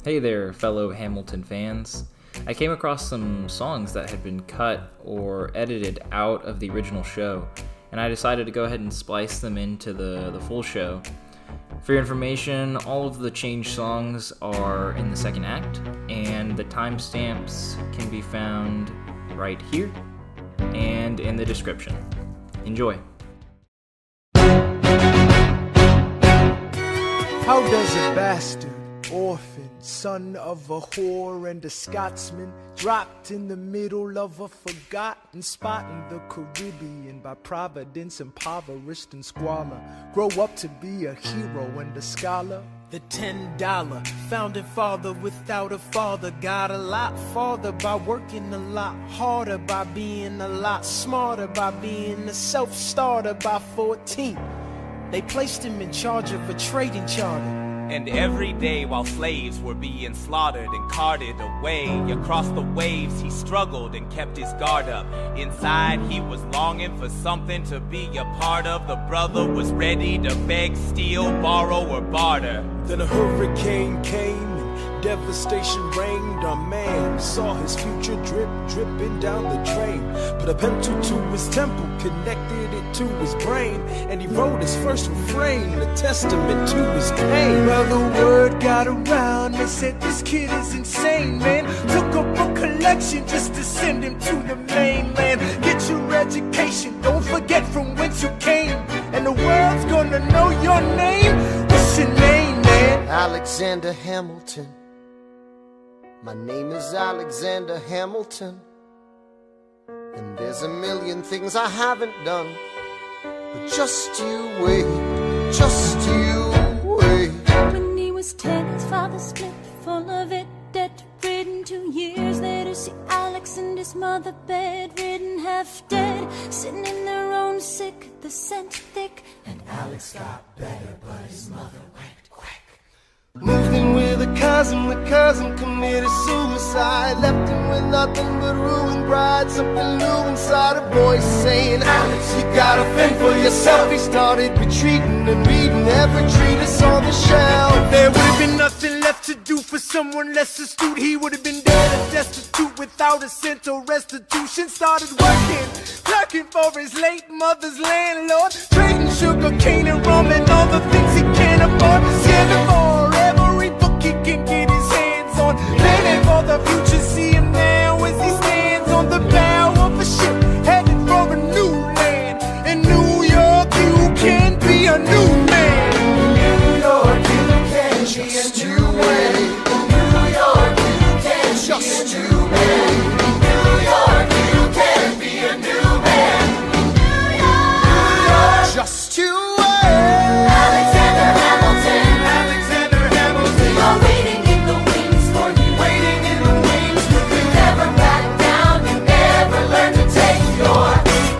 Hey there, fellow Hamilton fans. I came across some songs that had been cut or edited out of the original show, and I decided to go ahead and splice them into the full show. For your information, all of the changed songs are in the second act, and the timestamps can be found right here and in the description. Enjoy. How does a bastard, orphan, son of a whore and a Scotsman, dropped in the middle of a forgotten spot in the Caribbean by providence, impoverished and squalor, grow up to be a hero and a scholar? The $10 founding father without a father got a lot farther by working a lot harder, by being a lot smarter, by being a self-starter. By 14 they placed him in charge of a trading charter. And every day while slaves were being slaughtered and carted away across the waves, he struggled and kept his guard up. Inside he was longing for something to be a part of. The brother was ready to beg, steal, borrow, or barter. Then a hurricane came and devastation reigned. Our man saw his future dripping down the drain. Put a pencil to his temple, connected it to his brain, and he wrote his first refrain, a testament to his pain. Well, the word got around, they said this kid is insane, man. Took up a collection just to send him to the mainland. Get your education, don't forget from whence you came, and the world's gonna know your name. What's your name, man? Alexander Hamilton. My name is Alexander Hamilton, and there's a million things I haven't done, but just you wait, just you wait. When he was 10, his father split, full of it, debt-ridden. 2 years later, see Alex and his mother bedridden, half dead, sitting in their own sick, the scent thick. And Alex got better, but his mother went quick. Moved in with a cousin, the cousin committed suicide, left him with nothing but ruined pride. Something new inside, a voice saying, Alex, you gotta fend for yourself. He started retreating and reading every treatise on the shelf. There would have been nothing left to do for someone less astute. He would have been dead and destitute without a cent or restitution. Started working, clerking for his late mother's landlord, trading sugar cane and rum and all the things he can't afford. Scared for every book he can get his hands on, planning for the future. See him now as he stands on the bow of a ship, headed for a new land. In New York you can be a new man. New York, you can just be a new man. New York, you can just be a new man. New York, you can be a new man. New York, just you wait. Alexander Hamilton, Alexander Hamilton, you're waiting in the wings for you. waiting in the wings for You you. never back down, you never learn to take your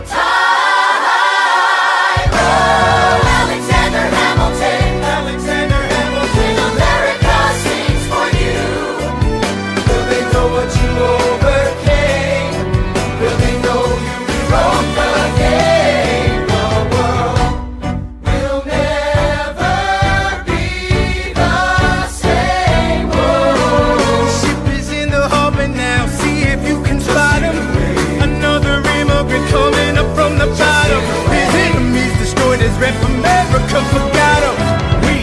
time. Oh, Alexander Hamilton, Alexander Hamilton, when America sings for you. will they know what you overcame? Will they know you rewrote the game? The world will never be the same. Oh, ship is in the harbor now, see if you can spot him. Another immigrant coming up from the bottom. His enemies destroyed his rep, America forgot him. We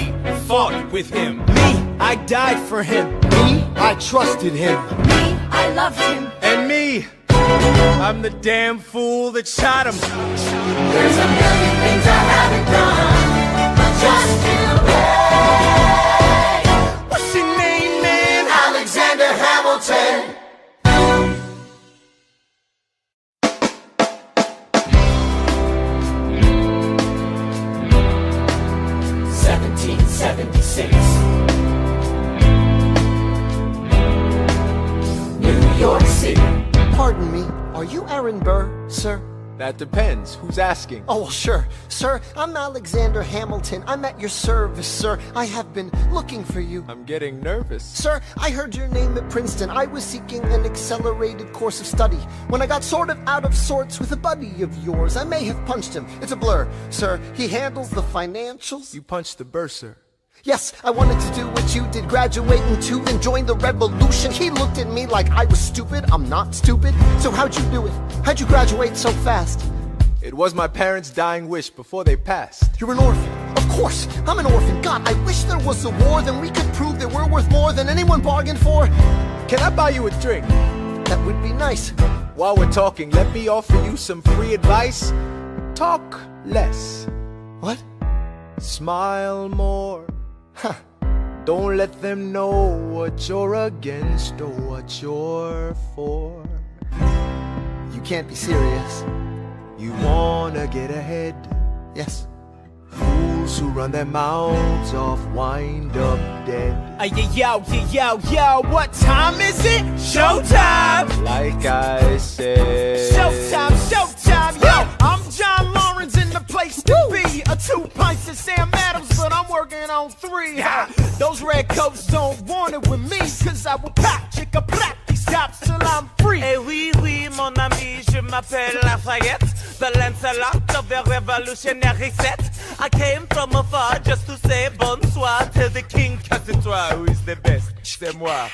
fought with him. Me, I died for him. Me, I trusted him. Me, I loved him. And me, I'm the damn fool that shot him. There's a million things I haven't done, but just you wait. What's your name, man? Alexander Hamilton. New York City. Pardon me, are you Aaron Burr, sir? That depends. Who's asking? Oh, well, sure. Sir, I'm Alexander Hamilton. I'm at your service, sir. I have been looking for you. I'm getting nervous. Sir, I heard your name at Princeton. I was seeking an accelerated course of study. When I got sort of out of sorts with a buddy of yours, I may have punched him. It's a blur. Sir, he handles the financials. You punched the bursar. Yes, I wanted to do what you did, graduate into and join the revolution. He looked at me like I was stupid. I'm not stupid. So how'd you do it? How'd you graduate so fast? It was my parents' dying wish before they passed. You're an orphan. Of course, I'm an orphan. God, I wish there was a war, then we could prove that we're worth more than anyone bargained for. Can I buy you a drink? That would be nice. While we're talking, let me offer you some free advice. Talk less. What? Smile more. Huh. Don't let them know what you're against or what you're for. You can't be serious. You wanna get ahead. Yes. Fools who run their mouths off wind up dead. Yo, what time is it? Showtime! Like I said. Showtime, yo! I'm John Lawrence in the place to be. 2 pints of Sam Adams, but I'm working on 3. Those red coats don't want it with me, cause I will pop, chicka pop these cops till I'm free. Eh oui, mon ami, je m'appelle Lafayette, the Lancelot of the revolutionary set. I came from afar just to say bonsoir to the king, cause it's who is the best, c'est moi.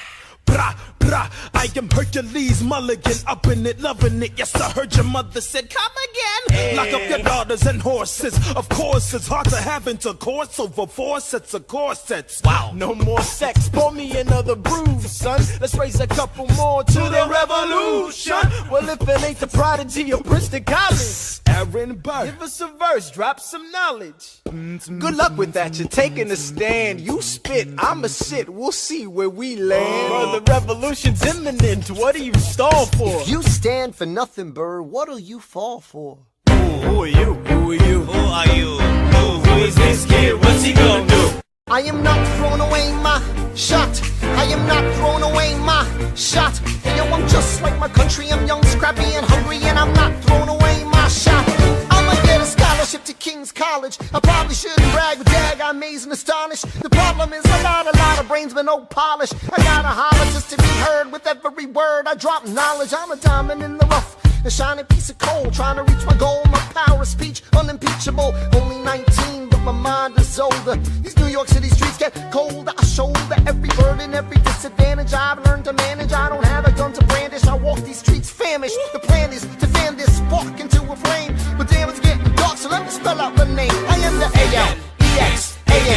Brah, brah, I am Hercules Mulligan, up in it, loving it. Yes, I heard your mother said, come again. Hey. Lock up your daughters and horses. Of course, it's hard to have intercourse over 4 sets of corsets. Wow. No more sex, pour me another brew, son. Let's raise a couple more to the revolution. Well, if it ain't the prodigy of Princeton College, Aaron Burr. give us a verse, drop some knowledge. Good luck with that, you're taking a stand. You spit, I'ma sit, we'll see where we land. Bro, the revolution's imminent. What do you stall for? If you stand for nothing, Burr, what'll you fall for? Who are you? Who are you? Who are you? Who is this kid? What's he gonna do? I am not throwing away my shot. I am not throwing away my shot. Hey, yo, I'm just like my country. I'm young, scrappy, and hungry, and I'm not throwing away my shot. I'ma get a scholarship to King's College. I probably shouldn't brag, but dag, I'm amazed and astonished. The problem is I got a lot of brains, but no polish. I gotta holler just to be heard with every word. I drop knowledge. I'm a diamond in the rough, a shining piece of coal, trying to reach my goal. My power of speech, unimpeachable. Only 19, but my mind is older. These New York City streets get colder. I shoulder every burden, every disadvantage I've learned to manage. I don't have a gun to brandish. I walk these streets famished. The plan is to fan this spark into a flame. But damn, it's getting dark, so let me spell out the name. I am the A-L-E-X-A-N-D-E-R.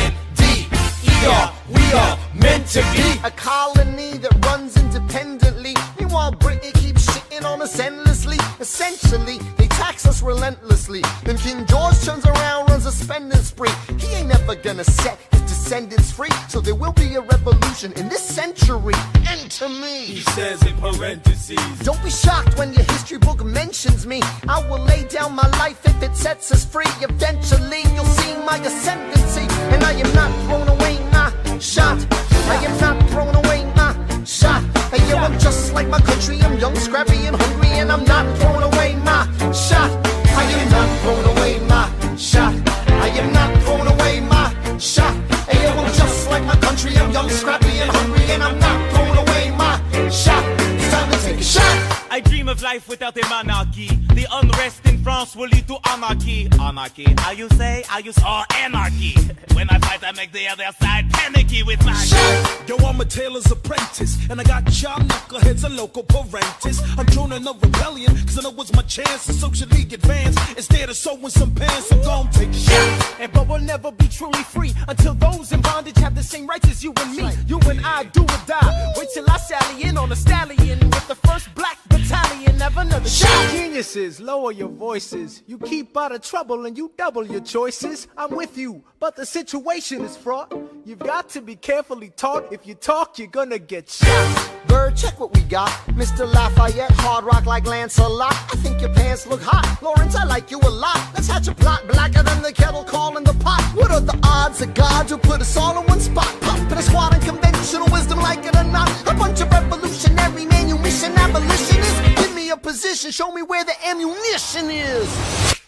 We are meant to be a colony that runs independently. Meanwhile, Britain keeps shitting on us endlessly. Essentially, they tax us relentlessly. Then King George turns around, runs a spending spree. He ain't never gonna set his descendants free. So there will be a revolution in this century. Enter me. He says in parentheses. Don't be shocked when your history book mentions me. I will lay down my life if it sets us free. Eventually, you'll see my ascendancy. And I am not throwing away my shot. I am not throwing away my shot. Hey, yo, I'm just like my country. I'm young, scrappy, and hungry, and I'm not throwing away my shot. I am not throwing away my shot. I am not throwing away my shot. Hey, yo, I'm just like my country. I'm young, scrappy, and hungry, and I'm not throwing away my shot. It's time to take a shot. I dream of life without a monarchy. The unrest in France will lead to anarchy. Anarchy, how you say? Or anarchy. When I fight, I make the other side panicky with my shot. Yo, I'm a tailor's apprentice, and I got y'all knuckleheads and local parentis. I'm joining a rebellion, cause I know it's my chance to socially advance. Instead of sewing some pants, I'm gon' take a shot. And but we'll never be truly free until those in bondage have the same rights as you and me. You and I do or die. Wait till I sally in on a stallion with the first black battalion. Have another shot. Geniuses, lower your voices. You keep out of trouble and you double your choices. I'm with you, but the situation is fraught. You've got to be carefully taught. If you talk, you're gonna get shot. Burr, check what we got. Mr. Lafayette, hard rock like Lancelot. I think your pants look hot. Lawrence, I like you a lot. Let's hatch a plot blacker than the kettle calling the pot. What are the odds of God who put us all in one spot? Pop in a squad of conventional wisdom, like it or not. A bunch of revolutionary manumission abolitionists. Give me a position, show me where the ammunition is.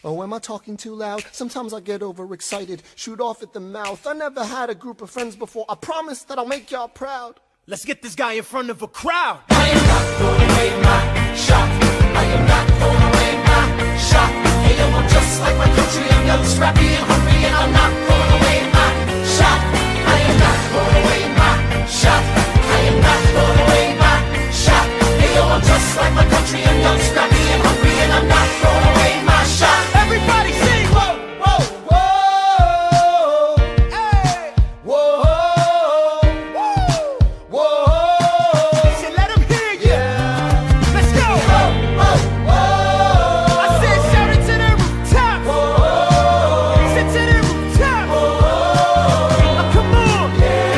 Oh, am I talking too loud? Sometimes I get overexcited, shoot off at the mouth. I never had a group of friends before. I promise that I'll make y'all proud. Let's get this guy in front of a crowd. I am not throwing away my shot. I am not throwing away my shot. Hey, I'm just like my country. I'm young, scrappy, and hungry, and I'm not throwing away my shot. I throwing away my shot. I am not throwing away my shot. Hey yo, I'm just like my country, I'm young, scrappy and hungry, and I'm not throwing away my shot. Everybody sing! Whoa, whoa, whoa, hey, whoa, whoa, whoa. So let 'em hear you. Yeah. Let's go! Whoa, whoa, whoa. I said shout it to the rooftop. Whoa, Sit to the rooftop. whoa. Oh, come on.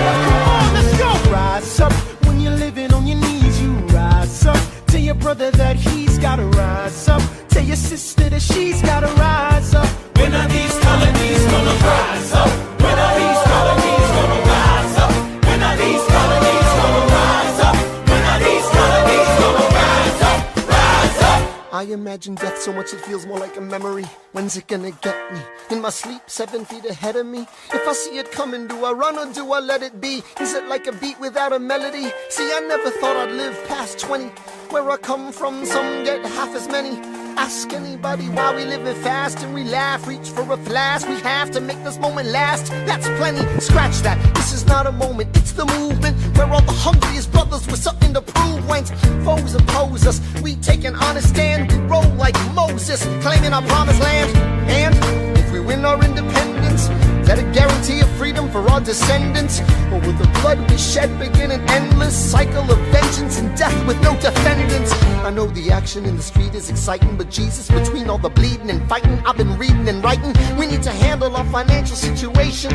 Come on, let's go. Rise up when you're living on your knees, you rise up. Tell your brother that he's gotta rise up. Tell your sister that she's gotta rise up. When are these colonies gonna rise up? When are these colonies gonna rise up? When are these colonies gonna rise up? When are these colonies gonna rise up? Rise up! I imagine death so much it feels more like a memory. When's it gonna get me? In my sleep, 7 feet ahead of me. If I see it coming, do I run or do I let it be? Is it like a beat without a melody? See, I never thought I'd live past 20. Where I come from, some get half as many. Ask anybody why we living fast and we laugh. Reach for a flask, we have to make this moment last. That's plenty, scratch that. This is not a moment, it's the movement. Where all the hungriest brothers with something to prove. When foes oppose us, we take an honest stand. We roll like Moses, claiming our promised land. And if we win our independence, is that a guarantee of freedom for our descendants? Or will the blood we shed begin an endless cycle of vengeance and death with no defendants? I know the action in the street is exciting, but Jesus, between all the bleeding and fighting, I've been reading and writing. We need to handle our financial situation.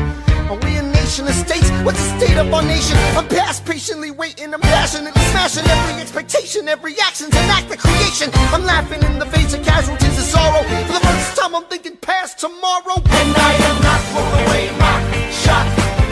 Are we a nation of states? What's the state of our nation? I'm past patiently waiting, I'm passionately smashing every expectation, every action's an act of creation. I'm laughing in the face of casualties of sorrow. For the first time I'm thinking past tomorrow. And I am not throwing away my shot.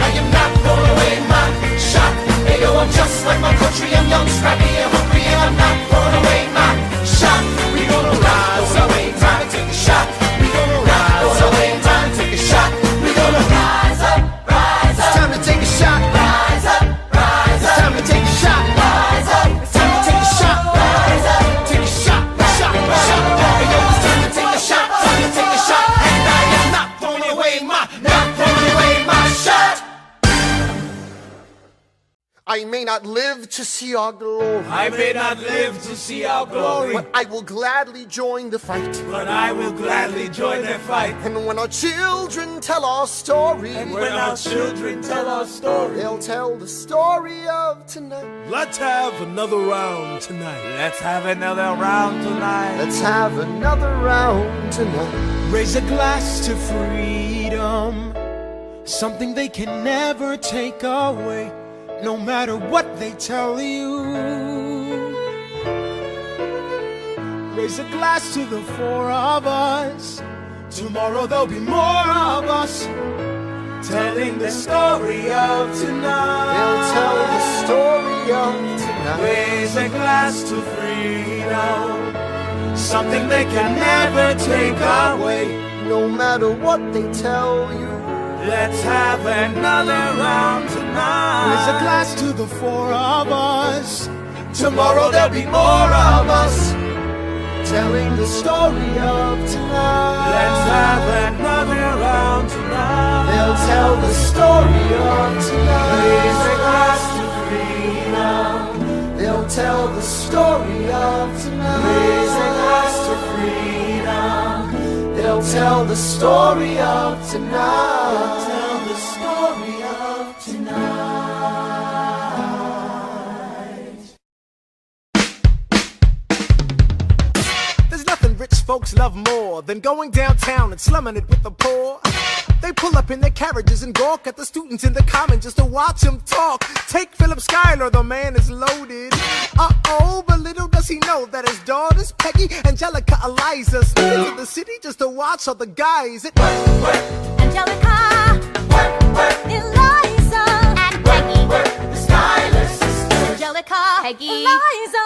I am not throwing away my shot. Hey yo, I'm just like my country, I'm young, scrappy and hungry, and I'm not throwing away my shot. We gonna rise up, time to take a shot. We gonna rise up, time to take a shot. We gonna rise up, rise up. It's time to take a shot. Rise up, rise It's up. time to take a shot. Rise up, It's time to take a shot. rise up. Take a shot. Shot. Shot. Hey yo, it's time to take a shot, time to take a shot. And I am not throwing away my shot. I may not live to see our glory, I may not live to see our glory, but I will gladly join the fight. but I will gladly join their fight. And when our children tell our story, And when our children tell our story, they'll tell the story of tonight. Let's have another round tonight. let's have another round tonight. Let's have another round tonight. Raise a glass to freedom, something they can never take away, no matter what they tell you. Raise a glass to the four of us. Tomorrow there'll be more of us, telling the story of tonight. They'll tell the story of tonight. Raise a glass to freedom, something they can never take away. No matter what they tell you, Let's have another round tonight. Raise a glass to the four of us. Tomorrow there'll be more of us, telling the story of tonight. let's have another round tonight. They'll tell the story of tonight. Raise a glass to freedom. They'll tell the story of tonight. Raise a glass to freedom. They'll tell the story of tonight. Tell the story of tonight. There's nothing rich folks love more than going downtown and slumming it with the poor. They pull up in their carriages and gawk at the students in the common just to watch them talk. Take Philip Schuyler, the man is loaded. Uh-oh, but little does he know that his daughters, Peggy, Angelica, Eliza, sneak into the city just to watch all the guys. Angelica, Eliza, and Peggy. The Schuyler Sisters. Angelica, Peggy, Eliza.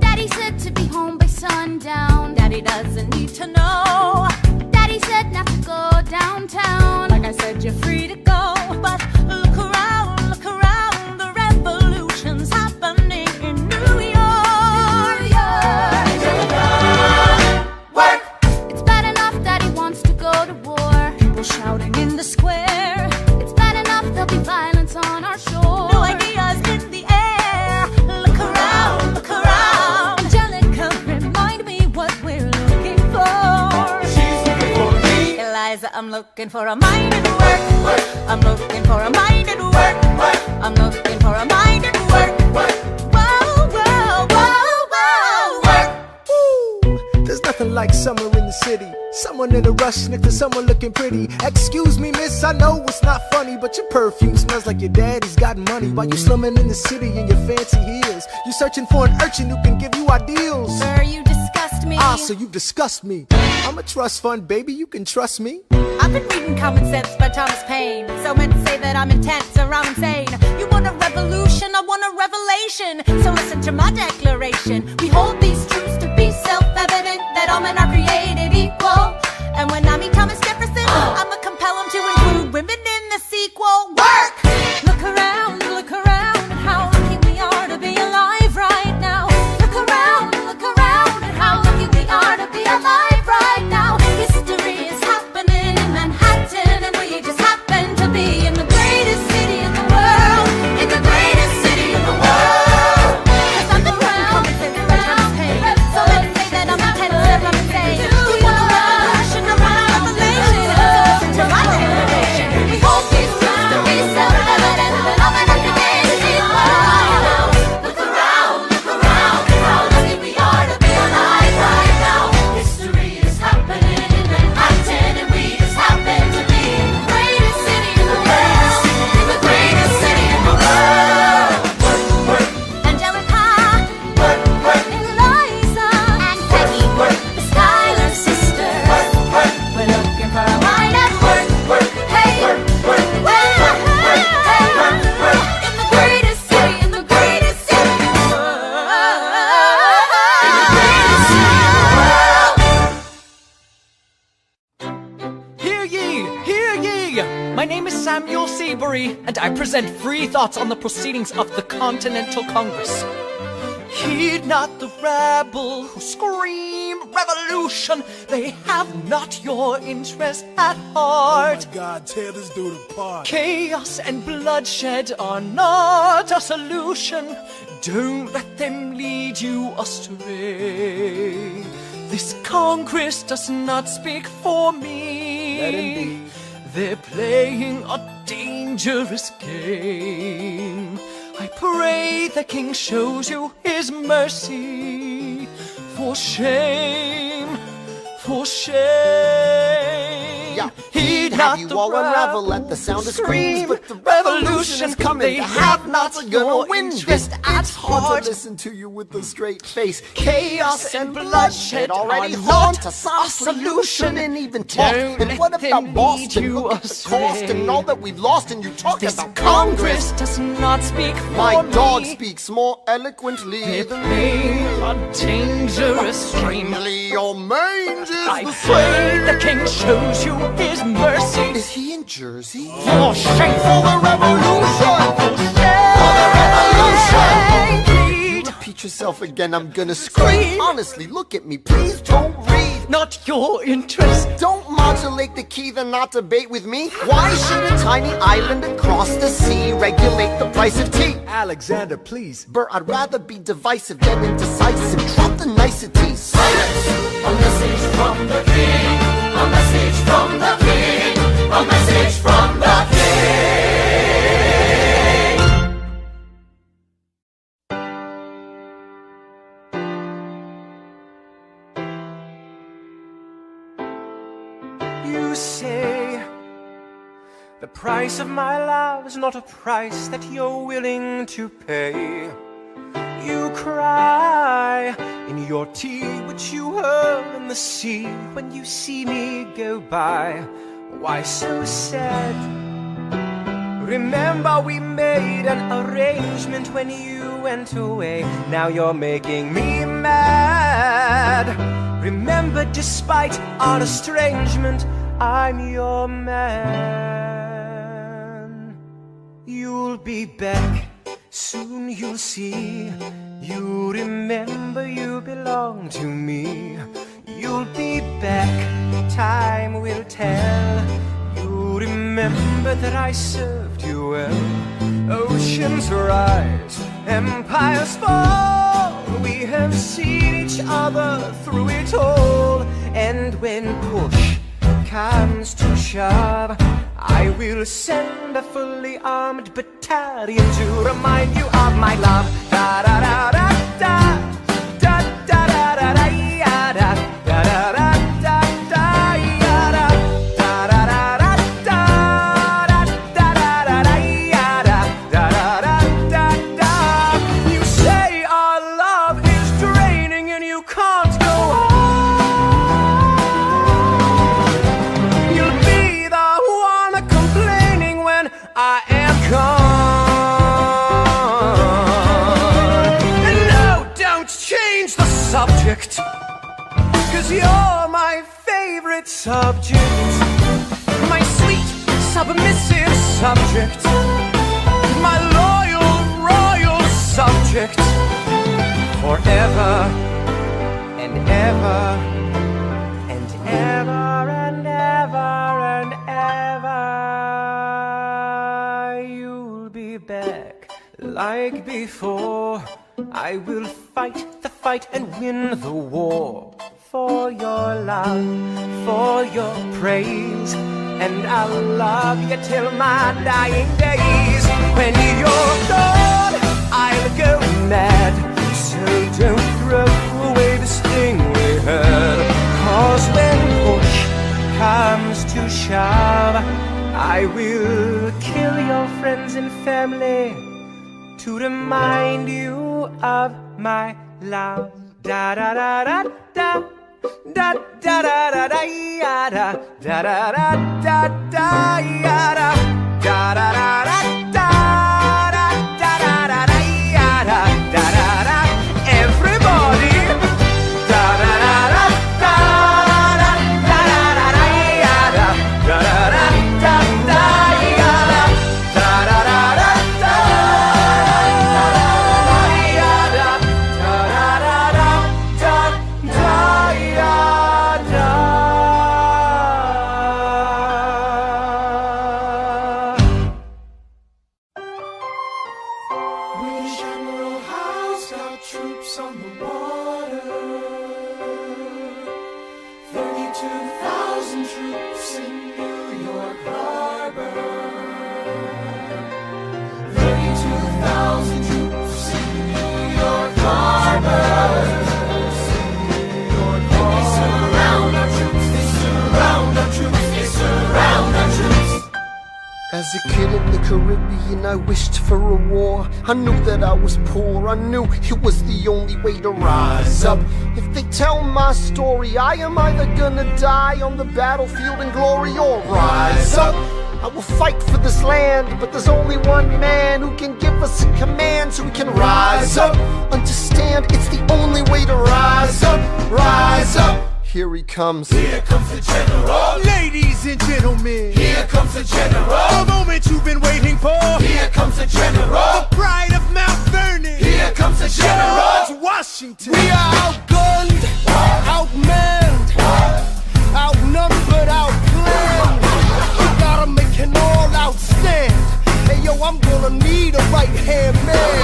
Daddy said to be home by sundown. Daddy doesn't need to know. Daddy said not to go downtown. Like I said, you're free to go. But look around, the revolution's happening in New York. Work. It's bad enough Daddy wants to go to war. People shouting in the square. It's bad enough there'll be violence looking for a mind at work. I'm looking for a mind at work. I'm looking for a mind at work. Whoa, whoa, whoa, whoa, work. Ooh, there's nothing like summer in the city. Someone in a rush next to someone looking pretty. Excuse me, miss, I know it's not funny, but your perfume smells like your daddy's got money. While you slumming in the city in your fancy heels, you searching for an urchin who can give you ideals. Burr, you disgust me. Ah, so you disgust me. I'm a trust fund, baby, you can trust me. I've been reading Common Sense by Thomas Paine. So meant to say that I'm intense or I'm insane. You want a revolution, I want a revelation. So listen to my declaration. We hold these truths to be self-evident, that all men are created equal. And when I meet Thomas Jefferson, I'ma compel him to include women in the sequel. Work! Look around at how lucky we are to be alive right now. Look around at how lucky we are to be alive right now. History is happening in Manhattan, and we just happen to be in the greatest city in the world. In the greatest city in the world. 'Cause I'm the Common Sense by Thomas Paine. So let's say that I'm entitled to I'm insane. We want a revolution, I want a revelation. So listen to my declaration. We hold these truths to be self-evident, that all men are created equal. Look around at how lucky we are to be alive right now. History is happening in Manhattan, and we just happen to be in the greatest city in the world. In the greatest city in the world. Angelica, Eliza, and Peggy, the Schuyler Sisters. We're looking for a mind at work. Hey, in the greatest city, in the greatest city in the world. In the greatest city in the world. Hear ye! My name is Samuel Seabury, and I present free thoughts on the proceedings of the Continental Congress. Heed not the rabble who scream revolution. They have not your interest at heart. God, tear this dude apart. Chaos and bloodshed are not a solution. Don't let them lead you astray. This Congress does not speak for me. Let him be. They're playing a dangerous game. I pray the King shows you his mercy. For shame, for shame. Yeah. Heed Have not you the all unravel rabble at the sound of who screams, scream but the revolution is coming. They have not gonna your win. interest Just at want heart. to listen to you with a straight face. Chaos and bloodshed already are haunt not a solution solution. and even talk. Don't And what let them about lead Boston? you Look at the astray. cost and all that we've lost, and you talk This about Congress does not speak for My me. dog speaks more eloquently They're than playing me. a dangerous game. Strangely, your mange is I the pray the same. King shows you his mercy. Is he in Jersey? For shame, For the revolution! You repeat yourself again, I'm gonna scream. Honestly, look at me, please don't read. Not your interest. Don't modulate the key, then not debate with me. Why should a tiny island across the sea regulate the price of tea? Alexander, please. Burr, I'd rather be divisive than indecisive. Drop the niceties. Silence! A message from the king. A message from the king. A message from the king. You say the price of my love is not a price that you're willing to pay. You cry in your tea, which you hurl in the sea when you see me go by. Why so sad? Remember we made an arrangement when you went away. Now you're making me mad. Remember, despite our estrangement, I'm your man. You'll be back, soon you'll see. You remember you belong to me. You'll be back, time will tell. You remember that I served you well. Oceans rise, empires fall. We have seen each other through it all. And when push comes to shove, I will send a fully armed battalion to remind you of my love. Da da da da da, da da da da da, ya da da da da da da, ya da da da da da da, da da da da ya da da da da da. You say our love is draining and you can't go on. You'll be the one complaining when I am gone. And no, don't change the subject, 'cause you're my favorite subject, my sweet, submissive subject, my loyal, royal subject, forever and ever and ever and ever and ever. You'll be back like before. I will fight the fight and win the war for your love, for your praise, and I'll love you till my dying days. When you're gone, I'll go mad, so don't throw away the sting we had. 'Cause when push comes to shove, I will kill your friends and family to remind you of my love. Da da da da da, da da da da da ya da, da da da da da ya da, da da da da da, da da da da da ya da, da da da. Everybody, da da da da da, da da da da ya da, da da da da da ya da, da da da da da. British Admiral Howe's got troops on the water. 32,000 troops in New York Harbor. 32,000 troops in New York Harbor. They surround our troops, they surround our troops, they surround our troops. As a kid in the Caribbean, I wished for a war. I knew that I was poor, I knew it was the only way to rise up. If they tell my story, I am either gonna die on the battlefield in glory or rise up. I will fight for this land, but there's only one man who can give us a command so we can rise up. Understand, it's the only way to rise up, rise up. Here he comes. Here comes the general. Ladies and gentlemen, Here comes the general. the moment you've been waiting for, Here comes the general. the pride of Mount Vernon, Here comes the general. George Washington. We are outgunned, outmanned, outnumbered, outplanned. We gotta make an all-out stand. Hey yo, I'm gonna need a right-hand man.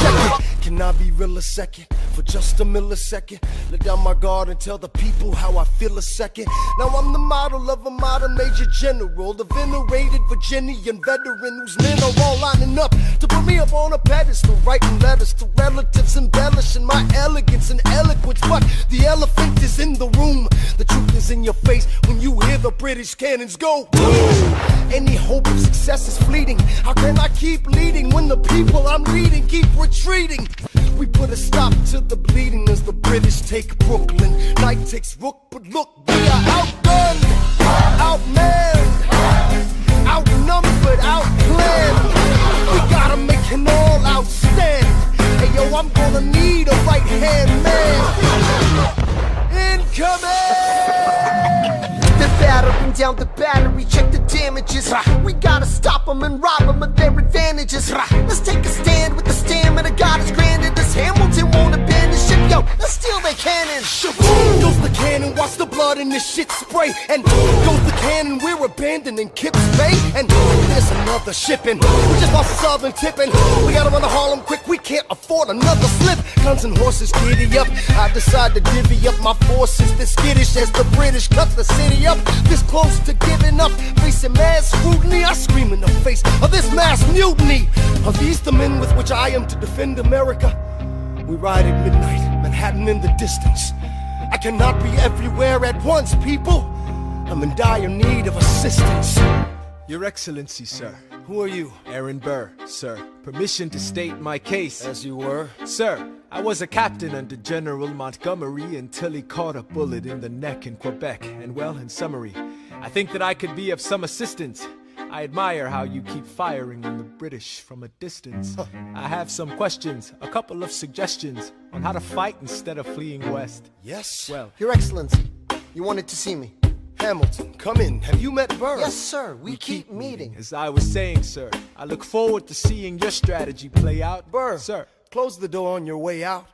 Check it. Can I be real a second? For just a millisecond, let down my guard and tell the people how I feel a second. Now I'm the model of a modern major general, the venerated Virginian veteran whose men are all lining up to put me up on a pedestal, writing letters to relatives, embellishing my elegance and eloquence. But the elephant is in the room. The truth is in your face when you hear the British cannons go boom. Any hope of success is fleeting. How can I keep leading when the people I'm leading keep retreating? We put a stop to the bleeding as the British take Brooklyn. Night takes Rook, but look, we are outgunned, outmanned, outnumbered, outplanned. We gotta make an all-out stand. Hey yo, I'm gonna need a right-hand man. Incoming! They're battering down the battery, check the damages. We gotta stop them and rob them of their advantages. Let's take a stand with the stamina God has granted us. Hamilton won't abandon ship, yo, let's steal their cannon. Goes the cannon, watch the blood in this shit spray. And goes the cannon, we're abandoning Kip's Bay. And there's another shipping. We just lost the southern tipping. We gotta run to Harlem quick, we can't afford another slip. Guns and horses giddy up. I decide to divvy up my forces. This skittish as the British cut the city up. This close to giving up, facing mass scrutiny. I scream in the face of this mass mutiny. Are these the men with which I am to defend America? We ride at midnight, Manhattan in the distance. I cannot be everywhere at once, people. I'm in dire need of assistance. Your Excellency, sir. Who are you? Aaron Burr, sir. Permission to state my case. As you were? Sir, I was a captain under General Montgomery until he caught a bullet in the neck in Quebec. And well, in summary, I think that I could be of some assistance. I admire how you keep firing on the British from a distance. I have some questions, a couple of suggestions on how to fight instead of fleeing west. Yes? Well, Your Excellency, you wanted to see me. Hamilton, come in. Have you met Burr? Yes, sir. We keep meeting. as I was saying, sir, I look forward to seeing your strategy play out. Burr, Sir. close the door on your way out.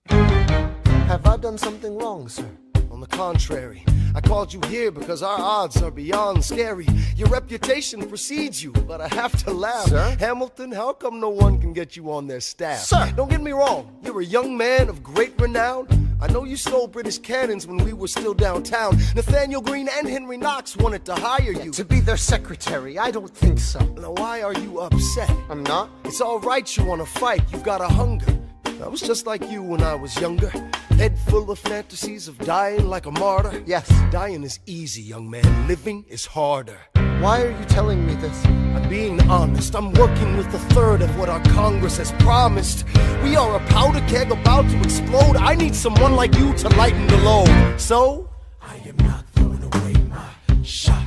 Have I done something wrong, sir? On the contrary, I called you here because our odds are beyond scary. Your reputation precedes you, but I have to laugh. Sir? Hamilton, how come no one can get you on their staff? Sir! Don't get me wrong, you're a young man of great renown. I know you stole British cannons when we were still downtown. Nathaniel Greene and Henry Knox wanted to hire you. To be their secretary, I don't think so. Now why are you upset? I'm not. It's all right you want to fight, you've got a hunger. I was just like you when I was younger. Head full of fantasies of dying like a martyr. Yes. Dying is easy, young man. Living is harder. Why are you telling me this? I'm being honest. I'm working with a third of what our Congress has promised. We are a powder keg about to explode. I need someone like you to lighten the load. So, I am not throwing away my shot.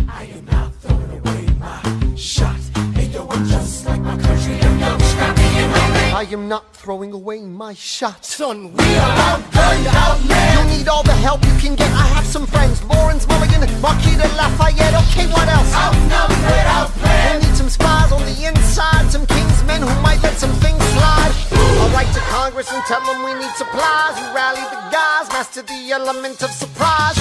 I am not throwing away my shot. Hey, yo, I'm just like my country. I'm young, scrappy, and hungry. I am not throwing away my shot. son, we are outgunned, You'll need all the help you can get. I have some friends. Lawrence Mulligan, Marquis de Lafayette. Okay, what else? outnumbered, outplanned. We'll need some spies on the inside. Some king's men who might let some things slide. I'll write to Congress and tell them we need supplies. We rally the guys, master the element of surprise.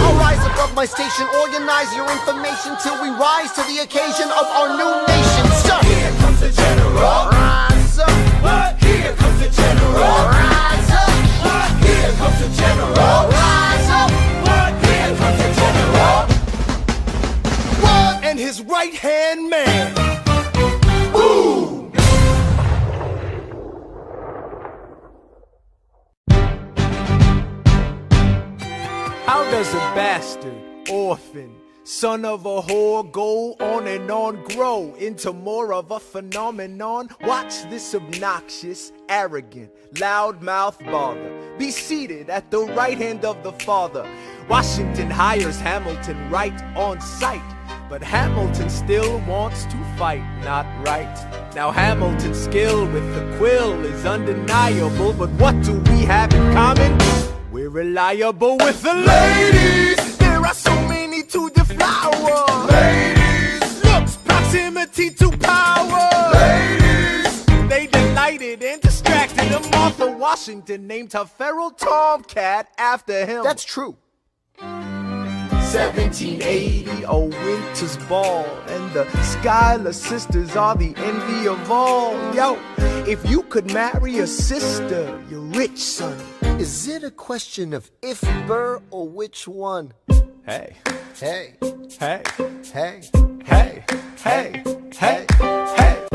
I'll rise above my station, organize your information till we rise to the occasion of our new nation. Sir, Here comes the general. rise up. What? Here comes the general. Rise up. What? Here comes the general. Rise up. What? Here comes the general. What? And his right-hand man. Boom! How does a bastard, orphan, son of a whore go on and on, grow into more of a phenomenon? Watch this obnoxious, arrogant, loudmouth bother be seated at the right hand of the father. Washington hires Hamilton right on sight, but Hamilton still wants to fight, not right. Now Hamilton's skill with the quill is undeniable, but what do we have in common? We're reliable with the ladies. There are so many to deflower. Ladies. Looks, proximity to power. Ladies. They delighted and distracted him. Martha Washington named her feral tomcat after him. That's true. 1780, a winter's ball, and the Schuyler Sisters are the envy of all. Yo, if you could marry a sister, you're rich, son. Is it a question of if Burr or which one? Hey, Hey, hey, hey. hey, hey, hey, hey.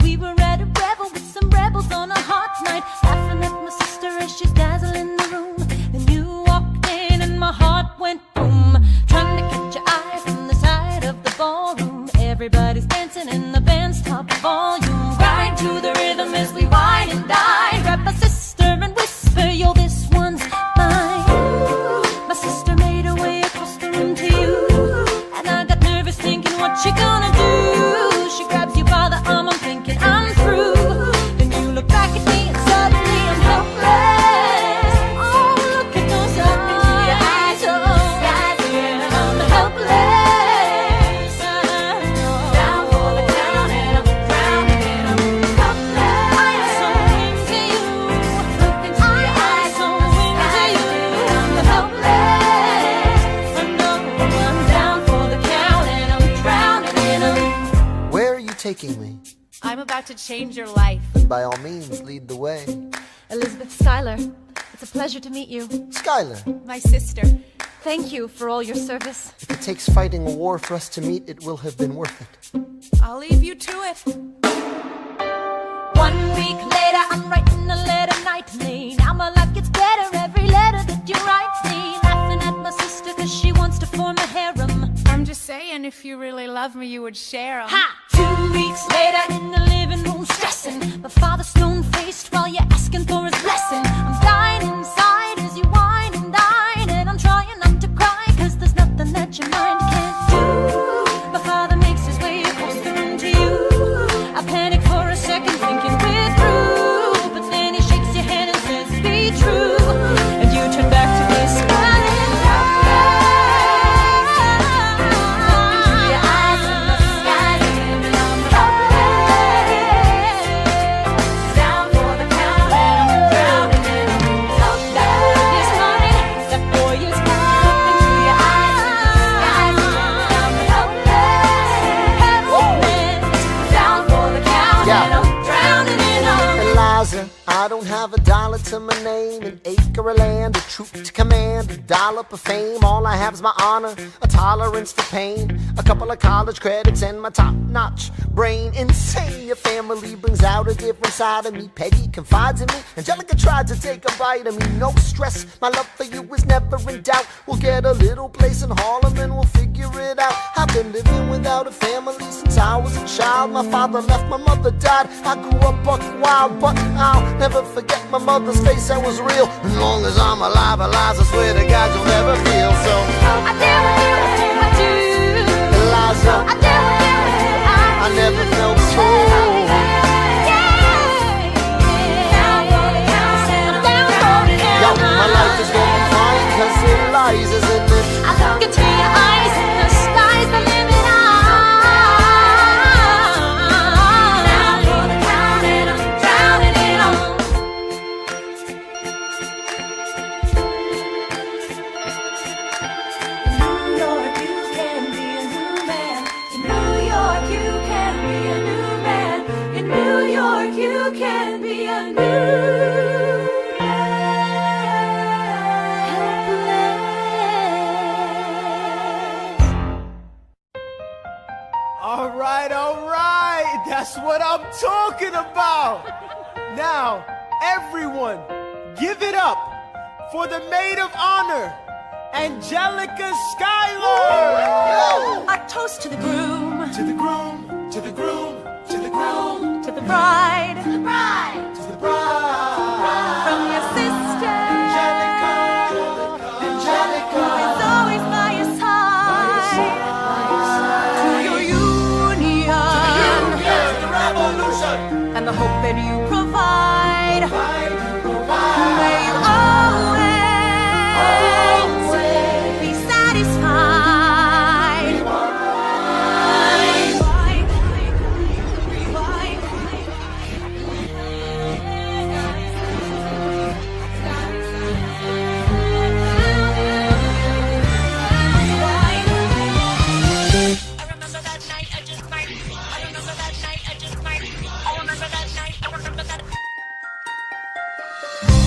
We were at a revel with some rebels on a hot night, laughing at my sister as she's dazzling the room. taking me? I'm about to change your life. Then by all means, lead the way. Elizabeth Schuyler, it's a pleasure to meet you. Schuyler, My sister. Thank you for all your service. if it takes fighting a war for us to meet, it will have been worth it. I'll leave you to it. 1 week later, I'm writing a letter nightly. Now my life gets better every letter that you write me. Laughing at my sister cause she wants to form a harem. I'm just saying, if you really love me, you would share 'em. Ha! 2 weeks later, in the living room stressing. My father's stone-faced while you're asking for his blessing. I'm dying inside as you whine and dine. And I'm trying not to cry cause there's nothing that your mind can't do. My father makes his way across the room to you. I panic for a second thinking we're through. But then he shakes your hand and says, be true. And you turn back to me smiling. Into your eyes and the sky, and I'm helpless. Down for the count and I'm drowning and I'm helpless. This morning, that boy is gone. Into your eyes and the sky, and I'm helpless. Down for the count and I'm drowning and I'm Eliza, I don't have a dollar to my name, an acre of land, a troop to command, a dollop of fame. All I have is my honor, a tolerance for pain, a couple of college credits and my top-notch brain. Insane, your family brings out a different side of me. Peggy confides in me, Angelica tried to take a bite of me. No stress, my love for you is never in doubt. We'll get a little place in Harlem and we'll figure it out. I've been living without a family since I was a child. My father left, my mother died. I grew up buck wild, but I'll never forget my mother's face, that was real. As long as I'm alive, Eliza, I swear to God you'll never feel so. I dare with you, I do. Eliza, I dare with you, I never felt so. Yo, my life is gonna be fine, cause Eliza's in it. I look into your eyes, the sky's the limit. Down for the count and I'm drowning it all. In New York, you can be a new man. In New York, you can be a new man. In New York, you can be a new All right, that's what I'm talking about. Now, everyone, give it up for the maid of honor, Angelica Schuyler. I toast to the groom, To the groom, to the groom, to the groom, to the bride, to the bride. from your sister, Angelica, who Angelica. is always by your side, to your union, The revolution. and the hope that you provide. May you always be satisfied.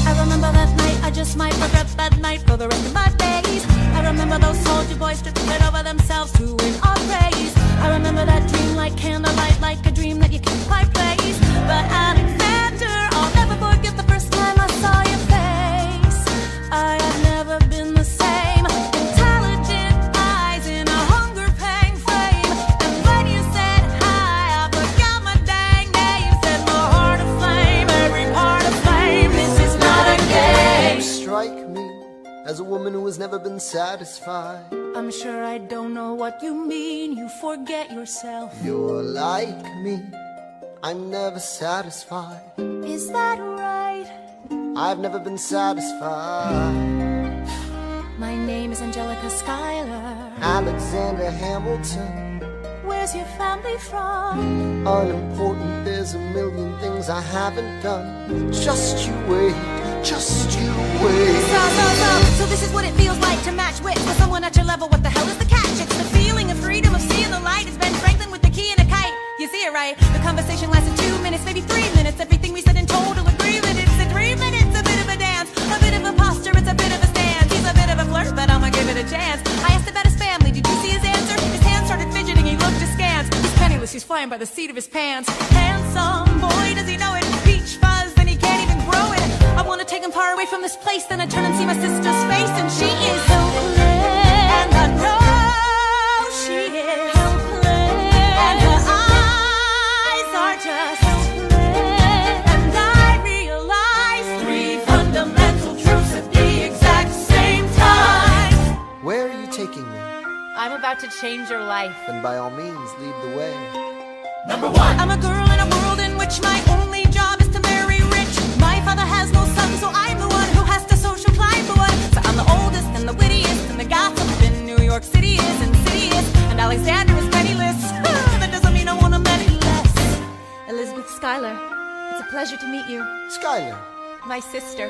I remember that night, I just might regret that night for the rest of my days. I remember those soldier boys took it over themselves to win our praise. I remember that dream like candlelight, like a dream that you can't quite place. But Alexander, I'll never forget the first time I saw your face. I have never been the same. Intelligent eyes in a hunger-pang frame. And when you said hi, I forgot my dang name. Set my heart aflame, every part aflame. This is not a game. You strike me as a woman who has never been satisfied. I'm sure I don't know what you mean. You forget yourself. You're like me, I'm never satisfied. Is that right? I've never been satisfied. My name is Angelica Schuyler. Alexander Hamilton, Where's your family from? unimportant, there's a million things I haven't done. Just you wait, just you wait. So this is what it feels like to match wits with someone at your level. What the hell is the catch? It's the feeling of freedom, of seeing the light. It's Ben Franklin with the key and a kite. You see it right? the seat of his pants. Handsome boy, does he know it? Peach fuzz, then he can't even grow it. I wanna take him far away from this place, then I turn and see my sister's face, and she is helpless. And I know she is helpless. And her eyes are just helpless. And I realize 3 fundamental truths at the exact same time. Where are you taking me? I'm about to change your life. Then by all means, lead the way. Number 1. I'm a girl in a world in which my only job is to marry rich. My father has no son, so I'm the one who has to social climb for one. So I'm the oldest and the wittiest, and the gossip in New York City is insidious. And Alexander is penniless. That doesn't mean I want him any less. Elizabeth Schuyler, it's a pleasure to meet you. Schuyler. My sister.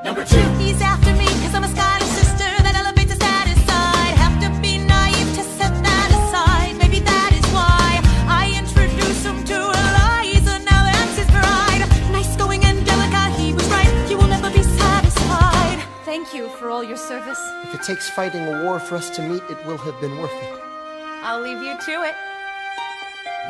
Number 2. He's after me, cause I'm a Schuyler sister that elevates his status side. Have to be naive to set that aside. Maybe that is why I introduce him to Eliza. Now that's his bride. Nice going and delicate, he was right. You will never be satisfied. Thank you for all your service. If it takes fighting a war for us to meet, it will have been worth it. I'll leave you to it.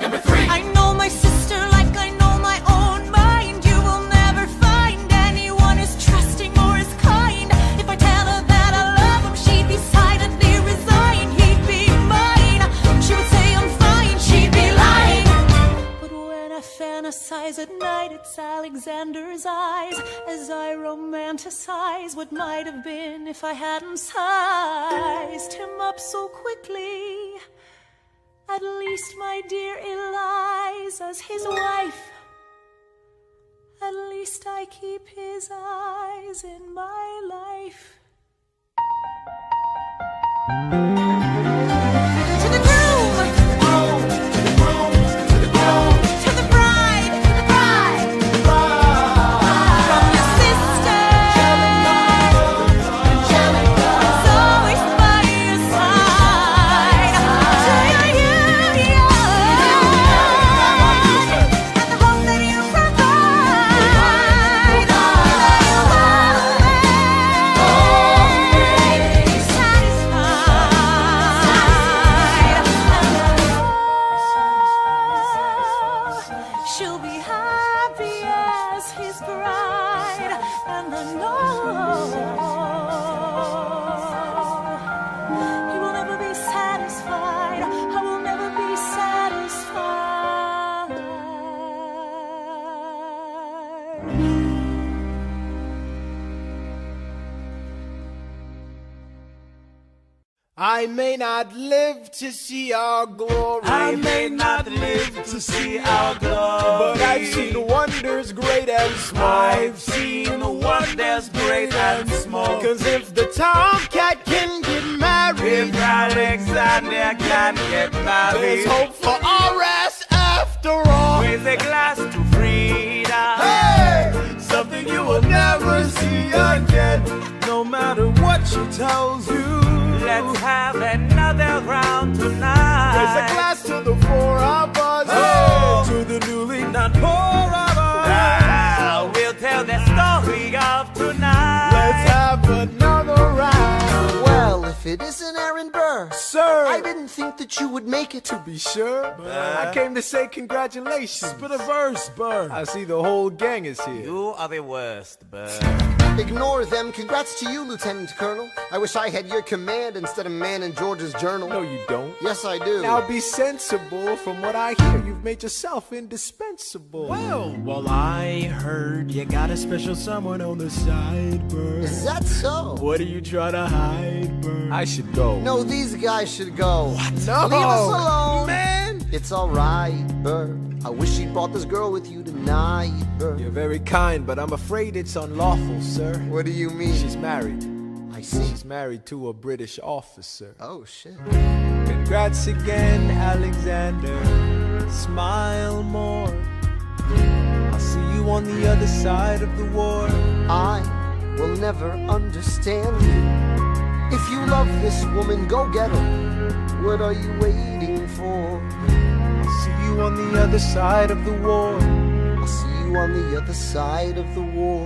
Number 3. I know my sister like I know my own mind. You will never find anyone as trusting or as kind. If I tell her that I love him, she'd be silently resign. He'd be mine. She would say I'm fine. She'd be lying. But when I fantasize at night, it's Alexander's eyes as I romanticize what might have been if I hadn't sized him up so quickly. At least, my dear Eliza's his wife. At least I keep his eyes in my life. To the groom! To the groom! To the groom! To the bride! To the bride! From your sister! Angelica! It's always by your side. To your union! And the hope that you provide. That you always be satisfied. She'll be happy as his bride. And I know he will never be satisfied. I will never be satisfied. I may not live to see our glory. I may not live to see our glory, But I've seen wonders great and small. I've seen wonders great and small. Cause if the tomcat can get married, If Alexander can get married, there's hope for RS after all. raise a glass to freedom. Hey! Something you will never see again. No matter what she tells you, let's have another round tonight. Raise a glass to the 4 of us. Oh. To the newly not poor of us. We'll tell the story of tonight. Let's have another round. Well, if it isn't Aaron Burr, Sir, I didn't think that you would make it. to be sure, I came to say congratulations. Spit a verse, Burr. I see the whole gang is here. You are the worst, Burr. Ignore them. Congrats to you, Lieutenant Colonel. I wish I had your command instead of man in George's journal. No, you don't. Yes, I do. Now be sensible. From what I hear, you've made yourself indispensable. Well, I heard you got a special someone on the side, Burr. Is that so? What are you trying to hide, Burr? I should go. No, these guys should go. What? No. Leave us alone. Man! It's alright, Burr. I wish you'd brought this girl with you tonight, Burr. You're very kind, but I'm afraid it's unlawful, sir. What do you mean? She's married. I see. She's married to a British officer. Oh, shit. Congrats again, Alexander. Smile more. I'll see you on the other side of the war. I will never understand you. If you love this woman, go get her. What are you waiting for? I'll see you on the other side of the war. I'll see you on the other side of the war.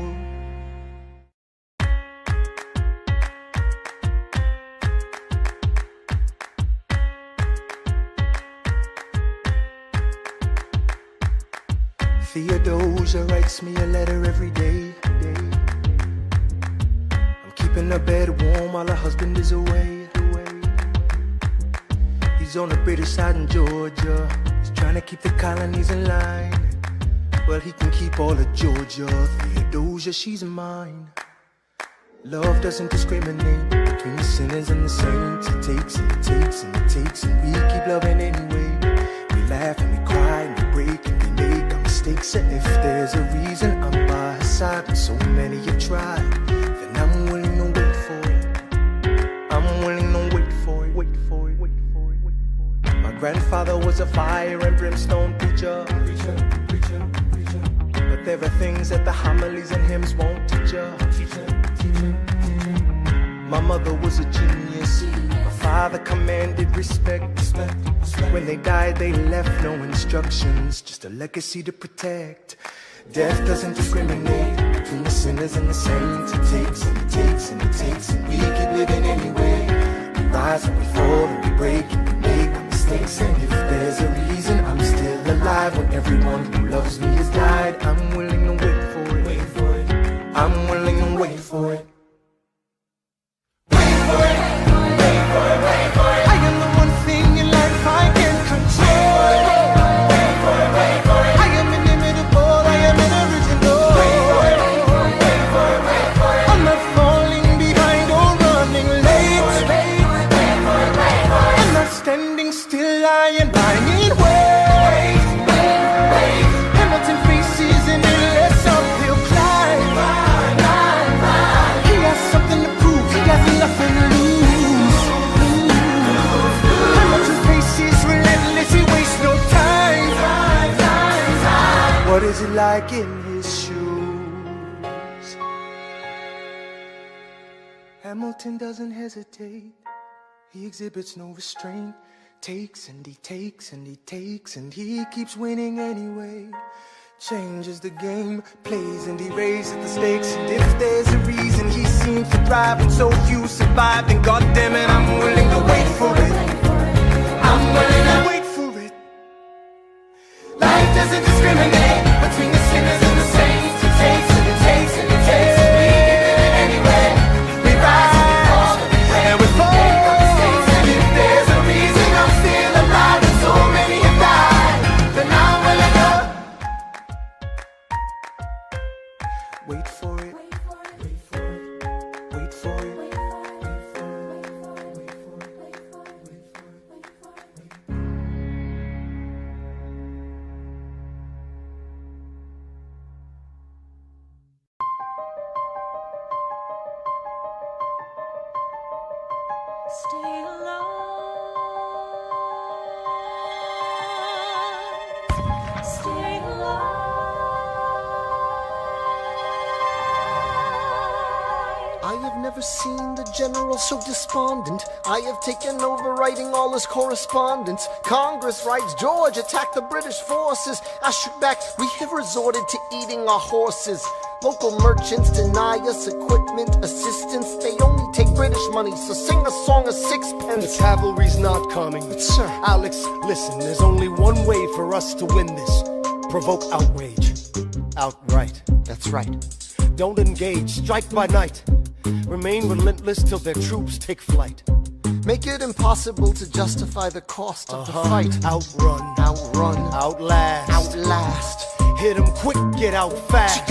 Theodosia writes me a letter every day. I'm keeping her bed warm while her husband is away. He's on the British side in Georgia. He's trying to keep the colonies in line. Well, he can keep all of Georgia. Theodosia, she's mine. Love doesn't discriminate between the sinners and the saints. It takes and it takes and it takes, and we keep loving anyway. We laugh and we cry and we break and we make our mistakes. And if there's a reason I'm by her side, and so many have tried, then I'm willing to wait for it. I'm willing to wait for it, wait for it, wait for it, wait for it. My grandfather was a fire and brimstone preacher. But there are things that the homilies and hymns won't teach you. My mother was a genius. My father commanded respect. When they died, they left no instructions, just a legacy to protect. Death doesn't discriminate between the sinners and the saints. It takes and it takes and it takes, and we keep living anyway. We rise and we fall and we break and we make our mistakes. And if there's a reason I'm still alive when everyone who loves me has died, I'm willing to wait for it. Wait for it. I'm willing to wait for it. I am the one thing in life I can control. I am inimitable, I am original. I'm not falling behind or running late. I'm not standing still, I am lying in wait. Hamilton faces an endless uphill climb. He has something to prove, he has nothing to lose. What is it like in his shoes? Hamilton doesn't hesitate. He exhibits no restraint. Takes and he takes and he takes, and he keeps winning anyway. Changes the game, plays and he raises the stakes. And if there's a reason he seems to thrive and so few survive, then goddammit, I'm willing to wait for it. I'm willing to wait for it. Life doesn't discriminate between the sinners and the saints. It takes and it takes and it takes, and we give it anyway. We rise and we fall and we fall. Make our mistakes, and if there's a reason I'm still alive and so many have died, then I'm willing to wait for it. Wait for it. Wait for it. Wait for it. Stay alive. Stay alive. I have never seen the general so despondent. I have taken over writing all his correspondence. Congress writes, George attacked the British forces. I shoot back, we have resorted to eating our horses. Local merchants deny us equipment, assistance. They only take British money, so sing a song of sixpence. The cavalry's not coming. But sir, Alex, listen, there's only one way for us to win this. Provoke outrage. Outright. that's right. Don't engage, strike by night. Remain relentless till their troops take flight. Make it impossible to justify the cost of the fight. Outrun, outlast, hit 'em quick, get out fast.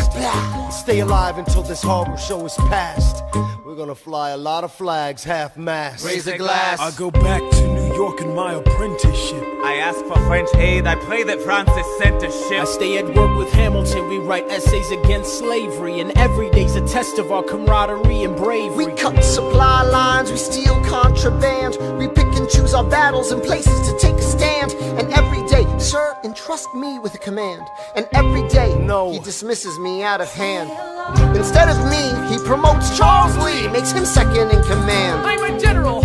Stay alive until this horror show is past. We're gonna fly a lot of flags, half-mast. Raise a glass. I go back to New York in my apprenticeship. I ask for French aid, I pray that Francis sent a ship. I stay at work with Hamilton, we write essays against slavery, and every day's a test of our camaraderie and bravery. We cut supply lines, we steal contraband, we pick and choose our battles and places to take a stand. And every day, sir, entrust me with a command. And every day, he dismisses me out of hand. Instead of me, he promotes Charles Lee, makes him second in command. I'm a general.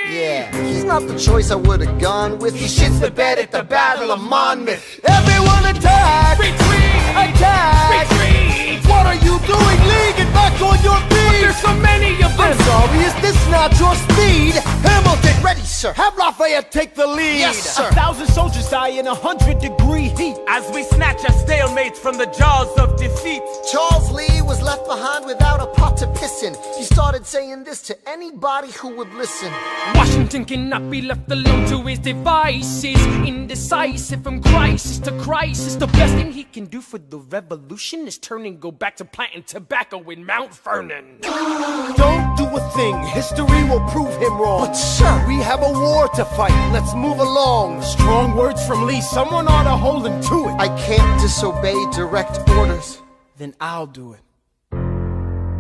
Yeah, he's not the choice I would've gone with. He shits the bed at the Battle of Monmouth. Everyone attack! Retreat! Attack! Retreat! What are you doing, Lee? Get back on your feet! But there's so many of them! I'm sorry, is this not your speed? Hamilton, ready, sir. Have Lafayette dare take the lead. Yes, sir. 1,000 soldiers die in 100-degree heat. As we snatch a stalemate from the jaws of defeat. Charles Lee was left behind without a pot to piss in. He started saying this to anybody who would listen. Washington cannot be left alone to his devices. Indecisive from crisis to crisis. The best thing he can do for the revolution is turn and go back to planting tobacco in Mount Vernon. Don't do a thing, history will prove him wrong. But sir, we have a war to fight, let's move along. Strong words from Lee, someone ought to hold him to it. I can't disobey direct orders. Then I'll do it.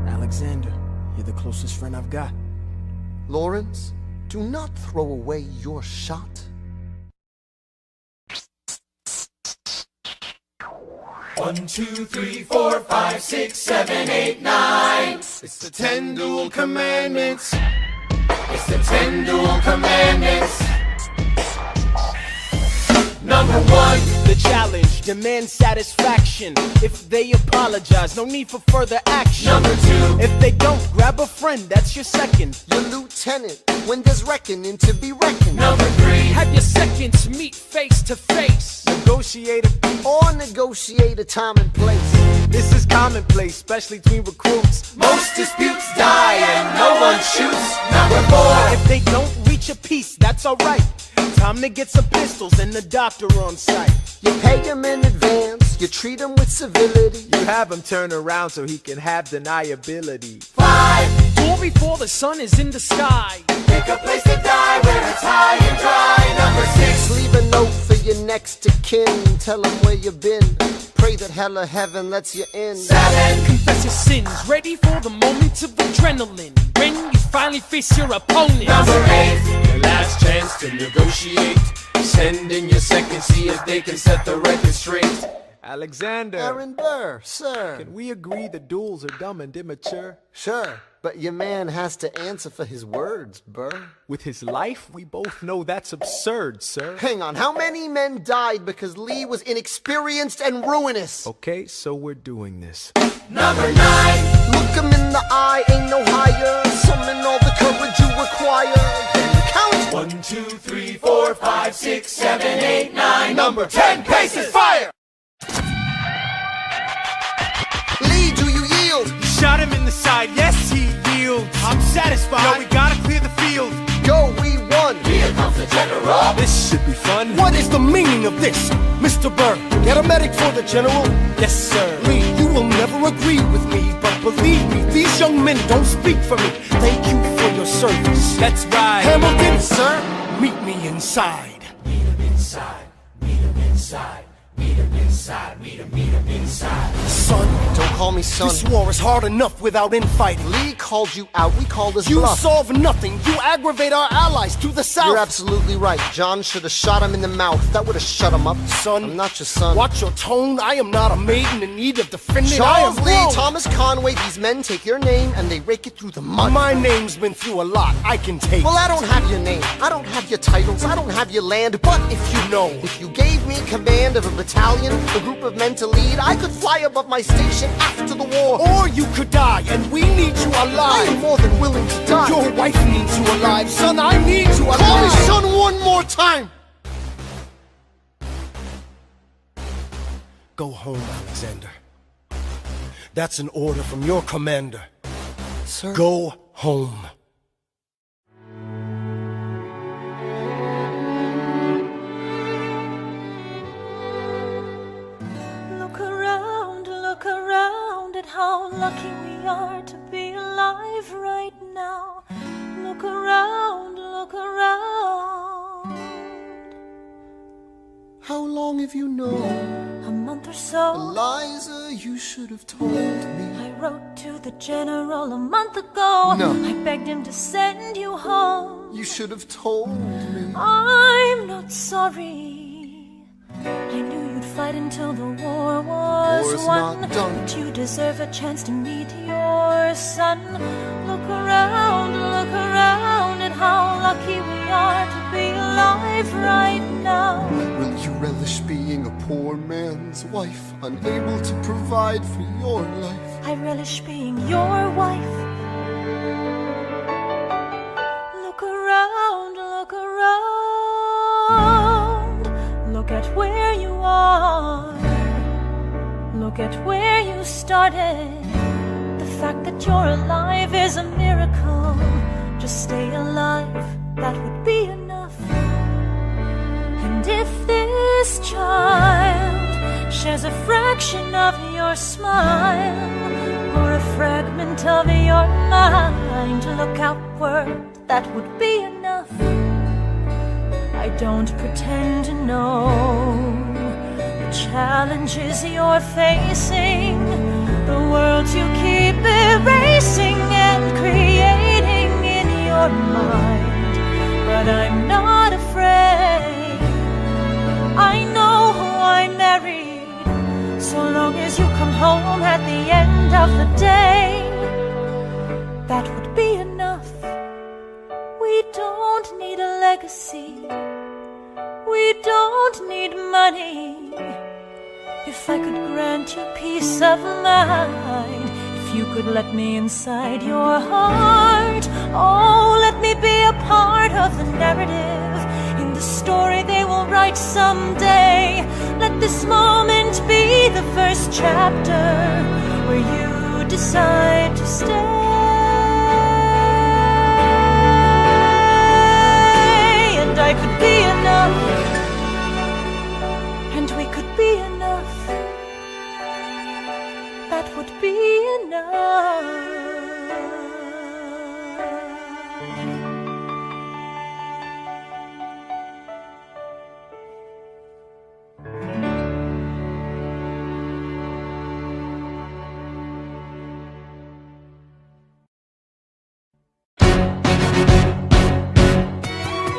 Alexander, you're the closest friend I've got. Lawrence, do not throw away your shot. One, 2, 3, 4, 5, 6, 7, 8, 9. It's the 10 Duel Commandments. It's the 10 Duel Commandments. Number 1. The challenge, demand satisfaction. If they apologize, no need for further action. Number 2. If they don't, grab a friend, that's your second. Your lieutenant, when there's reckoning to be reckoned. Number 3. Have your seconds meet face to face. Negotiate or negotiate a time and place. This is commonplace, especially between recruits. Most disputes die and no one shoots. Number 4. If they don't reach a peace, that's alright. Time to get some pistols and the doctor on site. You pay him in advance, you treat him with civility. You have him turn around so he can have deniability. 5. Or before the sun is in the sky. Pick a place to die where it's high and dry. Number 6. Leave a note for your next to kin. Tell him where you've been. Pray that hell or heaven lets you in. 7. Confess your sins, ready for the moment of adrenaline. When you finally face your opponent. Number 8. Your last chance to negotiate. Send in your second, see if they can set the record straight. Alexander. Aaron Burr, sir. Can we agree the duels are dumb and immature? Sure, but your man has to answer for his words, Burr. With his life, we both know that's absurd, sir. Hang on, how many men died because Lee was inexperienced and ruinous? Okay, so we're doing this. Number 9. Look him in the eye, ain't no higher. Summon all the courage you require. Then count. 1, 2, 3, 4, 5, 6, 7, 8, 9. Number 10. Paces. Fire. Lee, do you yield? Shot him in the side, yes he yields. I'm satisfied. Yo, we gotta clear the field. Go, we won. Here comes the general. This should be fun. What is the meaning of this, Mr. Burr? Get a medic for the general. Yes, sir. Lee, you will never agree with me, but believe me, these young men don't speak for me. Thank you for your service. That's right. Hamilton, Sir, meet me inside. Meet him inside. Meet him inside. Meet him inside. Meet him inside. Son, don't call me son. this war is hard enough without infighting. Lee called you out, we called his You bluff. solve nothing. You aggravate our allies to the south. You're absolutely right. John should have shot him in the mouth. That would have shut him up. Son, I'm not your son. Watch your tone. I am not a maiden in need of defending. Charles I am Lee, wrong. Thomas Conway, these men take your name and they rake it through the mud. My name's been through a lot. I can take. Well, I don't have your name. I don't have your titles. I don't have your land. But if you know, if you gave me command of a battalion, a group of men to lead, I could fly above my station after the war. Or you could die, and we need you I alive. am more than willing to die. Your wife needs you alive. Son, I need you alive. Call me son one more time. Go home, Alexander. That's an order from your commander. Sir. Go home. Look around at how lucky we are to be alive right now. Look around, look around. How long have you known? A month or so. Eliza, you should have told me. I wrote to the general a month ago. No. I begged him to send you home. You should have told me. I'm not sorry. I knew you'd fight until the war was War's won. not done. But you deserve a chance to meet your son. Look around at how lucky we are to be alive right now. Will you relish being a poor man's wife, unable to provide for your life? I relish being your wife. Look around, look around. forget where you started. The fact that you're alive is a miracle. Just stay alive, that would be enough. And if this child shares a fraction of your smile, or a fragment of your mind, look outward, that would be enough. I don't pretend to know the challenges you're facing, the worlds you keep erasing and creating in your mind. But I'm not afraid, I know who I married. So long as you come home at the end of the day, that would be enough. We don't need a legacy, we don't need money. If I could grant you peace of mind, if you could let me inside your heart, oh, let me be a part of the narrative, in the story they will write someday. Let this moment be the first chapter where you decide to stay. And I could be enough, and we could be enough. That would be enough.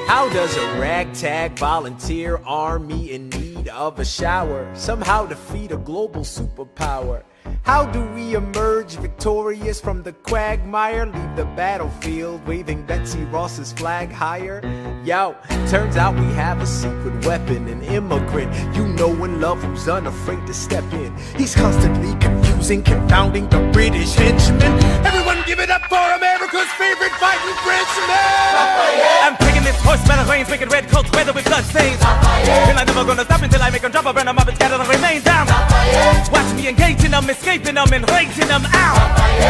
How does a ragtag volunteer army in need of a shower somehow defeat a global superpower? How do we emerge victorious from the quagmire, leave the battlefield waving Betsy Ross's flag higher? Yo, turns out we have a secret weapon, an immigrant you know and love who's unafraid to step in. He's constantly confusing, confounding the British henchmen. Everyone give it up for America's favorite fighting Frenchman! I'm taking this horseman of reins, making red coats weather with blood stains. And I'm never gonna stop until I make them drop, I burn them up and scatter the remains down. Watch me engaging them, escaping them, and raising them out.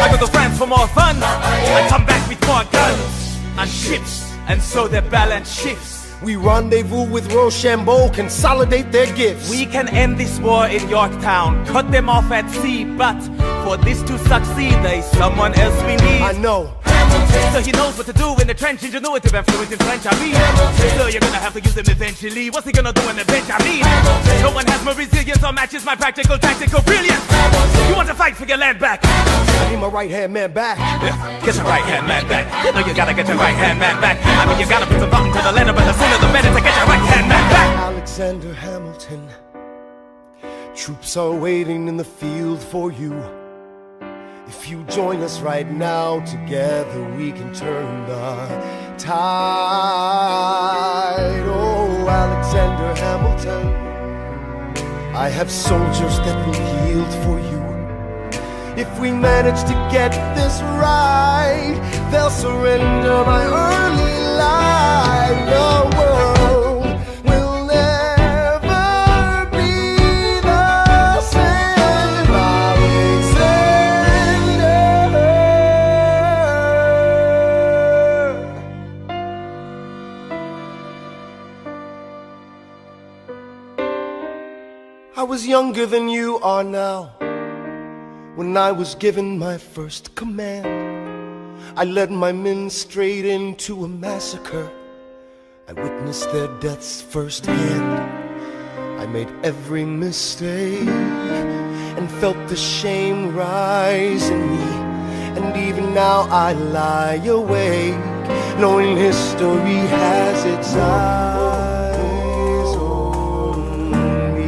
I go to France for more fun, I come back with more guns and ships, and so their balance shifts. We rendezvous with Rochambeau, consolidate their gifts. We can end this war in Yorktown, cut them off at sea, but for this to succeed, there's someone else we need. I know. So he knows what to do in the trench, ingenuitive and fluent in French, I mean. So you're gonna have to use him eventually. What's he gonna do in the bench, I mean? No one has more resilience or matches my practical, tactical brilliance. You want to fight for your land back? I need my right-hand man back. Yeah, get your right-hand man back. You know you gotta get your right-hand man back. I mean, you gotta put some thought into the letter, but the sooner the better to get your right-hand man back. Alexander Hamilton, troops are waiting in the field for you. If you join us right now, together we can turn the tide. Oh, Alexander Hamilton, I have soldiers that will yield for you. If we manage to get this right, they'll surrender my early life. The world will never be the same. I was younger than you are now when I was given my first command. I led my men straight into a massacre. I witnessed their deaths firsthand. I made every mistake and felt the shame rise in me. And even now I lie awake, knowing history has its eyes on me.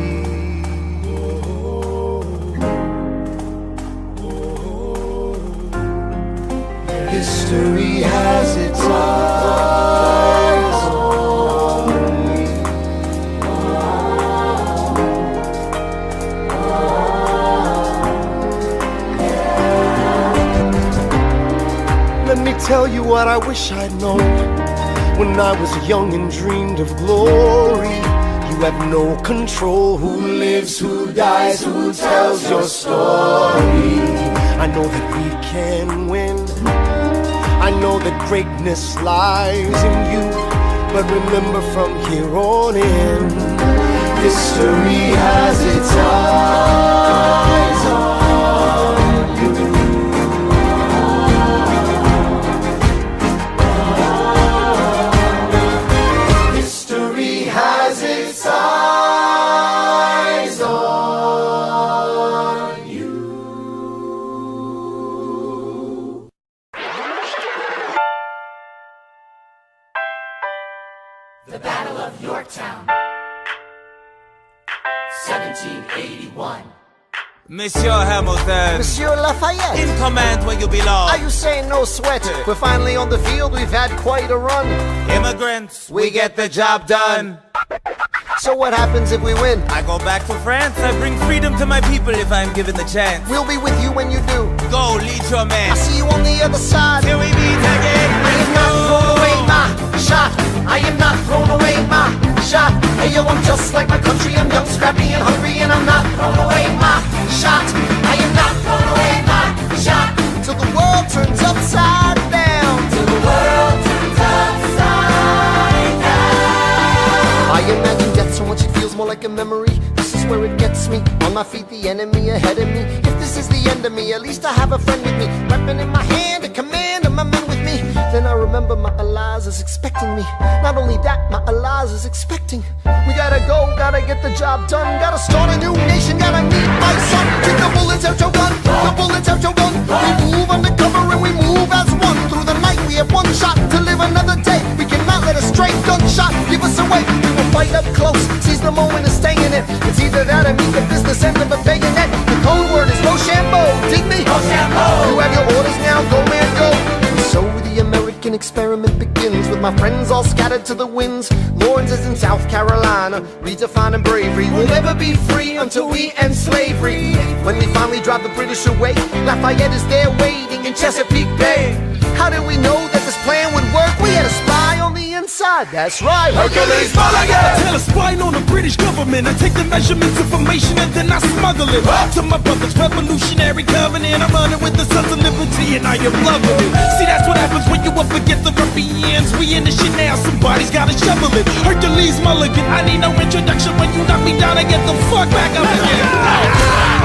History has its eyes on me. Let me tell you what I wish I'd known when I was young and dreamed of glory. You have no control. Who lives, who dies, who tells your story? I know that we can win. I know that greatness lies in you. But remember, from here on in, history has its eyes on you. History has its eyes on you. The Battle of Yorktown, 1781. Monsieur Hamilton. Monsieur Lafayette. In command where you belong. Are you saying no sweat? We're finally on the field, we've had quite a run. Immigrants, we get the job done. So what happens if we win? I go back to France. I bring freedom to my people if I'm given the chance. We'll be with you when you do. Go, lead your man. I'll see you on the other side. Till we meet again. I am not thrown away my shot. I am not thrown away my shot. Hey yo, I'm just like my country. I'm young, scrappy, and hungry, and I'm not thrown away my shot. I am not thrown away my shot. Till the world turns upside down. Till the world turns upside down. I imagine death so much it feels more like a memory. This is where it gets me. On my feet, the enemy ahead of me. If this is the end of me, at least I have a friend with me. Weapon in my hand, a command of my men with me. Then I remember my Eliza is expecting me. Not only that, my Eliza is expecting. We gotta go, gotta get the job done. Gotta start a new nation, gotta meet my son. Keep the bullets out your gun, the bullets out your gun. We move undercover and we move as one. Through the night we have one shot to live another day. We cannot let a stray gunshot give us away. We will fight up close, seize the moment and stay in it. It's either that or meet the business end of a bayonet. The code word is Rochambeau, dig me? Rochambeau. You have your orders now, go man go. And so the American experiment begins, with my friends all scattered to the winds. Lawrence is in South Carolina, redefining bravery. We'll never be free until we end slavery. When we finally drive the British away, Lafayette is there waiting in Chesapeake Bay. How did we know that this plan would work? We had a spy on the inside, that's right. Hercules Mulligan! I tell a spying on the British government. I take the measurements, information, and then I smuggle it to my brother's revolutionary covenant. I'm running with the Sons of Liberty, and I am loving it. See, that's what happens when you up against the ruffians. We in the shit now, somebody's gotta shovel it. Hercules Mulligan, I need no introduction. When you knock me down, I get the fuck back up again.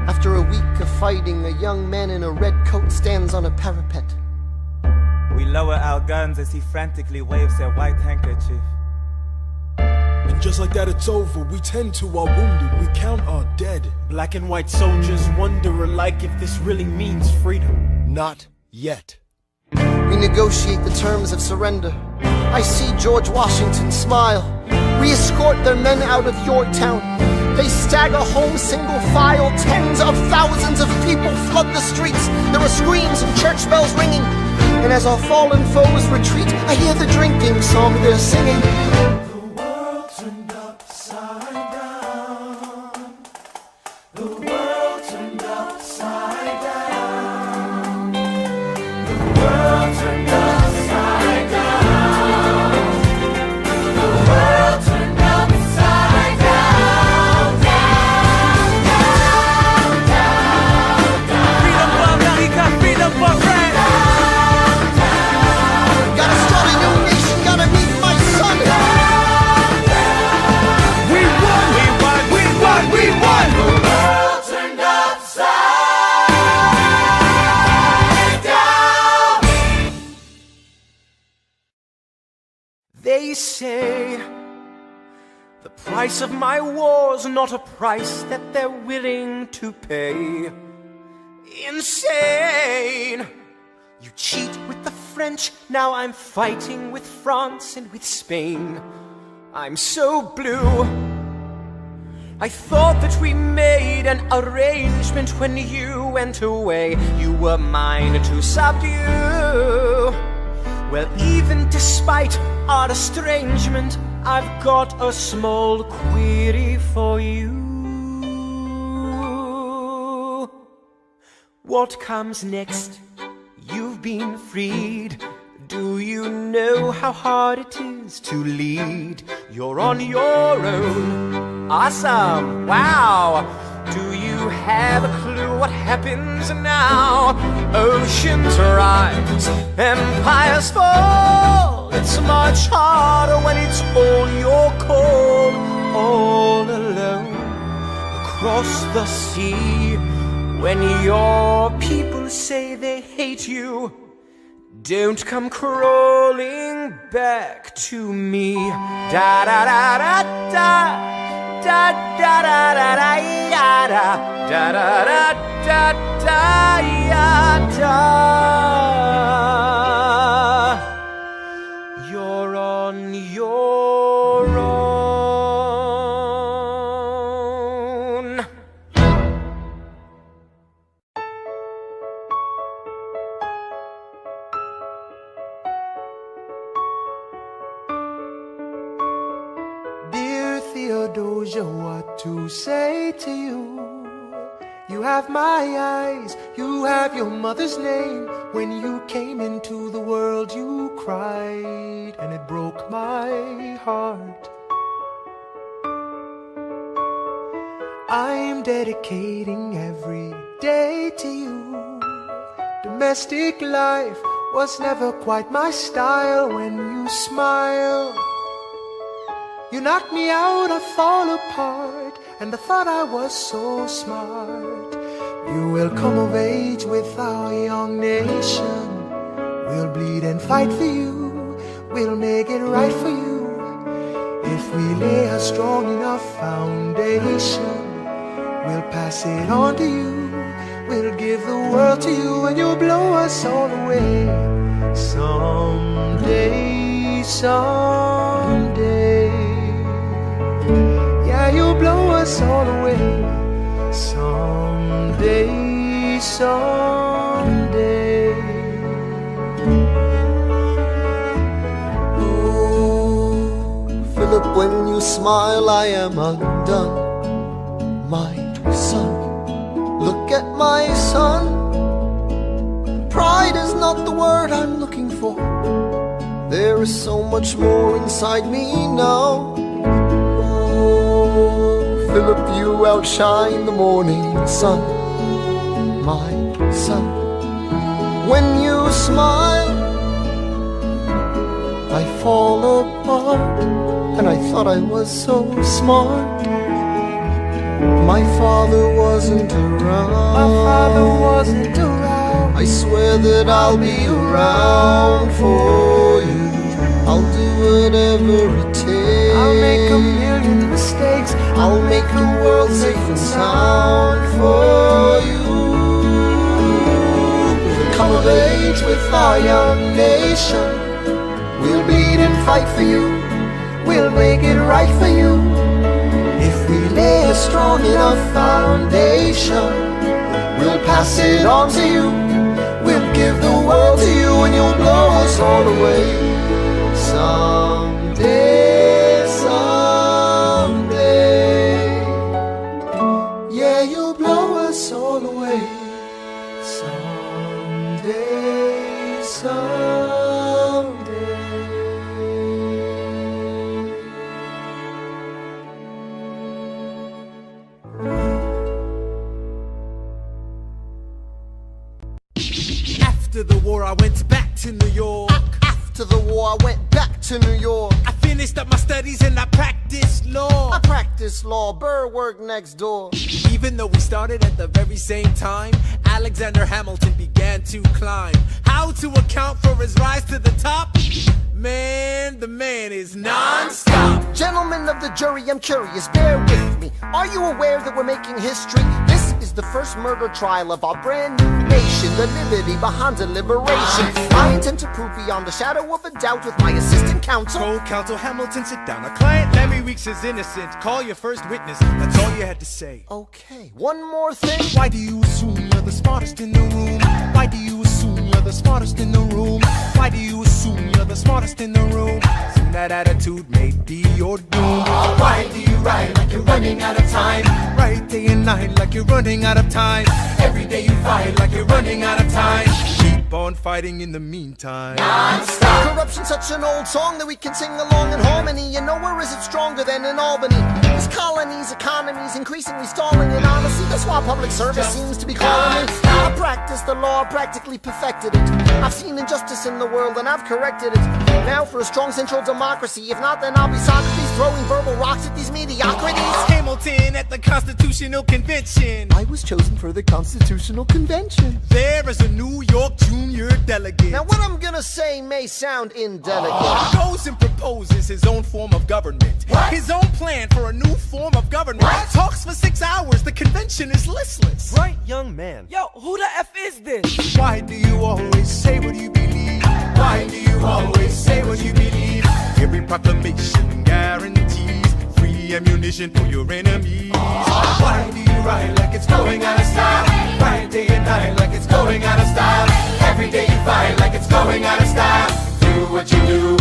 After a week of fighting, a young man in a red coat stands on a parapet. We lower our guns as he frantically waves their white handkerchief. And just like that it's over, we tend to our wounded, we count our dead. Black and white soldiers wonder alike if this really means freedom. Not yet. We negotiate the terms of surrender. I see George Washington smile. We escort their men out of Yorktown. They stagger home single file. Tens of thousands of people flood the streets. There are screams and church bells ringing. And as our fallen foes retreat, I hear the drinking song they're singing. The world turned upside down. The world turned upside down. The world turned upside down. The world turned upside down. Down, down, down, down. Freedom for America, freedom for France. Gotta start a new nation, gotta meet my son. We won, we won, we won, we won. The world turned upside down. They say the price of my war's not a price that they're willing to pay. Insane. You cheat with the French, now I'm fighting with France and with Spain. I'm so blue. I thought that we made an arrangement when you went away. You were mine to subdue. Well, even despite our estrangement, I've got a small query for you. What comes next? You've been freed. Do you know how hard it is to lead? You're on your own. Awesome! Wow! Do you have a clue what happens now? Oceans rise, empires fall. It's much harder when it's all your call. All alone across the sea. When your people say they hate you, don't come crawling back to me. Da da da da da da da da da da da da da da da da. You're on your own. Theodosia, what to say to you? You have my eyes, you have your mother's name. When you came into the world you cried, and it broke my heart. I'm dedicating every day to you. Domestic life was never quite my style. When you smile, you knocked me out, I fall apart, and I thought I was so smart. You will come of age with our young nation. We'll bleed and fight for you. We'll make it right for you. If we lay a strong enough foundation, we'll pass it on to you. We'll give the world to you, and you'll blow us all away. Someday, someday. Yeah, you'll blow us all away. Someday, someday. Oh, Philip, when you smile, I am undone. My son, look at my son. Pride is not the word I'm looking for. There is so much more inside me now. Philip, you outshine the morning sun, my son. When you smile, I fall apart, and I thought I was so smart. My father wasn't around. My father wasn't around. I swear that I'll be around for you. I'll do whatever it takes. I'll make a million mistakes. I'll make the world safe and sound for you. We'll come of age with our young nation. We'll bleed and fight for you. We'll make it right for you. If we lay a strong enough foundation, we'll pass it on to you. We'll give the world to you, and you'll blow us all away. Someday, someday. Yeah, you'll blow us all away. Someday, someday. After the war, I went back to New York. After the war, I went back to New York. I finished up my studies and I practiced law. I practiced law. Burr worked next door. Even though we started at the very same time, Alexander Hamilton began to climb. How to account for his rise to the top? Man, the man is non-stop. Gentlemen of the jury, I'm curious, bear with me. Are you aware that we're making history? This is the first murder trial of our brand new nation, the liberty behind deliberation. I intend to prove beyond the shadow of a doubt with my assistant counsel. Co-counsel Hamilton, sit down. Our client Larry Weeks is innocent. Call your first witness. That's all you had to say. Okay, one more thing. Why do you assume you're the smartest in the room? Why do you assume you're the smartest in the room? Why do you assume you're the smartest in the room? Soon that attitude may be your doom. Why do you write like you're running out of time? Write day and night like you're running out of time. Every day you fight like you're running out of time. Keep on fighting in the meantime. Non-stop. Corruption's such an old song that we can sing along in harmony. And nowhere is it stronger than in Albany. These colonies, economies, increasingly stalling. And honestly, that's why public service seems to be calling me. I practice the law, practically perfected it. I've seen injustice in the world and I've corrected it. Now for a strong central democracy. If not, then I'll be Socrates throwing verbal rocks at these mediocrities. Hamilton at the Constitutional Convention. I was chosen for the Constitutional Convention. There is a New York junior delegate. Now what I'm gonna say may sound indelicate. Goes and proposes his own form of government. What? His own plan for a new form of government. What? Talks for 6 hours. The convention is listless. Bright young man. Yo, who the F is this? Why do you always say what you believe? Why do you always say what you believe? Every proclamation guarantees free ammunition for your enemies. Why do you write like it's going out of style? Write day and night like it's going out of style. Every day you fight like it's going out of style. Do what you do.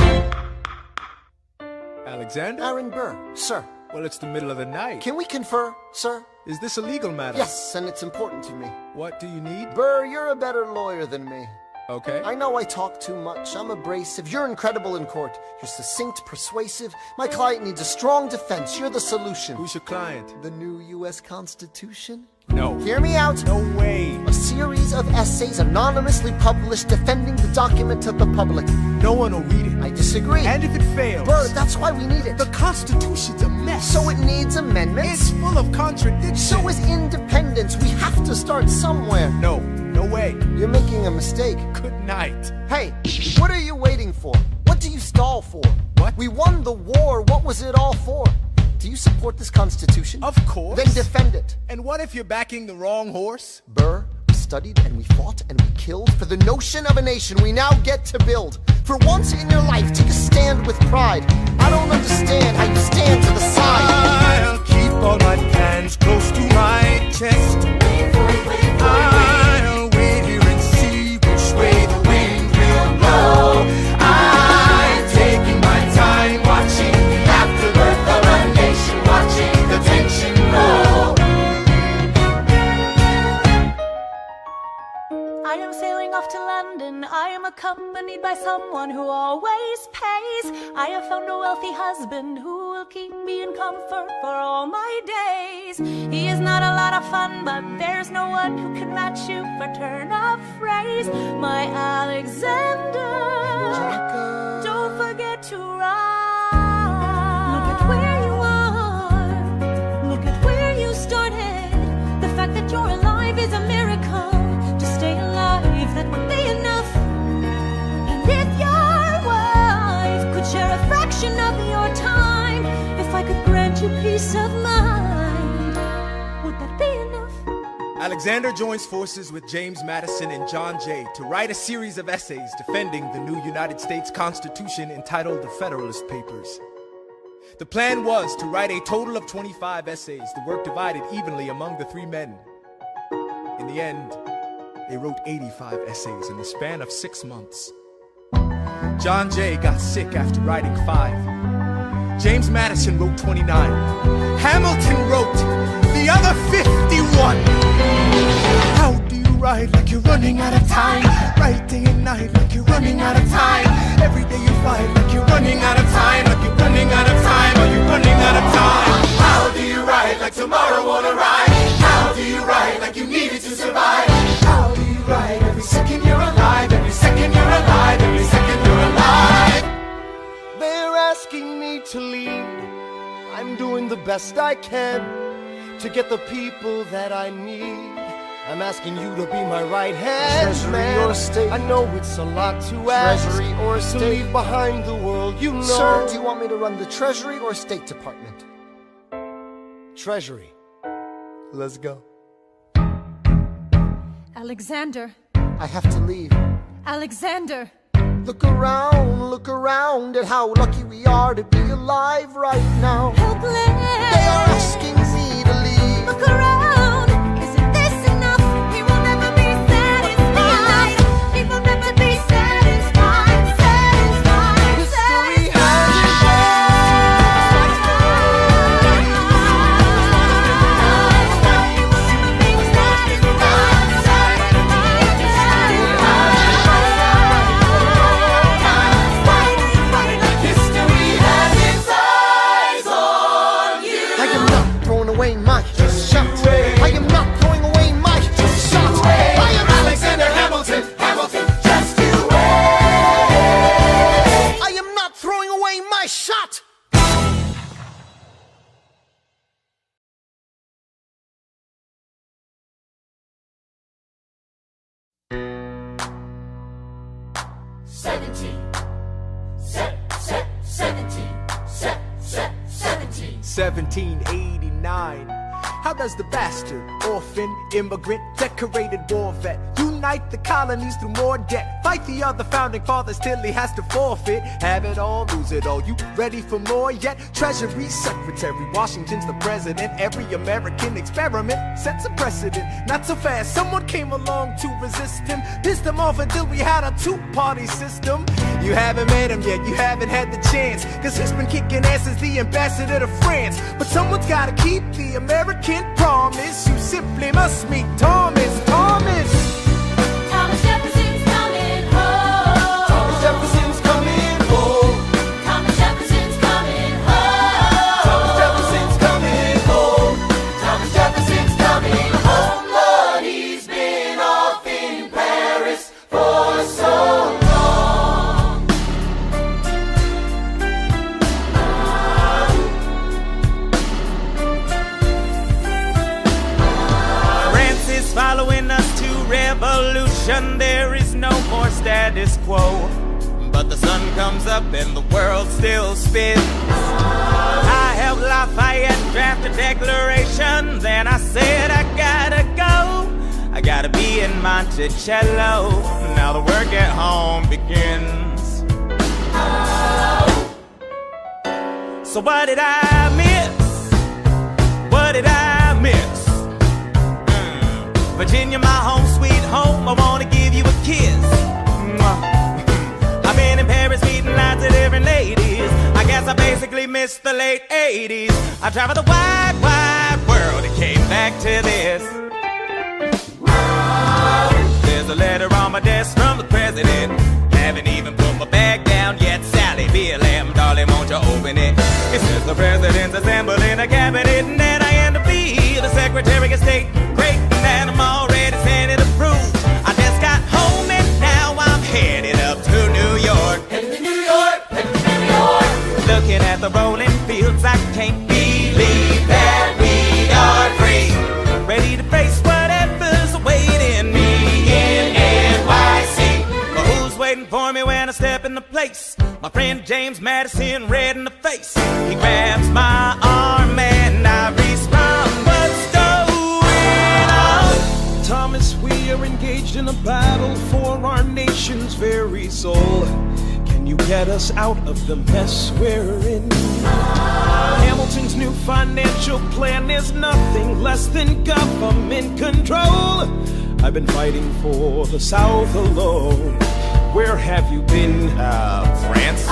Alexander? Aaron Burr, sir. Well, it's the middle of the night. Can we confer, sir? Is this a legal matter? Yes, and it's important to me. What do you need? Burr, you're a better lawyer than me. Okay. I know I talk too much. I'm abrasive. You're incredible in court. You're succinct, persuasive. My client needs a strong defense. You're the solution. Who's your client? The new U.S. Constitution? No. Hear me out. No way. A series of essays anonymously published defending the document to the public. No one will read it. I disagree. And if it fails? Burr, that's why we need it. The Constitution's a mess. So it needs amendments? It's full of contradictions. So is independence. We have to start somewhere. No. No way. You're making a mistake. Good night. Hey, what are you waiting for? What do you stall for? What? We won the war. What was it all for? Do you support this Constitution? Of course. Then defend it. And what if you're backing the wrong horse? Burr, we studied and we fought and we killed for the notion of a nation we now get to build. For once in your life, take a stand with pride. I don't understand how you stand to the side. I'll keep all my plans close to my chest. I'll wait here and see which way the wind will blow. I'm taking my time watching the afterbirth of a nation, watching the tension grow. I am sailing off to London. I am accompanied by someone who always pays. I have found a wealthy husband who will keep me in comfort for all my days. He is not a lot of fun, but there's no one who can match you for turn of phrase. My Alexander, don't forget to ride. Look at where you are. Look at where you started. The fact that you're alive is a miracle. To stay alive, that would be enough. And if your wife could share a fraction of your time, if I could grant you peace of mind, would that be enough? Alexander joins forces with James Madison and John Jay to write a series of essays defending the new United States Constitution entitled The Federalist Papers. The plan was to write a total of 25 essays, the work divided evenly among the three men. In the end, they wrote 85 essays in the span of 6 months. John Jay got sick after writing 5. James Madison wrote 29. Hamilton wrote the other 51. How do you write like you're running out of time? Write day and night like you're running out of time. Every day you fight like you're running out of time. Like you're running out of time. Are you running out of time? How do you write like tomorrow won't arrive? How do you write like you needed to survive? How do you write every second you're alive? Every second you're alive. Every second you're alive. They're asking me to lead. I'm doing the best I can to get the people that I need. I'm asking you to be my right hand, Treasury man. or state? I know it's a lot to ask. Treasury or to state? leave behind the world, you know. Sir, do you want me to run the Treasury or State Department? treasury. Let's go. Alexander. I have to leave. Alexander. Look around at how lucky we are to be alive right now. Helpless. They are asking Z to leave. Look around. Isn't this enough? He will never be satisfied. He will never be satisfied. Satisfied. History shot! Set 1789. How does the bastard, orphan, immigrant, decorated war vet unite the colonies through more debt? Fight the other founding fathers till he has to forfeit. Have it all, lose it all. You ready for more yet? Treasury Secretary, Washington's the president. Every American experiment sets a precedent. Not so fast, someone came along to resist him. Pissed him off until we had a two-party system. You haven't met him yet, you haven't had the chance, cause he's been kicking ass as the ambassador to France. But someone's gotta keep the American promise. You simply must meet Thomas. Thomas Jefferson's coming home. Thomas Jefferson's coming home. Thomas Jefferson's coming home. Thomas Jefferson's coming home. Thomas Jefferson's coming home. Lord, he's been off in Paris for so long. Following us to revolution, there is no more status quo. But the sun comes up and the world still spins. I helped Lafayette draft a declaration, then I said I gotta go. I gotta be in Monticello. Now the work at home begins. So what did I miss? What did I miss? Virginia, my home, sweet home, I wanna give you a kiss. I've been in Paris meeting lots of different ladies. I guess I basically missed the late 80s. I traveled the wide, wide world and came back to this. There's a letter on my desk from the president. Haven't even put my bag down yet. Sally, BLM, darling, won't you open it? It says the president's assembling a cabinet and then I end up being the Secretary of State. Great, and I'm already Senate approved. I just got home and now I'm headed up to New York. Headed to New York, headed to New York. Looking at the rolling fields, I can't believe that we are free. Ready to face whatever's awaiting me in NYC. But who's waiting for me when I step in the place? My friend James Madison, red in the face. He grabs my arm and I respond, what's going on? Thomas, we are engaged in a battle for our nation's very soul. Can you get us out of the mess we're in? Hamilton's new financial plan is nothing less than government control. I've been fighting for the South alone. Where have you been? France?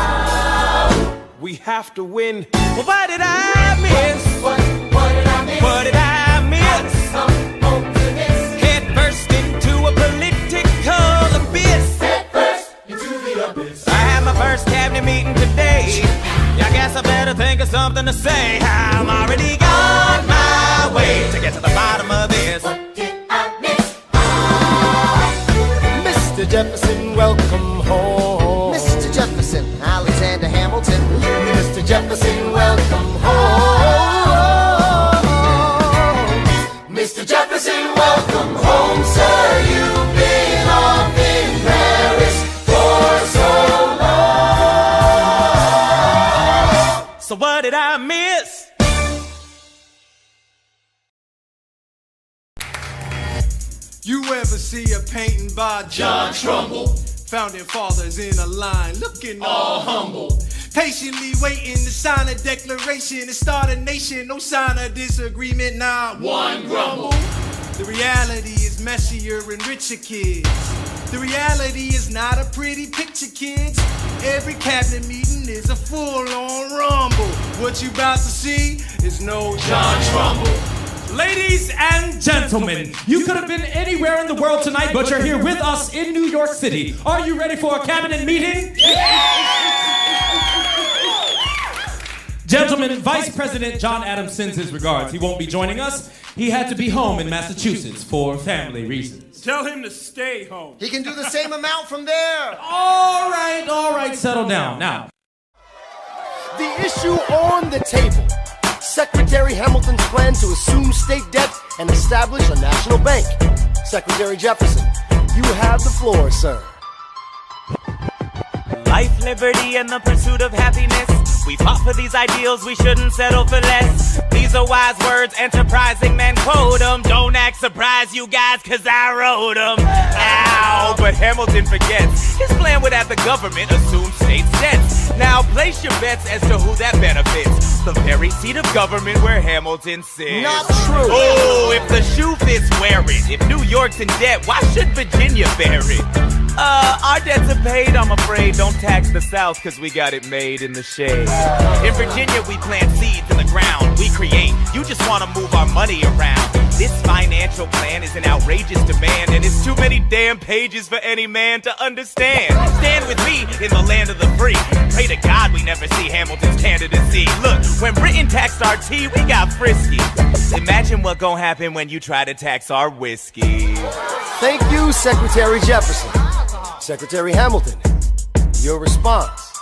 We have to win. Well, what did I miss? What did I miss? What did I miss? Come home to this. Head first into a political abyss. Head first into the abyss. I had my first cabinet meeting today. I guess I better think of something to say. I'm already on my way to get to the bottom of this. What did I miss? Mr. Jefferson, welcome home. Mr. Jefferson, Alexander Hamilton. Mr. Jefferson, welcome home. Mr. Jefferson, welcome home, sir. You've been off in Paris for so long. So what did I miss? You ever see a painting by John Trumbull? Founding fathers in a line, looking all humble. Patiently waiting to sign a declaration and start a nation. No sign of disagreement, not one grumble. The reality is messier and richer, kids. The reality is not a pretty picture, kids. Every cabinet meeting is a full-on rumble. What you about to see is no John Trumbull. Ladies and gentlemen, you could have been anywhere in the world tonight, but you're here with us in New York City. Are you ready for a cabinet meeting? Gentlemen, Vice President John Adams sends his regards. He won't be joining us. He had to be home in Massachusetts for family reasons. Tell him to stay home. He can do the same amount from there. All right, settle down. Now, The issue on the table. Secretary Hamilton's plan to assume state debt and establish a national bank. Secretary Jefferson, you have the floor, sir. Life, liberty, and the pursuit of happiness. We fought for these ideals, we shouldn't settle for less. These are wise words, enterprising men quote them. Don't act surprised, you guys, cause I wrote them. Ow, but Hamilton forgets. His plan would have the government assume state debts. Now place your bets as to who that benefits. The very seat of government where Hamilton sits. Not true. Oh, if the shoe fits, wear it. If New York's in debt, why should Virginia bear it? Our debts are paid, I'm afraid. Don't tax the South, cause we got it made in the shade. In Virginia, we plant seeds in the ground. We create, you just wanna move our money around. This financial plan is an outrageous demand, and it's too many damn pages for any man to understand. Stand with me in the land of the free. Pray to God we never see Hamilton's candidacy. Look, when Britain taxed our tea, we got frisky. Imagine what gon' happen when you try to tax our whiskey. Thank you, Secretary Jefferson. Secretary Hamilton, your response.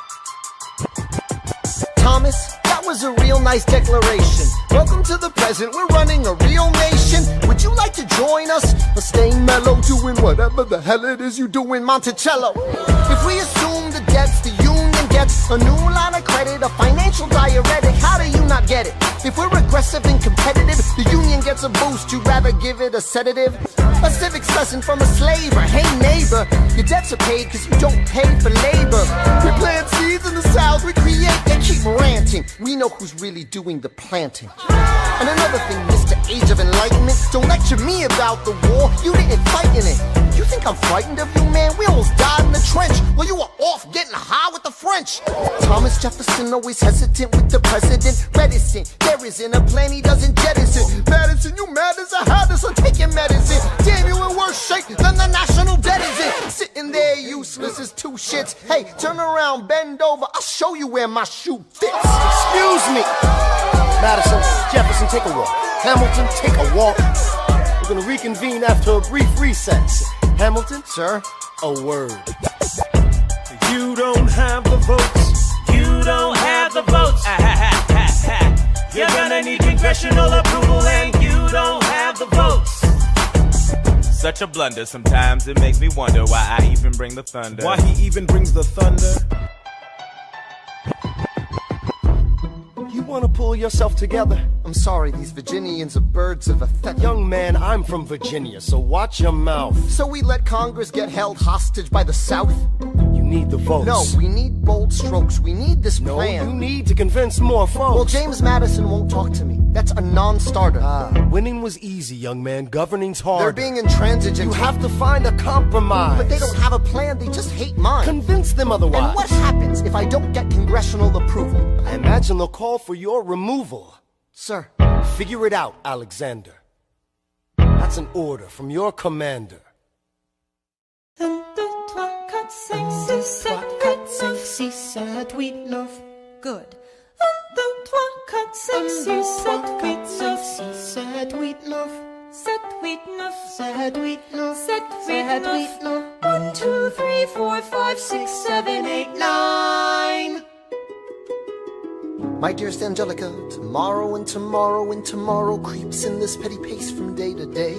Thomas, that was a real nice declaration. Welcome to the present, we're running a real nation. Would you like to join us? Or stay mellow, doing whatever the hell it is you do in Monticello? If we assume the debts the union gets, a new line of credit, a financial diuretic, how do you not get it? If we're aggressive and competitive, the union gets a boost, you'd rather give it a sedative? A civics lesson from a slaver. Hey neighbor, your debts are paid cause you don't pay for labor. We plant seeds in the South, we create, they keep ranting. We know who's really doing the planting. And another thing, Mr. Age of Enlightenment, don't lecture me about the war, you didn't fight in it. You think I'm frightened of you, man? We almost died in the trench while you were off getting high with the French. Thomas Jefferson always hesitant with the president, reticent. There isn't a plan he doesn't jettison. Madison, you mad as a hat, so take your medicine. Damn, you in worse shape than the national debt is in. Sitting there useless as two shits. Hey, turn around, bend over, I'll show you where my shoe fits. Excuse me. Madison, Jefferson, take a walk. Hamilton, take a walk. We're gonna reconvene after a brief recess. Hamilton, sir, a word. You don't have the votes. You don't have the votes. You're gonna need congressional approval, and you don't have the votes. Such a blunder, sometimes it makes me wonder why I even bring the thunder. Why he even brings the thunder? You wanna pull yourself together? I'm sorry, these Virginians are birds of a feather. Young man, I'm from Virginia, so watch your mouth. So we let Congress get held hostage by the South? You need the votes. No, we need bold strokes. We need this plan. No, you need to convince more folks. Well, James Madison won't talk to me. That's a non-starter. Winning was easy, young man. Governing's hard. They're being intransigent. You have to find a compromise. But they don't have a plan. They just hate mine. Convince them otherwise. And what happens if I don't get congressional approval? I imagine they'll call for your removal. Sir. Figure it out, Alexander. That's an order from your commander. 1, 2, 3, 4, 5, 6, 7, 8, 9. Good. 1, 2, 3, 4, 5, 6, 7, 8, 9. 7, 8, 9. 7, 8, 9. 7, 8, 9. 1, 2, 3, 4, 5, 6, 7, 8, 9. My dearest Angelica, tomorrow and tomorrow and tomorrow creeps in this petty pace from day to day.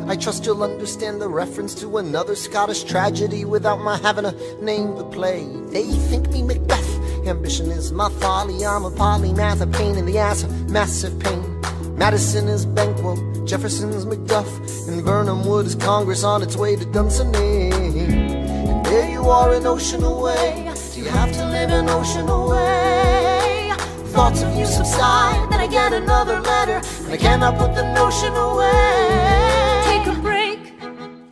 I trust you'll understand the reference to another Scottish tragedy without my having to name the play. They think me Macbeth, ambition is my folly. I'm a polymath, a pain in the ass, a massive pain. Madison is Banquo, Jefferson's McDuff, and Burnham Wood is Congress on its way to Dunsinane. And there you are an ocean away. Do you have to live an ocean away? Thoughts of you subside, then I get another letter, and I cannot put the notion away. Take a break.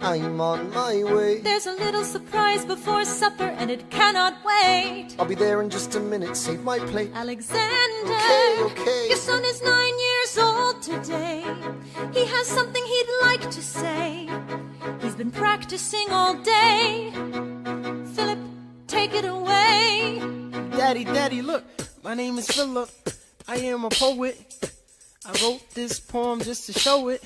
I'm on my way. There's a little surprise before supper, and it cannot wait. I'll be there in just a minute, save my plate. Alexander, okay. Your son is 9 years old today. He has something he'd like to say. He's been practicing all day. Philip, take it away. Daddy, look, my name is Philip. I am a poet. I wrote this poem just to show it.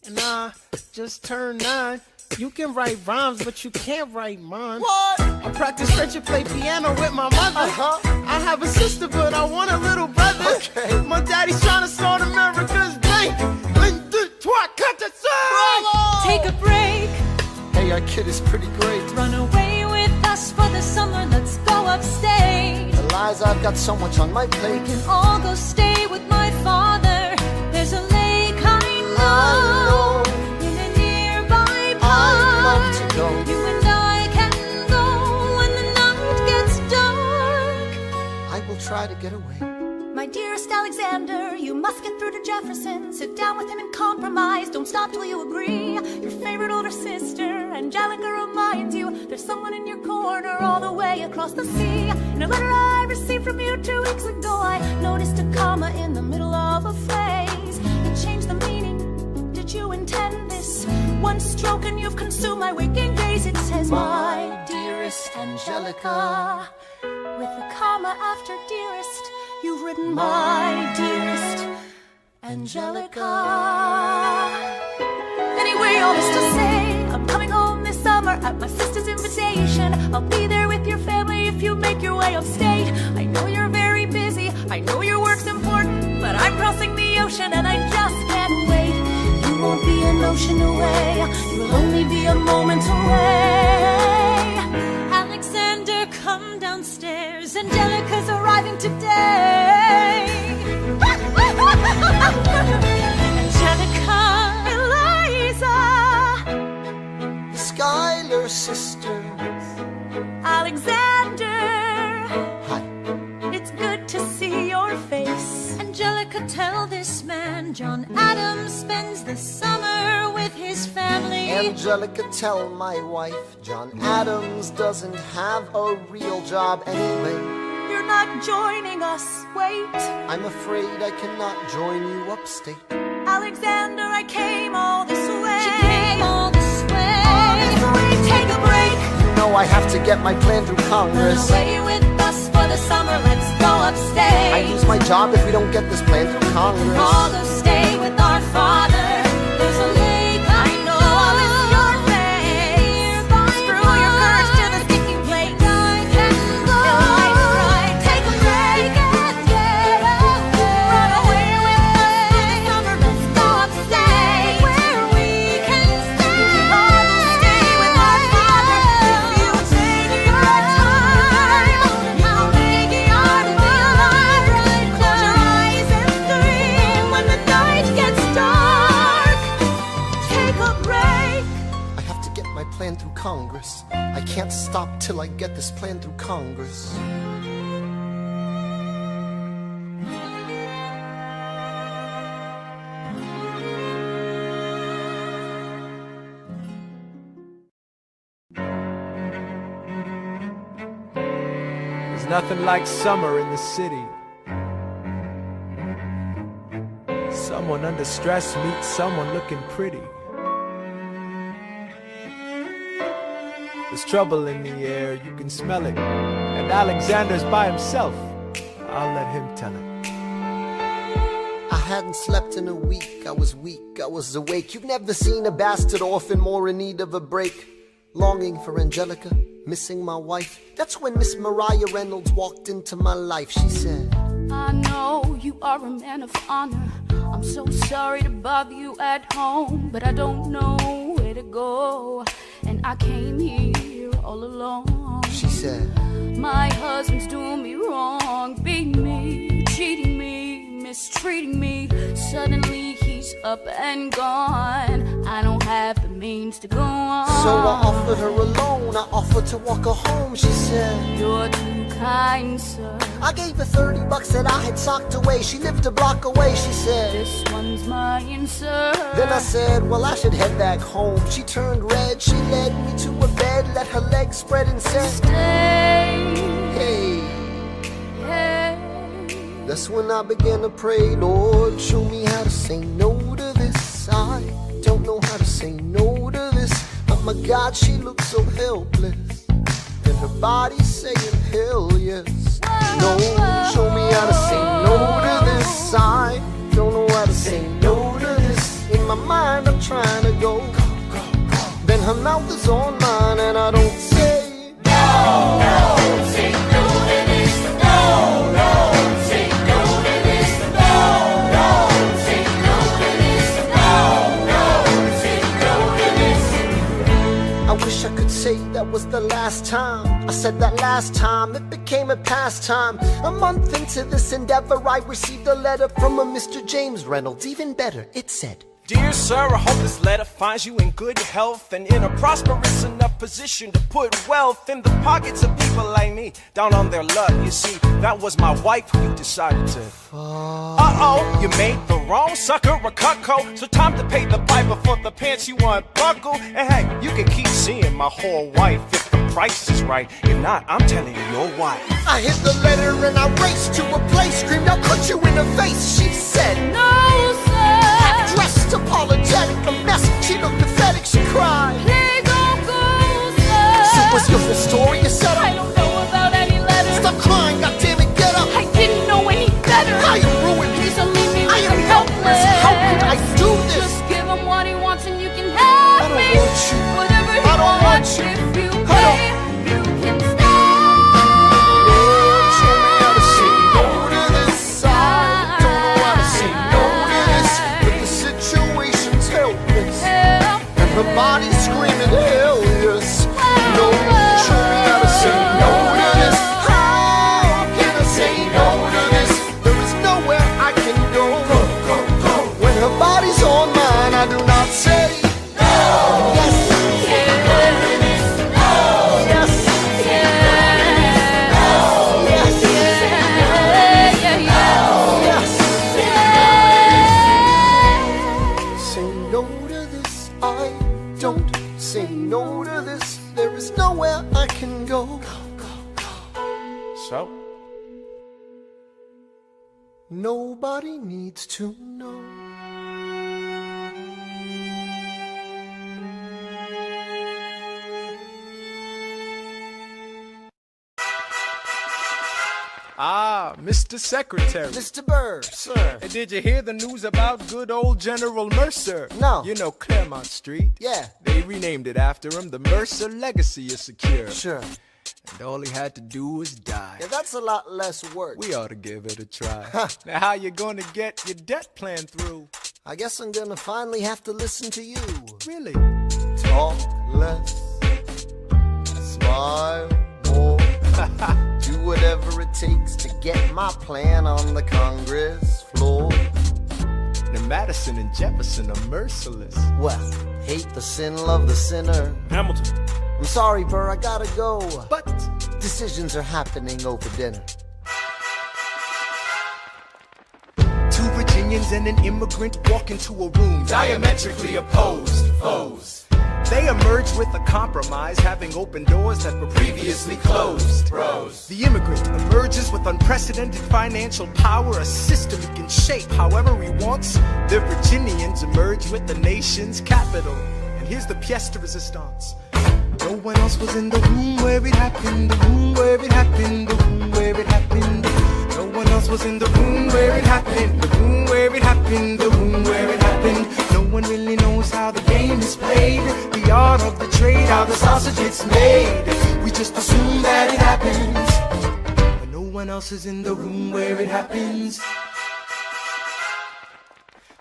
And I just turned 9. You can write rhymes, but you can't write mine. What? I practice French and play piano with my mother. I have a sister, but I want a little brother. Okay. My daddy's trying to start America's bank. Take a break. Hey, our kid is pretty great. Run away with us for the summer. Let's go upstate. Eliza, I've got so much on my plate. We can all go stay with my father. There's a lake I know in a nearby park. I'd love to go. You and I can go when the night gets dark. I will try to get away. My dearest Alexander, you must get through to Jefferson. Sit down with him and compromise. Don't stop till you agree. Your favorite older sister, Angelica, reminds you there's someone in your corner all the way across the sea. In a letter I received from you 2 weeks ago, I noticed a comma in the middle of a phrase. It changed the meaning. Did you intend this? One stroke and you've consumed my waking days. It says, my dearest Angelica, with a comma after dearest. You've written my dearest Angelica. Anyway, all this to say, I'm coming home this summer at my sister's invitation. I'll be there with your family if you make your way upstate. I know you're very busy, I know your work's important, but I'm crossing the ocean and I just can't wait. You won't be an ocean away, you'll only be a moment away. Alexander, come downstairs. Angelica's arriving today. Angelica, Eliza, The Schuyler Sisters. Alexander, Hi. it's good to see your face. Angelica, tell this man John Adams spends the summer with his family. Angelica, tell my wife John Adams doesn't have a real job anyway. You're not joining us, wait. I'm afraid I cannot join you upstate. Alexander, I came all this way. She came all this way. All this way, take a break. You know I have to get my plan through Congress. Run away with us for the summer, let's go upstate. I lose my job if we don't get this plan through Congress. All go stay with our father. There's a lake I know. All is your way. Screw your courage to the sticking plate. I can go. Right. Take a break and get away. Run away with us for the summer. Let's go upstate where we can stay. All go stay with our father. If you take your time, how big you are to be alive. Close your eyes and dream when the night gets dark. Take a break. I have to get my plan through Congress. I can't stop till I get this plan through Congress. There's nothing like summer in the city. Someone under stress meets someone looking pretty. There's trouble in the air, you can smell it. And Alexander's by himself. I'll let him tell it. I hadn't slept in a week, I was weak, I was awake. You've never seen a bastard orphan more in need of a break. Longing for Angelica, missing my wife. That's when Miss Mariah Reynolds walked into my life. She said, I know you are a man of honor. I'm so sorry to bother you at home, but I don't know where to go, and I came here all alone. She said, my husband's doing me wrong, beating me, cheating me, mistreating me. Suddenly he's she's up and gone. I don't have the means to go on. So I offered her a loan, I offered to walk her home. She said, "You're too kind, sir." I gave her $30 that I had socked away. She lived a block away. She said, "This one's mine, sir." Then I said, well, I should head back home. She turned red, she led me to a bed, let her legs spread and said, "Stay." Hey. Hey. That's when I began to pray, Lord, show me how to say no to this. I don't know how to say no to this. Oh my God, she looks so helpless. And her body's saying hell yes. No, show me how to say no to this. I don't know how to say no to this. In my mind I'm trying to go. Then her mouth is on mine and I don't say no, no, say no to this. No, no, say no to this. No, no, say no to this. No, no, say no to this. I wish I could say that was the last time I said that last time. It became a pastime. A month into this endeavor, I received a letter from a Mr. James Reynolds. Even better, it said, Dear sir, I hope this letter finds you in good health and in a prosperous enough position to put wealth in the pockets of people like me, down on their luck. You see, that was my wife who you decided to. Uh-oh, you made the wrong sucker a cutco. So time to pay the piper for the pants you unbuckle. And hey, you can keep seeing my whole wife if the price is right. If not, I'm telling you, your wife. I hit the letter and I raced to a place, screamed, I'll cut you in the face. She said, "No, sir." Dressed apologetic, a mess. She looked pathetic, she cried. Please don't go, sir. So what's your full story, you said? I don't know about any letters. Stop crying, goddammit, get up. I didn't know any better. I am ruined. Please don't leave me I with am him helpless. How can I do this? Just give him what he wants and you can have I don't me. want you. Whatever he I don't want wants, you. if you I pay, don't. you can stay. Lord, show me how to say no to this. I don't know how to say no to this, but the situation's helpless. And her body's screaming hell yes. No, show me how to say no to this. How can I say no to this? There is nowhere I can go. When her body's on mine, I do not say no. Yes. No to this, there is nowhere I can go. So? Nobody needs to know. Ah, Mr. Secretary. Mr. Burr, sir. Hey, did you hear the news about good old General Mercer? No. You know Claremont Street? Yeah. They renamed it after him. The Mercer legacy is secure. Sure. And all he had to do was die. Yeah, that's a lot less work. We ought to give it a try. Now, how you gonna get your debt plan through? I guess I'm gonna finally have to listen to you. Really? Talk less, smile more. Do whatever it takes to get my plan on the Congress floor. Now Madison and Jefferson are merciless. Well, hate the sin, love the sinner. Hamilton. I'm sorry, Burr, I gotta go. But decisions are happening over dinner. Two Virginians and an immigrant walk into a room Diametrically opposed foes. They emerged with a compromise, having opened doors that were Previously closed. Bros. The immigrant emerges with unprecedented financial power, a system he can shape however he wants. The Virginians emerge with the nation's capital. And here's the pièce de résistance. No one else was in the room where it happened, the room where it happened, the room where it happened. No one else was in the room where it happened, the room where it happened, the room where it happened. No one really knows how the game is played, the art of the trade, how the sausage gets made. We just assume that it happens, but no one else is in the room where it happens.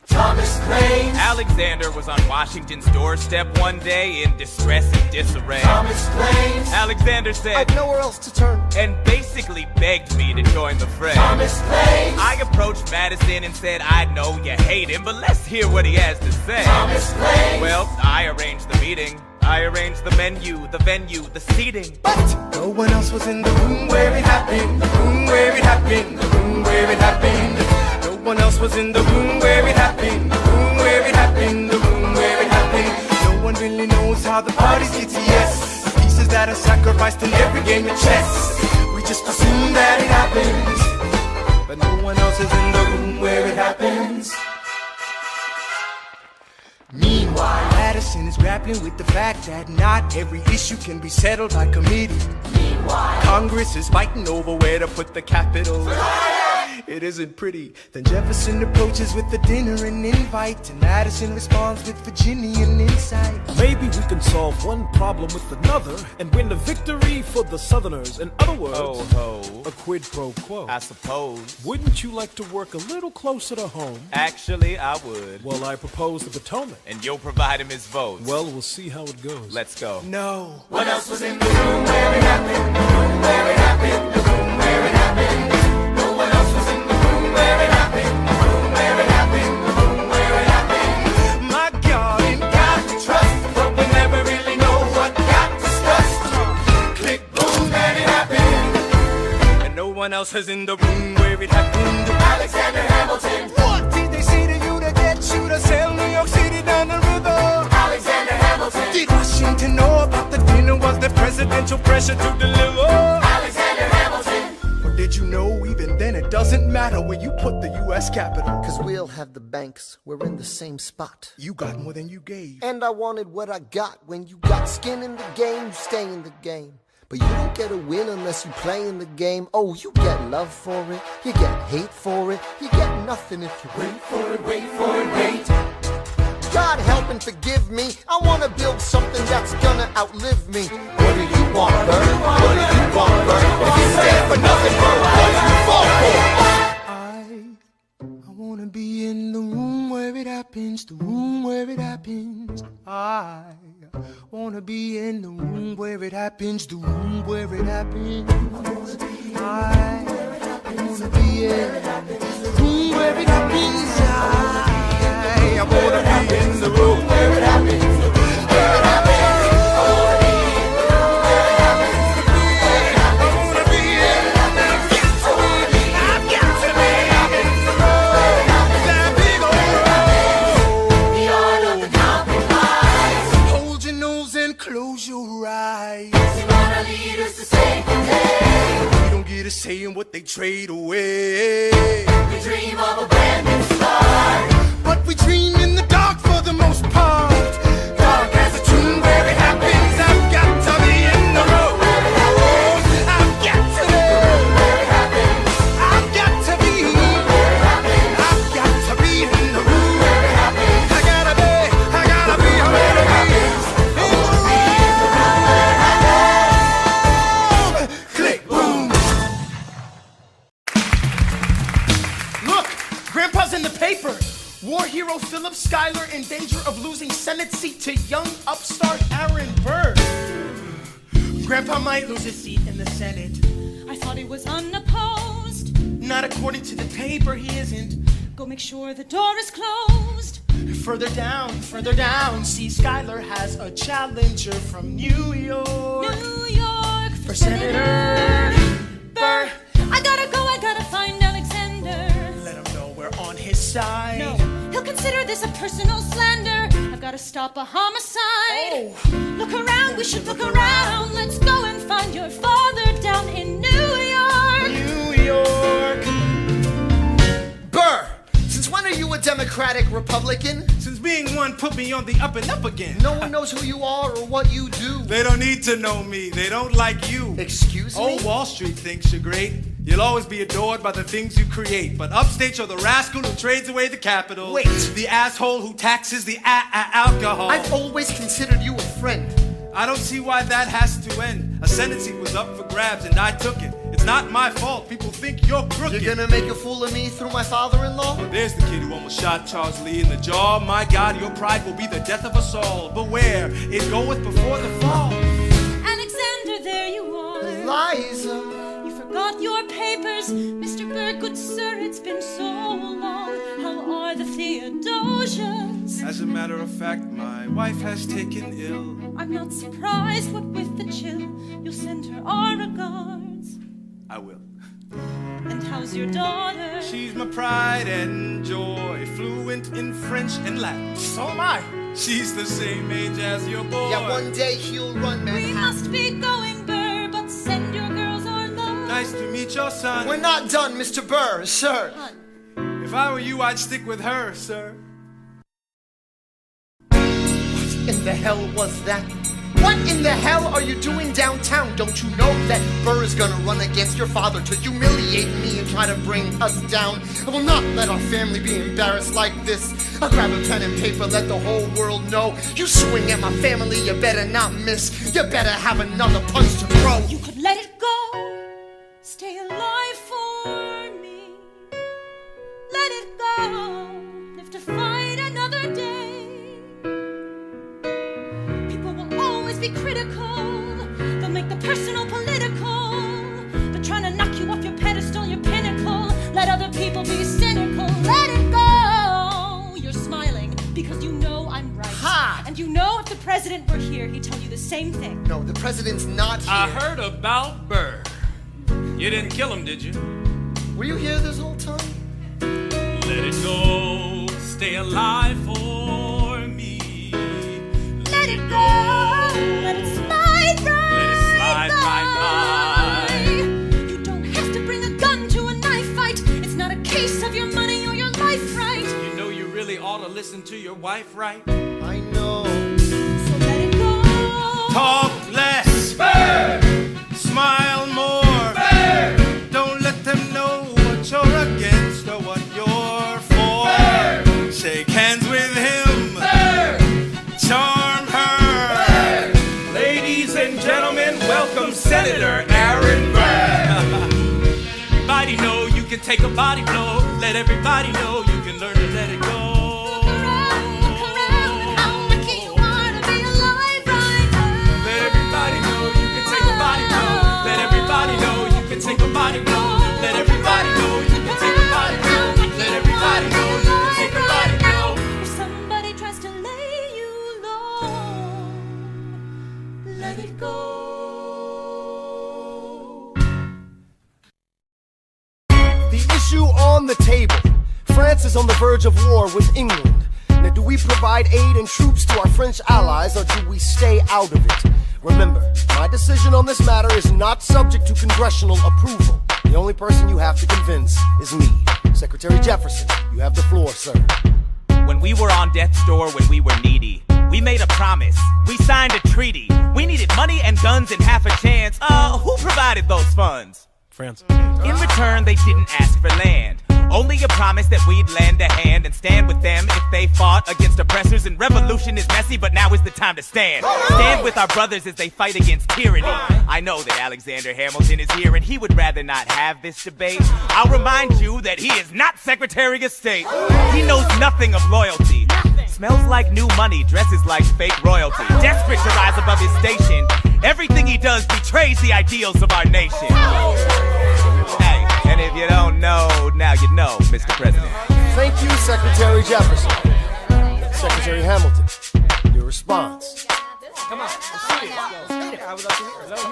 Thomas Crane. Alexander was on Washington's doorstep one day in distress and disarray. Thomas Crane. Alexander said, I've nowhere else to turn. and basically basically begged me to join the fray. Thomas Claims. I approached Madison and said, I know you hate him, but let's hear what he has to say. Thomas Claims. Well, I arranged the meeting. I arranged the menu, the venue, the seating. But no one else was in the room where it happened. The room where it happened. The room where it happened. No one else was in the room where it happened. The room where it happened. The room where it happened. No one really knows how the parties get to yes. The pieces that are sacrificed in every game of chess. We just assume that it happens, but no one else is in the room where it happens. Meanwhile, Madison is grappling with the fact that not every issue can be settled by committee. Meanwhile, Congress is fighting over where to put the Capitol. It isn't pretty. Then Jefferson approaches with the dinner and invite, and Madison responds with Virginian insight. Maybe we can solve one problem with another and win a victory for the Southerners. In other words, Ho, a quid pro quo. I suppose. Wouldn't you like to work a little closer to home? Actually, I would. Well, I propose the Potomac. And you'll provide him his votes. Well, we'll see how it goes. Let's go. No. What else was in the room where it happened? The room where it happened. The room where it happened. No one else was in the room where it happened. The room where it happened. The room where it happened. My God, In God we trust, but we never really know what got discussed. Click, boom, and it happened. and no one else is in the room where it happened. Alexander Hamilton. What did they say to you to get you to sail New York City down the river? Alexander Hamilton. Did Washington know about the dinner? Was there presidential pressure to deliver? Alexander Hamilton. Or did you know even then it doesn't matter where you put the U.S. Capitol? Cause we'll have the banks, we're in the same spot. You got more than you gave. And I wanted what I got. When you got skin in the game, you stay in the game. But you don't get a win unless you play in the game. Oh, you get love for it, you get hate for it, you get nothing if you wait for it, wait for it, wait. God help and forgive me, I wanna build something that's gonna outlive me. What do you want, Burr? What do you want, Burr? If you stand for nothing, Burr, what do you fall for? I wanna be in the room where it happens, the room where it happens. I wanna be in the room where it happens, the room where it happens. I wanna be in the room where it happens. I wanna be in the room where it happens. Close your eyes. We want our leaders to save the day. We don't get a say in what they trade away. We dream of a brand new start, but we dream in the dark for the most part. Dark as a tomb where it happens. I've got to be in the room where it happens. I've got to be where it happens. I've got to be where it happens. I've got to be in the room where it happens. I gotta be where it happens. Grandpa's in the paper. War hero Philip Schuyler in danger of losing Senate seat to young upstart Aaron Burr. Grandpa might lose his seat in the Senate. I thought he was unopposed. Not according to the paper, he isn't. Go make sure the door is closed. Further down, see Schuyler has a challenger from New York. New York For Senator Burr. I gotta find Alexander. Let him know we're on his side. No, he'll consider this a personal slander. I've gotta stop a homicide. Oh. Look around, we should look around. Let's go and find your father down in New York. New York. Burr, since when are you a Democratic Republican? Since being one put me on the up and up again. No one knows who you are or what you do. They don't need to know me. They don't like you. Excuse me? Old Wall Street thinks you're great. You'll always be adored by the things you create. But upstate, you're the rascal who trades away the capital. Wait. The asshole who taxes the alcohol. I've always considered you a friend. I don't see why that has to end. A Senate seat was up for grabs and I took it. It's not my fault. People think you're crooked. You're gonna make a fool of me through my father-in-law? Well, there's the kid who almost shot Charles Lee in the jaw. My God, your pride will be the death of us all. Beware, it goeth before the fall. Alexander, there you are. Eliza. You forgot doors. Mr. Burr, good sir, it's been so long. How are the Theodosias? As a matter of fact, my wife has taken ill. I'm not surprised, what with the chill. You'll send her our regards. I will. And how's your daughter? She's my pride and joy, fluent in French and Latin. So am I. She's the same age as your boy. Yeah, one day he'll run Manhattan. We must be going, Burr, but send your girls our love. Nice to meet your son. We're not done, Mr. Burr, sir. If I were you, I'd stick with her, sir. What in the hell was that? What in the hell are you doing downtown? Don't you know that Burr is gonna run against your father to humiliate me and try to bring us down? I will not let our family be embarrassed like this. I'll grab a pen and paper, let the whole world know. You swing at my family, you better not miss. You better have another punch to throw. You could let it go. Stay alive for me. Let it go. Live to fight another day. Be critical, they'll make the personal political. They're trying to knock you off your pedestal, your pinnacle. Let other people be cynical. Let it go. You're smiling because you know I'm right. Ha! And you know if the president were here, he'd tell you the same thing. No, the president's not here. I heard about Burr. You didn't kill him, did you? Were you here this whole time? Let it go. Stay alive for me. Let it go. Let it slide right by. You don't have to bring a gun to a knife fight. It's not a case of your money or your life, right? You know you really ought to listen to your wife, right? I know. So let it go. Talk less. Burr. Smile more. Burr. Don't let them know what you're against or what you're for. Burr. Shake hands with him. Burr. Charm her. Ladies and gentlemen, welcome Senator Aaron Burr. Everybody know you can take a body blow. Let everybody know you can learn to let it go. Look around, how lucky you are to be alive right now. Let everybody know you can take a body blow. Let everybody know you can take a body blow. Let everybody know you can take a body blow. Let everybody know you can take a body blow. If somebody tries to lay you low, let it go. The issue on the table. France is on the verge of war with England. Now, do we provide aid and troops to our French allies, or do we stay out of it? Remember, my decision on this matter is not subject to congressional approval. The only person you have to convince is me. Secretary Jefferson, you have the floor, sir. When we were on death's door, when we were needy, we made a promise. We signed a treaty. We needed money and guns and half a chance. Who provided those funds? France. In return, they didn't ask for land. Only a promise that we'd lend a hand and stand with them if they fought against oppressors. And revolution is messy, but now is the time to stand. Stand with our brothers as they fight against tyranny. I know that Alexander Hamilton is here and he would rather not have this debate. I'll remind you that he is not Secretary of State. He knows nothing of loyalty. Smells like new money, dresses like fake royalty. Desperate to rise above his station. Everything he does betrays the ideals of our nation. Hey, and if you don't know, now you know, Mr. President. Thank you, Secretary Jefferson. Secretary Hamilton, your response. Come on, let's see it.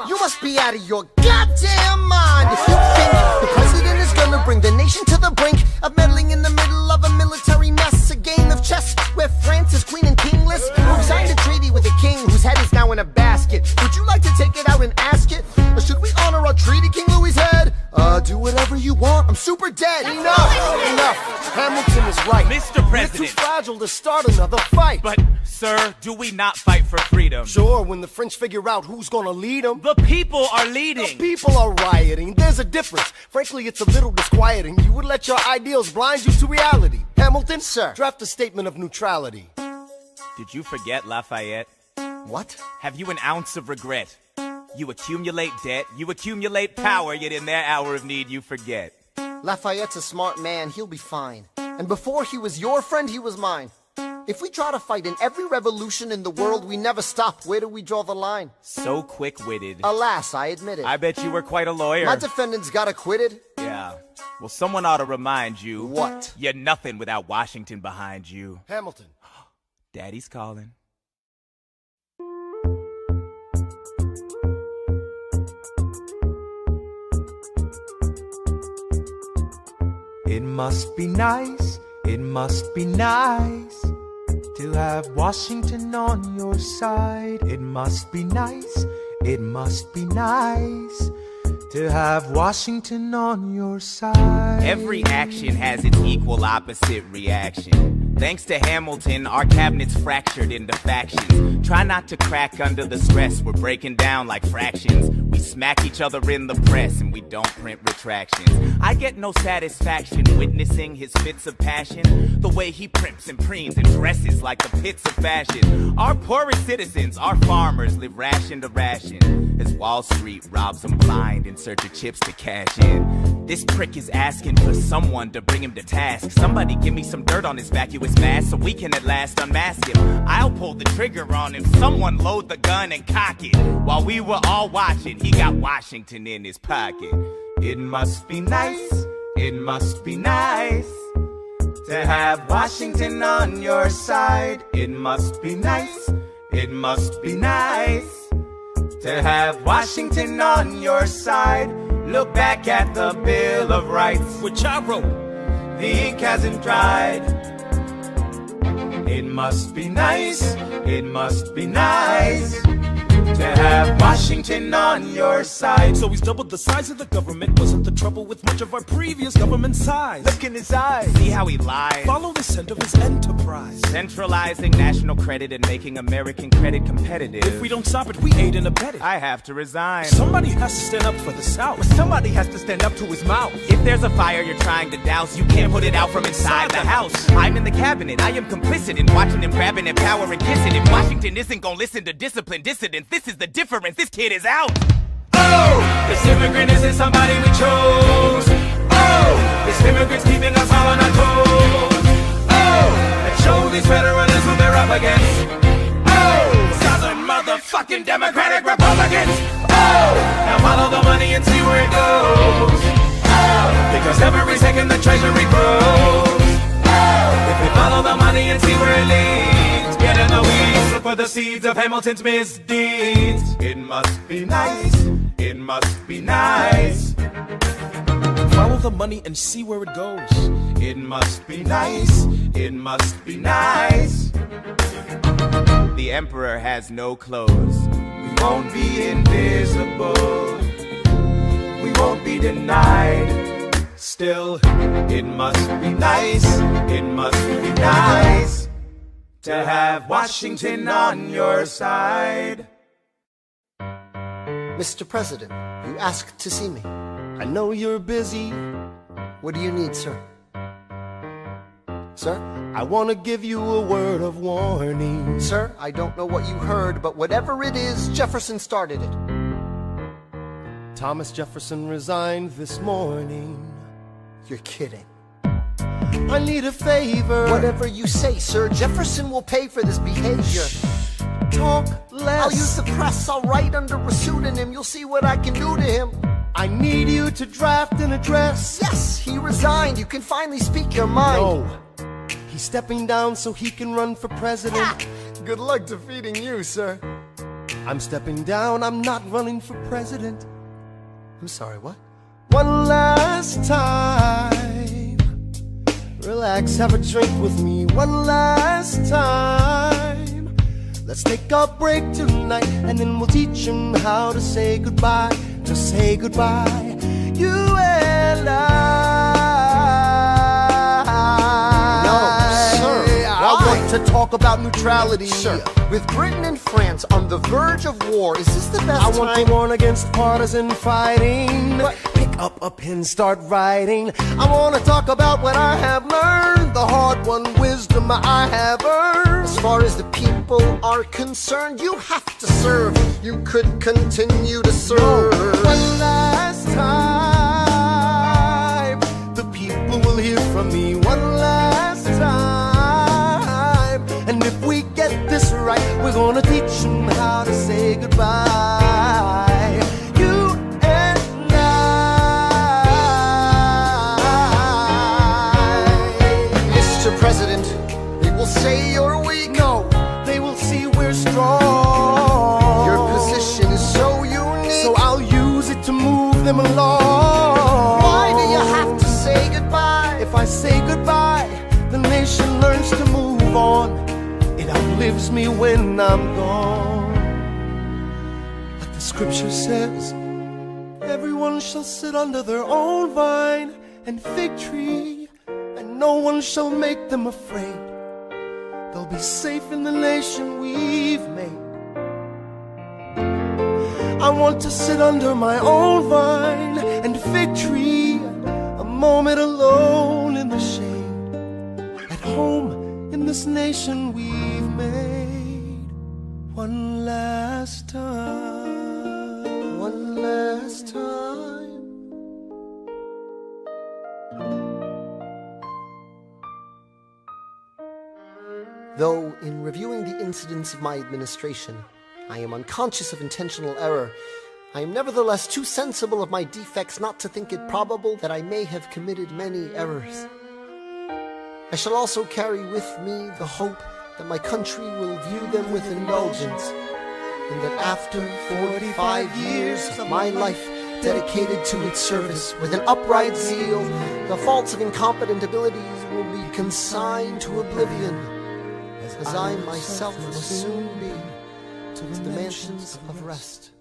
You must be out of your goddamn mind if you think the president is gonna bring the nation to the brink of meddling in the middle of a military mess, a game of chess where France is queen and kingless. Who signed a treaty with a king whose head is now in a basket? Would you like to take it out and ask it? Or should we honor our treaty, King Louis's head? Do whatever you want. I'm super dead. Enough. Hamilton is right. Mr. President. We're too fragile to start another fight. But, sir, do we not fight for freedom? Sure, when the French figure out who's gonna lead them. The people are leading. The people are rioting. There's a difference. Frankly, it's a little disquieting. You would let your ideals blind you to reality. Hamilton, sir, draft a statement of neutrality. Did you forget Lafayette? What? Have you an ounce of regret? You accumulate debt, you accumulate power, yet in their hour of need you forget. Lafayette's a smart man, he'll be fine. And before he was your friend, he was mine. If we try to fight in every revolution in the world, we never stop. Where do we draw the line? So quick-witted. Alas, I admit it. I bet you were quite a lawyer. My defendants got acquitted. Yeah. Well, someone ought to remind you. What? You're nothing without Washington behind you. Hamilton. Daddy's calling. It must be nice, it must be nice to have Washington on your side. It must be nice, it must be nice to have Washington on your side. Every action has its equal opposite reaction. Thanks to Hamilton, our cabinet's fractured into factions. Try not to crack under the stress, we're breaking down like fractions. We smack each other in the press and we don't print retractions. I get no satisfaction witnessing his fits of passion. The way he primps and preens and dresses like the pits of fashion. Our poorest citizens, our farmers, live ration to ration as Wall Street robs them blind in search of chips to cash in. This prick is asking for someone to bring him to task. Somebody give me some dirt on his vacuous mask so we can at last unmask him. I'll pull the trigger on him. Someone load the gun and cock it. While we were all watching, he got Washington in his pocket. It must be nice, it must be nice to have Washington on your side. It must be nice, it must be nice to have Washington on your side. Look back at the Bill of Rights, which I wrote. The ink hasn't dried. It must be nice, it must be nice to have Washington on your side. So he's doubled the size of the government. Wasn't the trouble with much of our previous government size? Look in his eyes. See how he lies. Follow the scent of his enterprise. Centralizing national credit and making American credit competitive. If we don't stop it, we aid and abet it. I have to resign. Somebody has to stand up for the South. But somebody has to stand up to his mouth. If there's a fire you're trying to douse, you can't put it out from inside the house. I'm in the cabinet. I am complicit in watching him grabbing at power and kissing. If Washington isn't gonna listen to disciplined dissidents, this is the difference. This kid is out. Oh, this immigrant isn't somebody we chose. Oh, this immigrant's keeping us all on our toes. Oh, and show these federalists who they're up against. Oh, Southern motherfucking Democratic Republicans. Oh, now follow the money and see where it goes. Oh, because every second the treasury grows. Oh, if we follow the money and see where it leads, get in the weeds, look for the seeds of Hamilton's misdeeds. It must be nice, it must be nice. Follow the money and see where it goes. It must be nice, it must be nice. The emperor has no clothes. We won't be invisible, we won't be denied. Still, it must be nice, it must be nice to have Washington on your side. Mr. President, you asked to see me. I know you're busy. What do you need, sir? Sir, I want to give you a word of warning. Sir, I don't know what you heard, but whatever it is, Jefferson started it. Thomas Jefferson resigned this morning. You're kidding. I need a favor. Whatever you say, sir, Jefferson will pay for this behavior. Talk less. I'll use the press, I'll write under a pseudonym. You'll see what I can do to him. I need you to draft an address. Yes, he resigned. You can finally speak your mind. No, he's stepping down so he can run for president. Ah, good luck defeating you, sir. I'm stepping down, I'm not running for president. I'm sorry, what? One last time. Relax, have a drink with me. One last time. Let's take a break tonight, and then we'll teach him how to say goodbye. Just say goodbye, you and I. No, sir. I want to talk about neutrality. Sir, with Britain and France on the verge of war, is this the best time? I want to warn against partisan fighting. But pick up a pen, start writing. I want to talk about what I have learned, the hard-won wisdom I have earned. As far as the people are concerned, you have to serve. You could continue to serve. One last time, the people will hear from me. One last time, and if we get this right, we're gonna teach them how to say goodbye. You and I. I say goodbye, the nation learns to move on. It outlives me when I'm gone. Like the scripture says, everyone shall sit under their own vine and fig tree, and no one shall make them afraid. They'll be safe in the nation we've made. I want to sit under my own vine and fig tree, a moment alone in the shade, at home in this nation we've made. One last time, one last time. Though, in reviewing the incidents of my administration, I am unconscious of intentional error, I am nevertheless too sensible of my defects not to think it probable that I may have committed many errors. I shall also carry with me the hope that my country will view them with indulgence, and that after 45 years of my life dedicated to its service with an upright zeal, the faults of incompetent abilities will be consigned to oblivion, as I myself will soon be to the mansions of rest.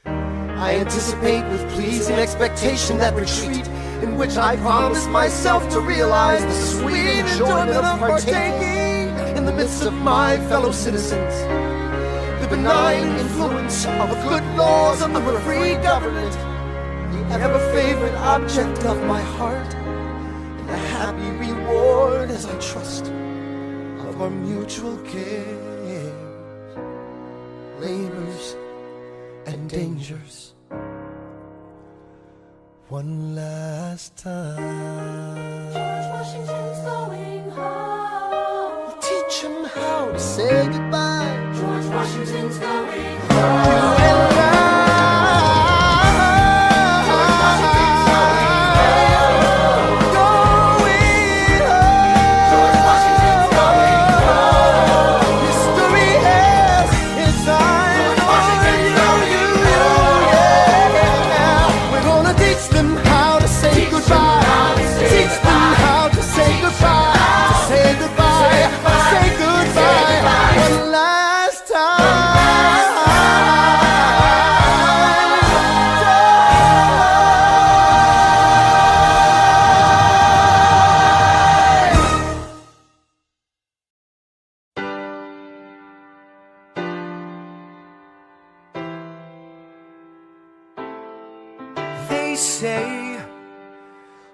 I anticipate with pleasing expectation that retreat in which I promise myself to realize the sweet enjoyment of partaking in the midst of my fellow citizens, the benign influence of good laws and of a free government, the ever-favorite object of my heart, and the happy reward, as I trust, of our mutual cares, labors, and dangers. One last time. George Washington's going home. Teach him how to say goodbye. George Washington's going home.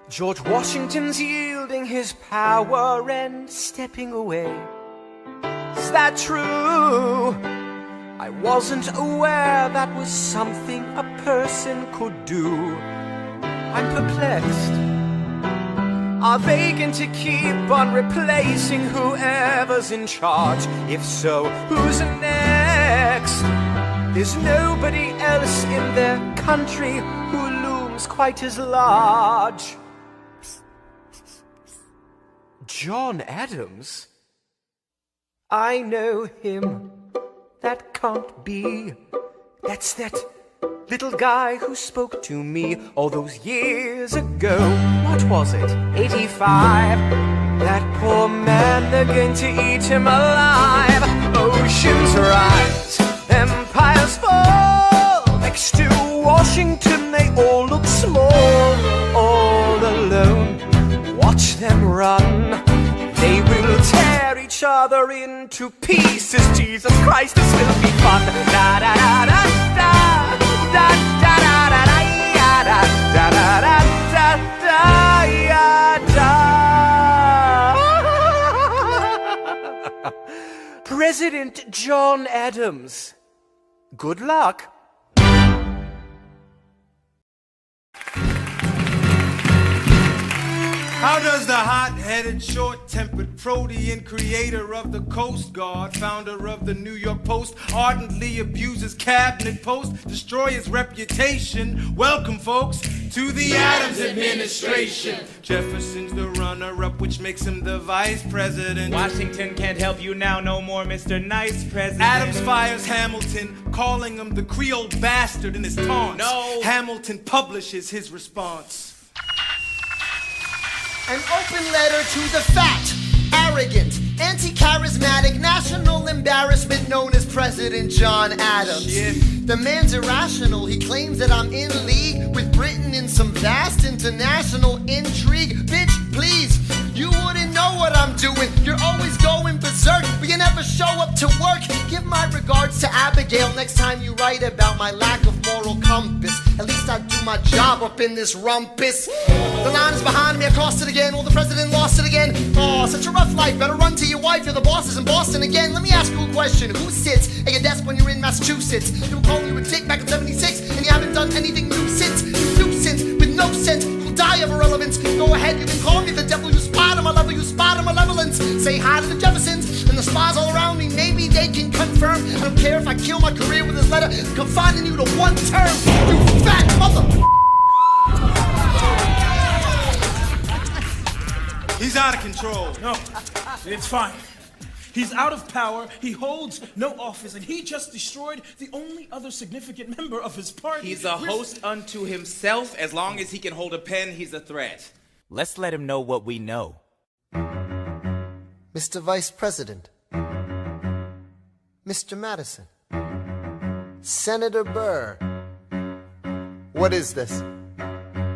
George Washington's yielding his power and stepping away. Is that true? I wasn't aware that was something a person could do. I'm perplexed. Are they going to keep on replacing whoever's in charge? If so, who's next? There's nobody else in their country who looms quite as large. John Adams? I know him. That can't be. That's that little guy who spoke to me all those years ago. What was it? 85? That poor man, they're going to eat him alive. Oceans rise, empires fall. Next to Washington, they all look small. All alone, watch them run. They will tear each other into pieces. Jesus Christ, this will be fun. Da da da da da da da da da da da da da da. President John Adams. Good luck. How does the hot-headed, short-tempered protean creator of the Coast Guard, founder of the New York Post, ardently abuse his cabinet post, destroy his reputation? Welcome, folks, to the Adams administration. Jefferson's the runner-up, which makes him the vice president. Washington can't help you now, no more Mr. Nice President. Adams fires Hamilton, calling him the Creole bastard in his taunts. No. Hamilton publishes his response. An open letter to the fat, arrogant, anti-charismatic, national embarrassment known as President John Adams. The man's irrational. He claims that I'm in league with Britain in some vast international intrigue. Bitch, please, you wouldn't know what I'm doing. You're always going berserk, but you never show up to work. Give my regards to Abigail next time you write about my lack of moral compass. At least I do my job up in this rumpus. The line is behind me, I crossed it again. Well, the president lost it again. Oh, such a rough life. Better run to your wife, you're the bosses in Boston again. Let me ask you a question. Who sits at your desk when you're in Massachusetts? You were calling you a dick back in 76, and you haven't done anything new since. You nuisance with no sense. You'll die of irrelevance. Go ahead, you can call me the devil. You spot on my level, you spot on malevolence. Say hi to the Jeffersons and the spies all around me. Maybe they can confirm. I don't care if I kill my career with this letter, confining you to one term. You fat mother. He's out of control. No, it's fine. He's out of power, he holds no office, and he just destroyed the only other significant member of his party. He's a host unto himself. As long as he can hold a pen, he's a threat. Let's let him know what we know. Mr. Vice President, Mr. Madison, Senator Burr, what is this?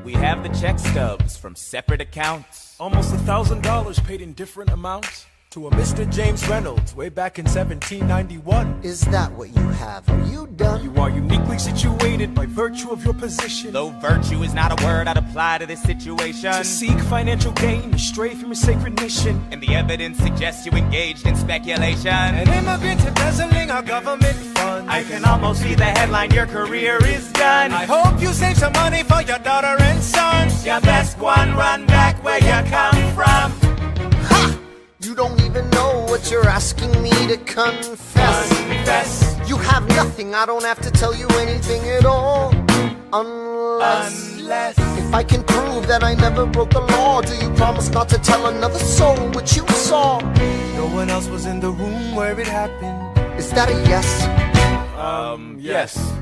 We have the check stubs from separate accounts. Almost $1,000 paid in different amounts to a Mr. James Reynolds way back in 1791. Is that what you have? Are you done? You are uniquely situated by virtue of your position. Though virtue is not a word I'd apply to this situation. To seek financial gain, you stray from your sacred mission. And the evidence suggests you engaged in speculation. An immigrant embezzling our government funds. I can almost see the headline, your career is done. I hope you save some money for your daughter and sons. Your best one, run back where you come from. Ha! You don't even know what you're asking me to confess. You have nothing, I don't have to tell you anything at all. Unless if I can prove that I never broke the law, do you promise not to tell another soul what you saw? No one else was in the room where it happened. Is that a yes? Yes.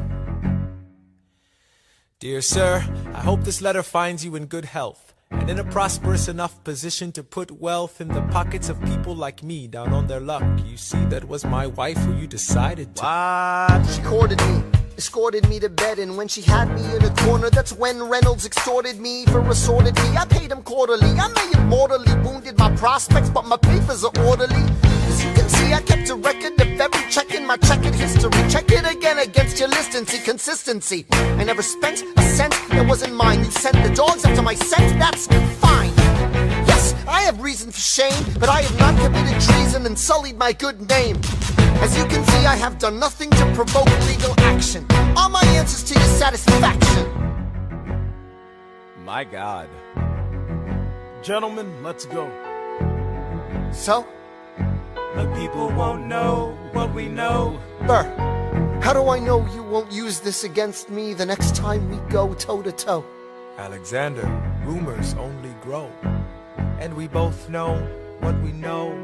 Dear sir, I hope this letter finds you in good health and in a prosperous enough position to put wealth in the pockets of people like me down on their luck. You see, that was my wife who you decided to. What? She courted me, escorted me to bed, and when she had me in a corner, that's when Reynolds extorted me for assorted me. I paid him quarterly. I may have mortally wounded my prospects, but my papers are orderly. As you can see, I kept a record of every check in my checkered history. Check it again against your list and see consistency. I never spent a cent that wasn't mine. You sent the dogs after my scent, that's fine. Yes, I have reason for shame, but I have not committed treason and sullied my good name. As you can see, I have done nothing to provoke legal action. Are my answers to your satisfaction? My God. Gentlemen, let's go. So? The people won't know what we know. Burr, how do I know you won't use this against me the next time we go toe-to-toe? Alexander, rumors only grow. And we both know what we know.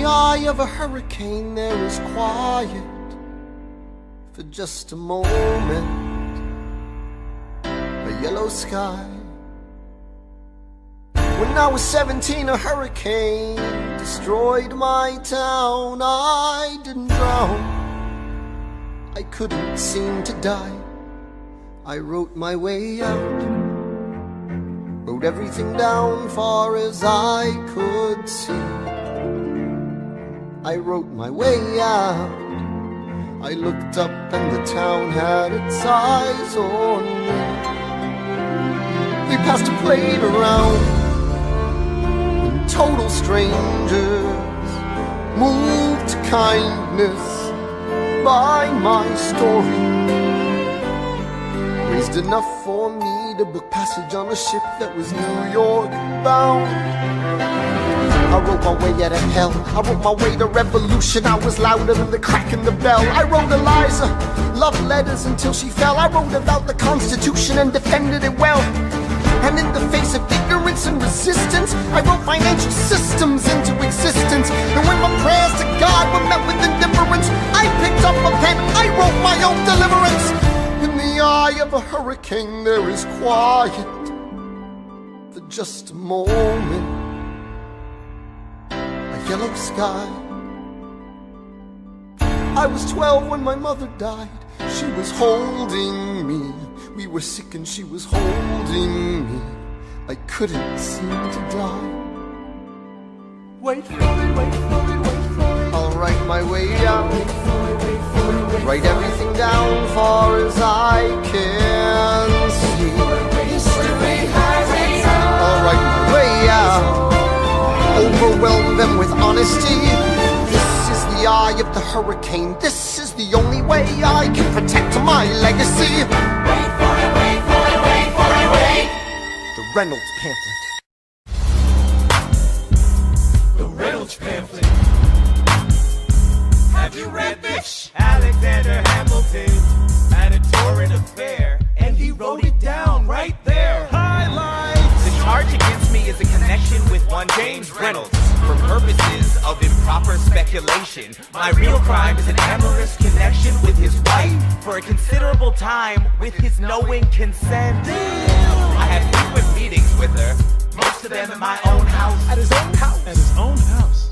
Eye of a hurricane, there is quiet for just a moment. A yellow sky. When I was 17, a hurricane destroyed my town. I didn't drown, I couldn't seem to die. I wrote my way out, wrote everything down far as I could see. I wrote my way out. I looked up and the town had its eyes on me. We passed a plate around, and total strangers moved to kindness by my story. Raised enough for me to book passage on a ship that was New York bound. I wrote my way out of hell. I wrote my way to revolution. I was louder than the crack in the bell. I wrote Eliza, love letters until she fell. I wrote about the Constitution and defended it well. And in the face of ignorance and resistance, I wrote financial systems into existence. And when my prayers to God were met with indifference, I picked up a pen, I wrote my own deliverance. In the eye of a hurricane there is quiet for just a moment. A yellow sky. I was 12 when my mother died. She was holding me. We were sick and she was holding me. I couldn't seem to die. Wait for it, wait for it, wait for it. I'll write my way down. Wait for it, wait for it, wait. Write everything down far as I can see. History has its own. I'll write my way out. Overwhelm them with honesty. This is the eye of the hurricane. This is the only way I can protect my legacy. Wait for it, wait for it, wait for it, wait. The Reynolds Pamphlet. The Reynolds Pamphlet. Have you read this? Alexander Hamilton had a torrent affair, and he wrote it down right there. Highlights. The charge against me is a connection with one James Reynolds. For purposes of improper speculation, my real crime is an amorous connection with his wife for a considerable time with his knowing consent. I had frequent meetings with her, most of them at my own house. At his own house? At his own house.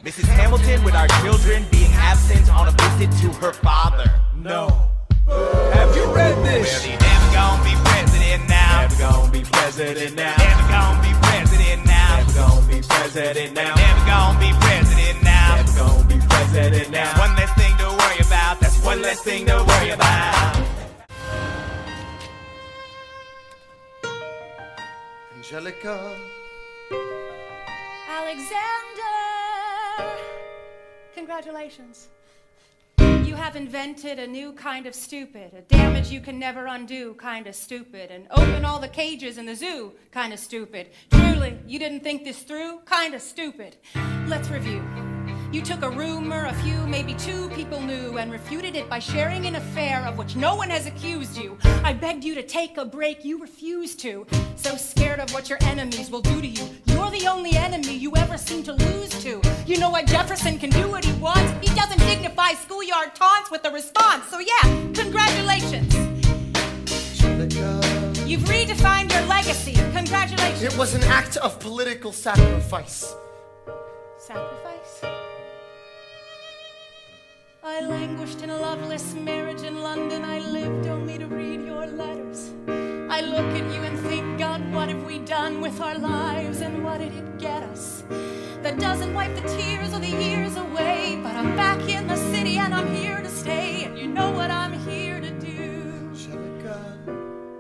Mrs. Hamilton with our children being absent on a visit to her father. No. Have you read this? Well, he never gonna be president now. Never gonna be president now. Never gonna be president now. Never gonna be president now. Never gonna be president now. Never gonna be president now. That's one less thing to worry about. That's one less thing to worry about. Angelica. Alexander! Congratulations. You have invented a new kind of stupid, a damage you can never undo kind of stupid, and open all the cages in the zoo kind of stupid. Truly, you didn't think this through? Kind of stupid. Let's review. You took a rumor a few, maybe two people knew, and refuted it by sharing an affair of which no one has accused you. I begged you to take a break, you refused to. So scared of what your enemies will do to you. You're the only enemy you ever seem to lose to. You know why Jefferson can do what he wants? He doesn't dignify schoolyard taunts with a response. So yeah, congratulations. Angelica. You've redefined your legacy. Congratulations. It was an act of political sacrifice. Sacrifice? I languished in a loveless marriage in London. I lived only to read your letters. I look at you and think, God, what have we done with our lives, and what did it get us? That doesn't wipe the tears or the years away, but I'm back in the city and I'm here to stay, and you know what I'm here to do. Angelica.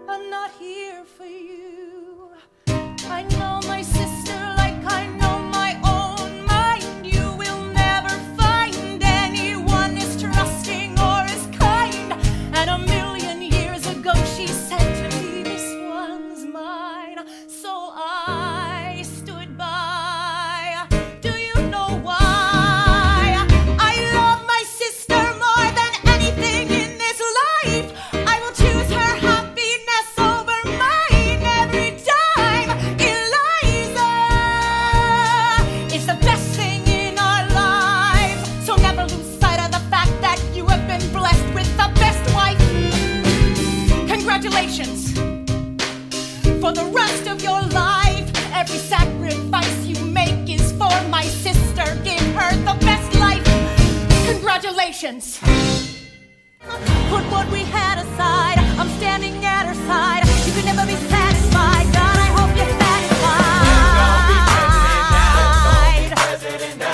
I'm not here for you. I know my sister like I know my own mind. You will never find anyone as trusting or as kind. And a million years ago she said to me, this one's mine. So I stood by. Do you know why? I love my sister more than anything in this life. I will choose her happiness over mine every time. Eliza is the best thing in our lives. So never lose sight of the fact that you have been blessed with the best wife. Congratulations. For the rest of your life, every sacrifice you make is for my sister. Give her the best life. Congratulations. Put what we had aside. I'm standing at her side. You can never be satisfied. God, I hope you're satisfied.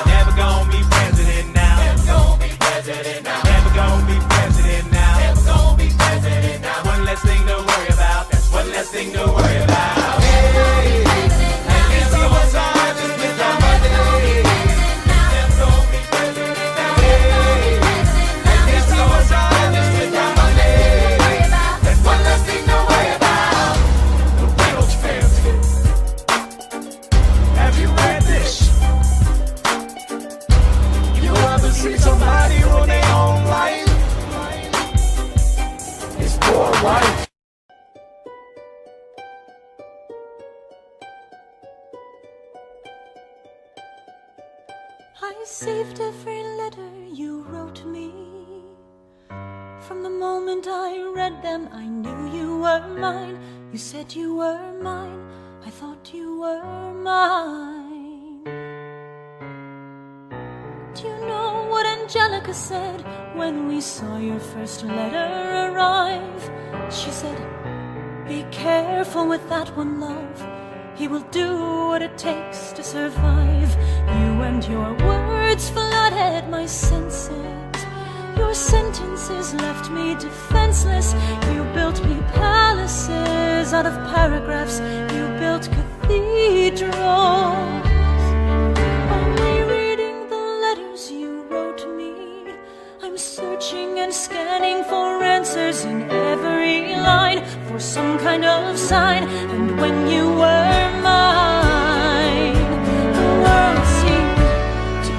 Never gonna be president now. Never gonna be president now. Never gonna be president now. Never gonna be president now. One less thing to worry about. That's one less thing to worry about. Hey, and this is what's on just with the money. Never gonna be president now. Hey, and this is what's on just with the money. That's one less thing to worry about. The Reynolds Pamphlet. Have you read this? You ever see somebody ruin their own life? received every letter you wrote me. From the moment I read them, I knew you were mine. You said you were mine, I thought you were mine. Do you know what Angelica said when we saw your first letter arrive? She said, be careful with that one, love. He will do what it takes to survive. You and your words flooded my senses. Your sentences left me defenseless. You built me palaces out of paragraphs. You built cathedrals. Only reading the letters you wrote me, I'm searching and scanning for answers in every line, for some kind of sign. And when you were mine, the world seemed to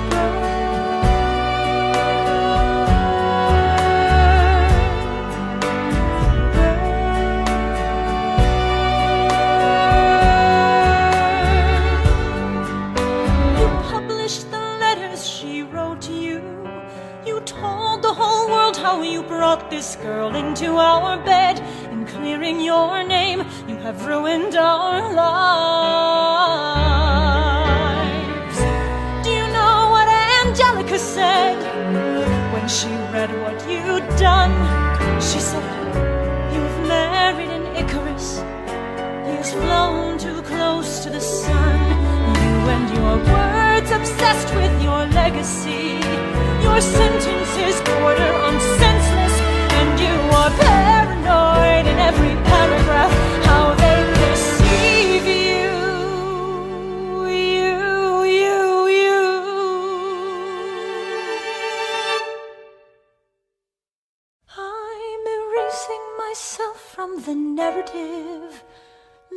You published the letters she wrote you. You told the whole world how you brought this girl into our bed. In clearing your name, you have ruined our lives. Do you know what Angelica said when she read what you'd done? She said, you've married an Icarus. He has flown too close to the sun. You and your words obsessed with your legacy. Your sentences border on senseless, and you are paranoid in every paragraph. How they perceive you, you. I'm erasing myself from the narrative.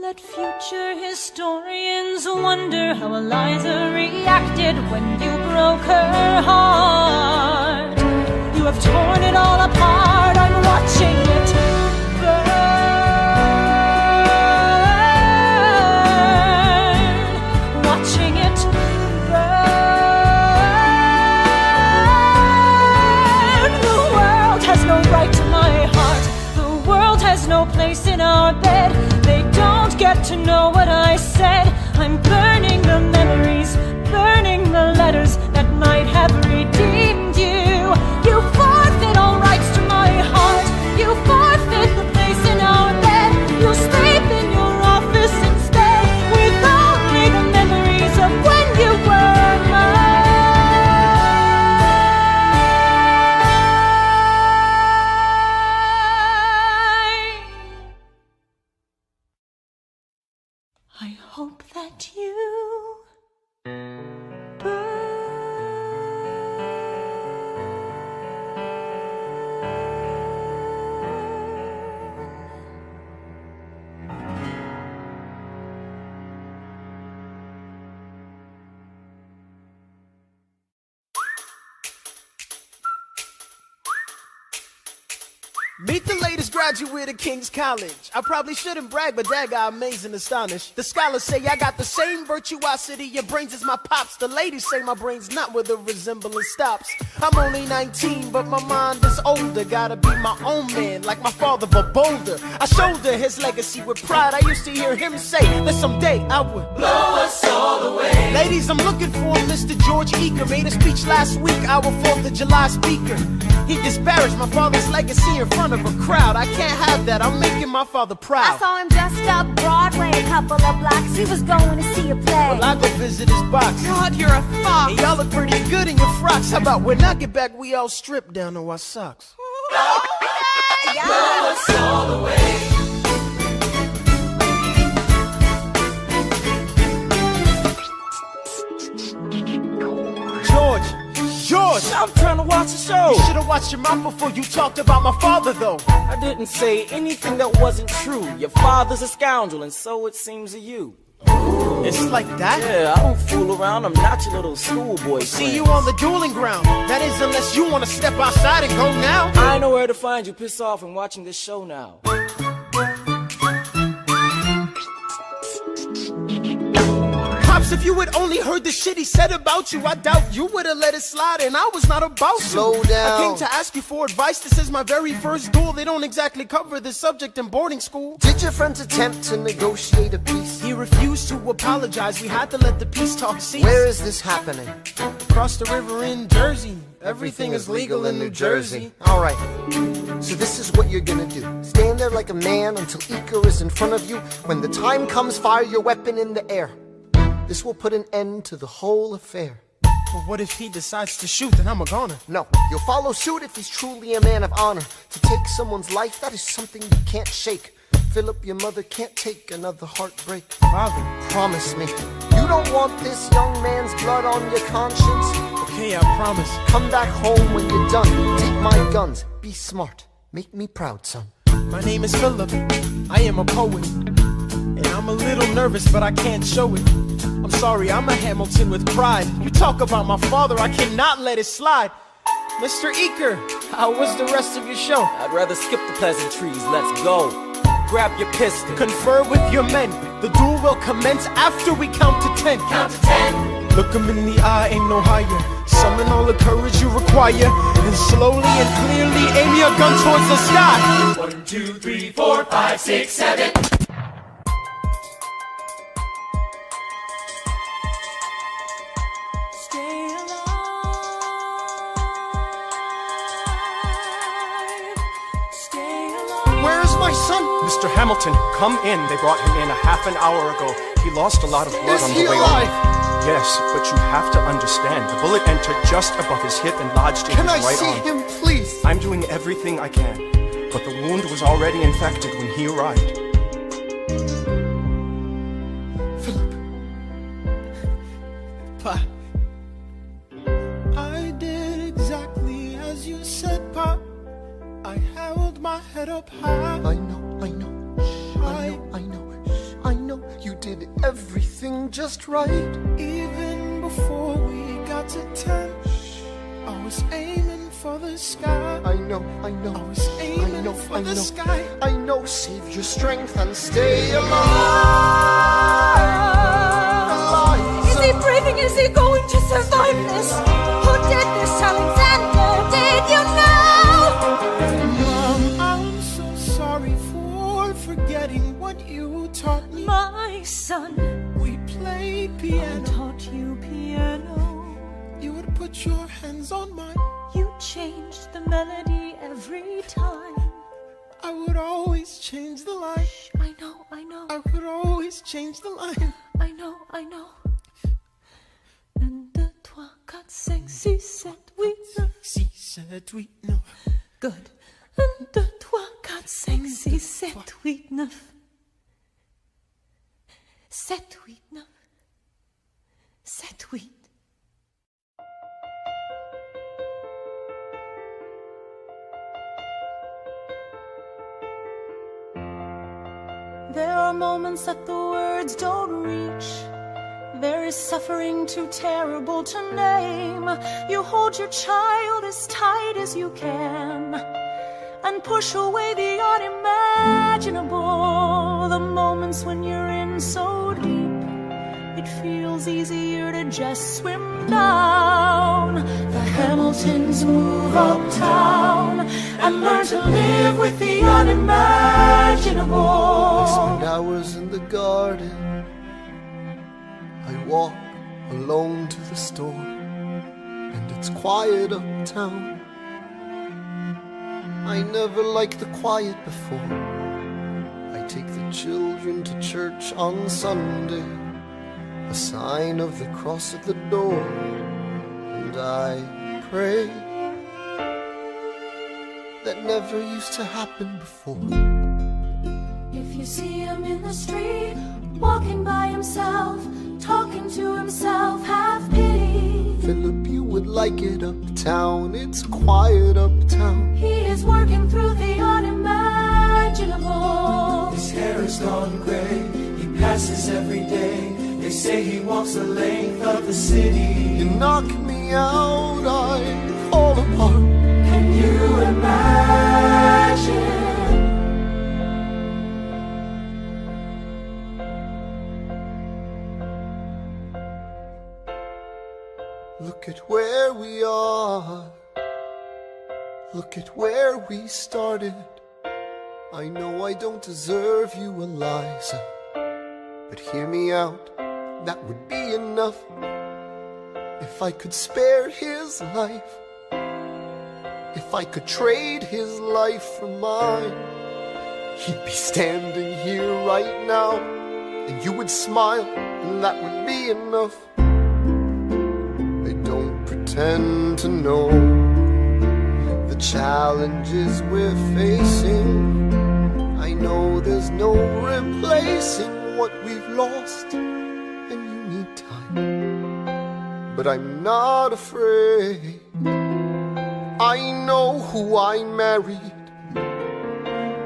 Let future historians wonder how Eliza reacted when you broke her heart. You have torn it all apart. I'm watching it burn. Watching it burn. The world has no right to my heart. The world has no place in our bed. They don't get to know what I said. I'm burning the memories, burning the letters that might have redeemed you. You forfeit all rights to my heart. You forfeit the place in our bed. You'll sleep in your office instead, with only the memories of when you were mine. I hope that you Meet the latest graduate of King's College. I probably shouldn't brag, but that got amazing astonished. The scholars say I got the same virtuosity your brains as my pops. The ladies say my brain's not where the resemblance stops. I'm only 19, but my mind is older. Gotta be my own man, like my father, but bolder. I shoulder his legacy with pride. I used to hear him say that someday I would blow us all away. Ladies, I'm looking for Mr. George Eaker. Made a speech last week, our 4th of July speaker. He disparaged my father's legacy in front of a crowd. I can't have that. I'm making my father proud. I saw him dressed up Broadway a couple of blocks. He was going to see a play. Well, I go visit his box. God, you're a fox. And y'all look pretty good in your frocks. How about when I get back, we all strip down to our socks? Blow us all away. George! I'm trying to watch the show. You should have watched your mouth before you talked about my father, though. I didn't say anything that wasn't true. Your father's a scoundrel, and so it seems to you. It's like that? Yeah, I don't fool around. I'm not your little schoolboy. See you on the dueling ground. That is, unless you want to step outside and go now. I know where to find you. Piss off and watching this show now. Pops if you had only heard the shit he said about you, I doubt you would have let it slide, and I was not about to. Slow down. I came to ask you for advice. This is my very first duel. They don't exactly cover this subject in boarding school. Did your friends attempt to negotiate a peace? He refused to apologize. We had to let the peace talk cease. Where is this happening? Across the river in Jersey. Everything is legal in New Jersey. Alright, so this is what you're gonna do. Stand there like a man until Iker is in front of you. When the time comes, fire your weapon in the air. This will put an end to the whole affair. But what if he decides to shoot, then I'm a goner? No, you'll follow suit if he's truly a man of honor. To take someone's life, that is something you can't shake. Philip, your mother can't take another heartbreak. Father, promise me, you don't want this young man's blood on your conscience. Okay, I promise. Come back home when you're done. Take my guns. Be smart. Make me proud, son. My name is Philip. I am a poet. And I'm a little nervous, but I can't show it. I'm sorry, I'm a Hamilton with pride. You talk about my father, I cannot let it slide. Mr. Eaker, how was the rest of your show? I'd rather skip the pleasantries. Let's go. Grab your pistol. Confer with your men. The duel will commence after we count to 10. Count to 10. Look 'em in the eye, ain't no higher. Summon all the courage you require. And slowly and clearly aim your gun towards the sky. 1, 2, 3, 4, 5, 6, 7. Where's my son? Mr. Hamilton, come in. They brought him in a half an hour ago. He lost a lot of blood Is on he the way alive? over. Yes, but you have to understand, the bullet entered just above his hip and lodged in Can I his right see arm. him, please? I'm doing everything I can, but the wound was already infected when he arrived. Pa, I did exactly as you said, Pa. I held my head up high. I know. I know you did everything just right. Even before we got to 10, I was aiming for the sky. I know. I was aiming for the sky. I know. Save your strength and stay alive. Is he breathing? Is he going to survive this? Who did this, Alexander? Did you know? Mom, I'm so sorry for forgetting what you taught me. My son, we played piano. I taught you piano. You would put your hands on mine. You changed the melody every time. I would always change the line. Shh, I know. I would always change the line. I know. 1, 2, 3, 4, 5, 6, 7, 8, 9. 6, 7, 8, 9. Good. 1, 2, 3, 4, 5, 6, 7, 8, 9. 7, 8, 9. 7, 8. There are moments that the words don't reach. There is suffering too terrible to name. You hold your child as tight as you can and push away the unimaginable. The moments when you're in so deep, it feels easier to just swim down. The Hamiltons move uptown and learn to live with the unimaginable. I spend hours in the garden. I walk alone to the store, and it's quiet uptown. I never liked the quiet before. I take the children to church on Sunday, a sign of the cross at the door, and I pray. That never used to happen before. If you see him in the street, walking by himself, talking to himself, have pity. Philip, you would like it uptown. It's quiet uptown. He is working through the unimaginable. His hair is gone gray. He passes every day. They say he walks the length of the city. You knock me out, I fall apart. Can you imagine? Look at where we are. Look at where we started. I know I don't deserve you, Eliza, but hear me out, that would be enough. If I could spare his life, if I could trade his life for mine, he'd be standing here right now, and you would smile, and that would be enough. I don't pretend to know the challenges we're facing. I know there's no replacing what we've lost, and you need time. But I'm not afraid. I know who I married.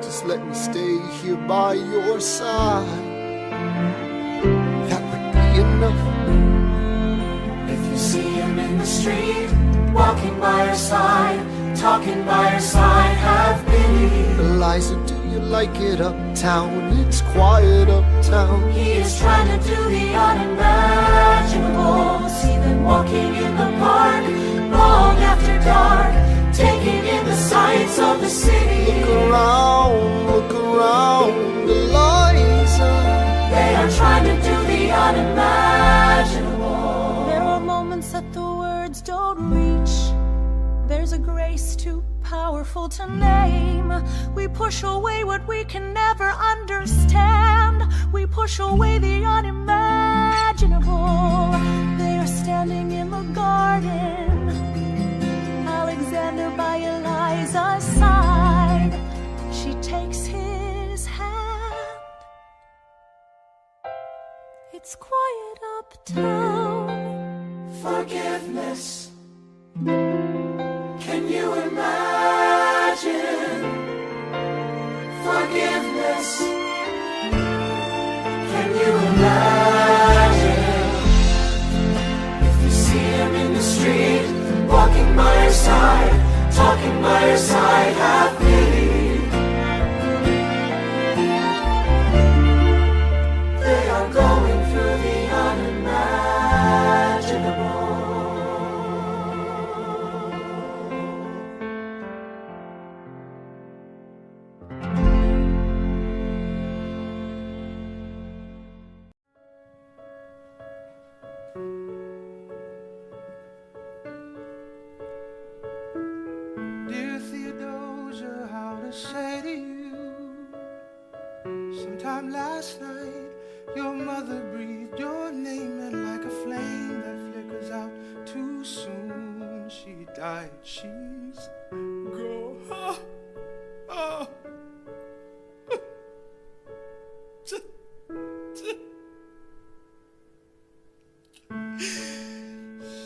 Just let me stay here by your side. That would be enough. If you see him in the street, walking by your side, talking by your side, have pity. Eliza, do you like it uptown? It's quiet uptown. He is trying to do the unimaginable. See them walking in the park, long after dark, taking in the sights of the city. Look around, Eliza. They are trying to do the unimaginable. There are moments that the words don't reach. There's a grace too powerful to name. We push away what we can never understand. We push away the unimaginable. They are standing in the garden, Alexander by Eliza's side. She takes his hand. It's quiet uptown. Forgiveness. Can you imagine? Forgiveness. Can you imagine? If you see him in the street, walking by your side, talking by your side, have pity. They are going through the unimaginable. Dear Theodosia, how to say to you? Sometime last night, your mother breathed your name, and like a flame that flickers out too soon, she died. She's gone. Oh.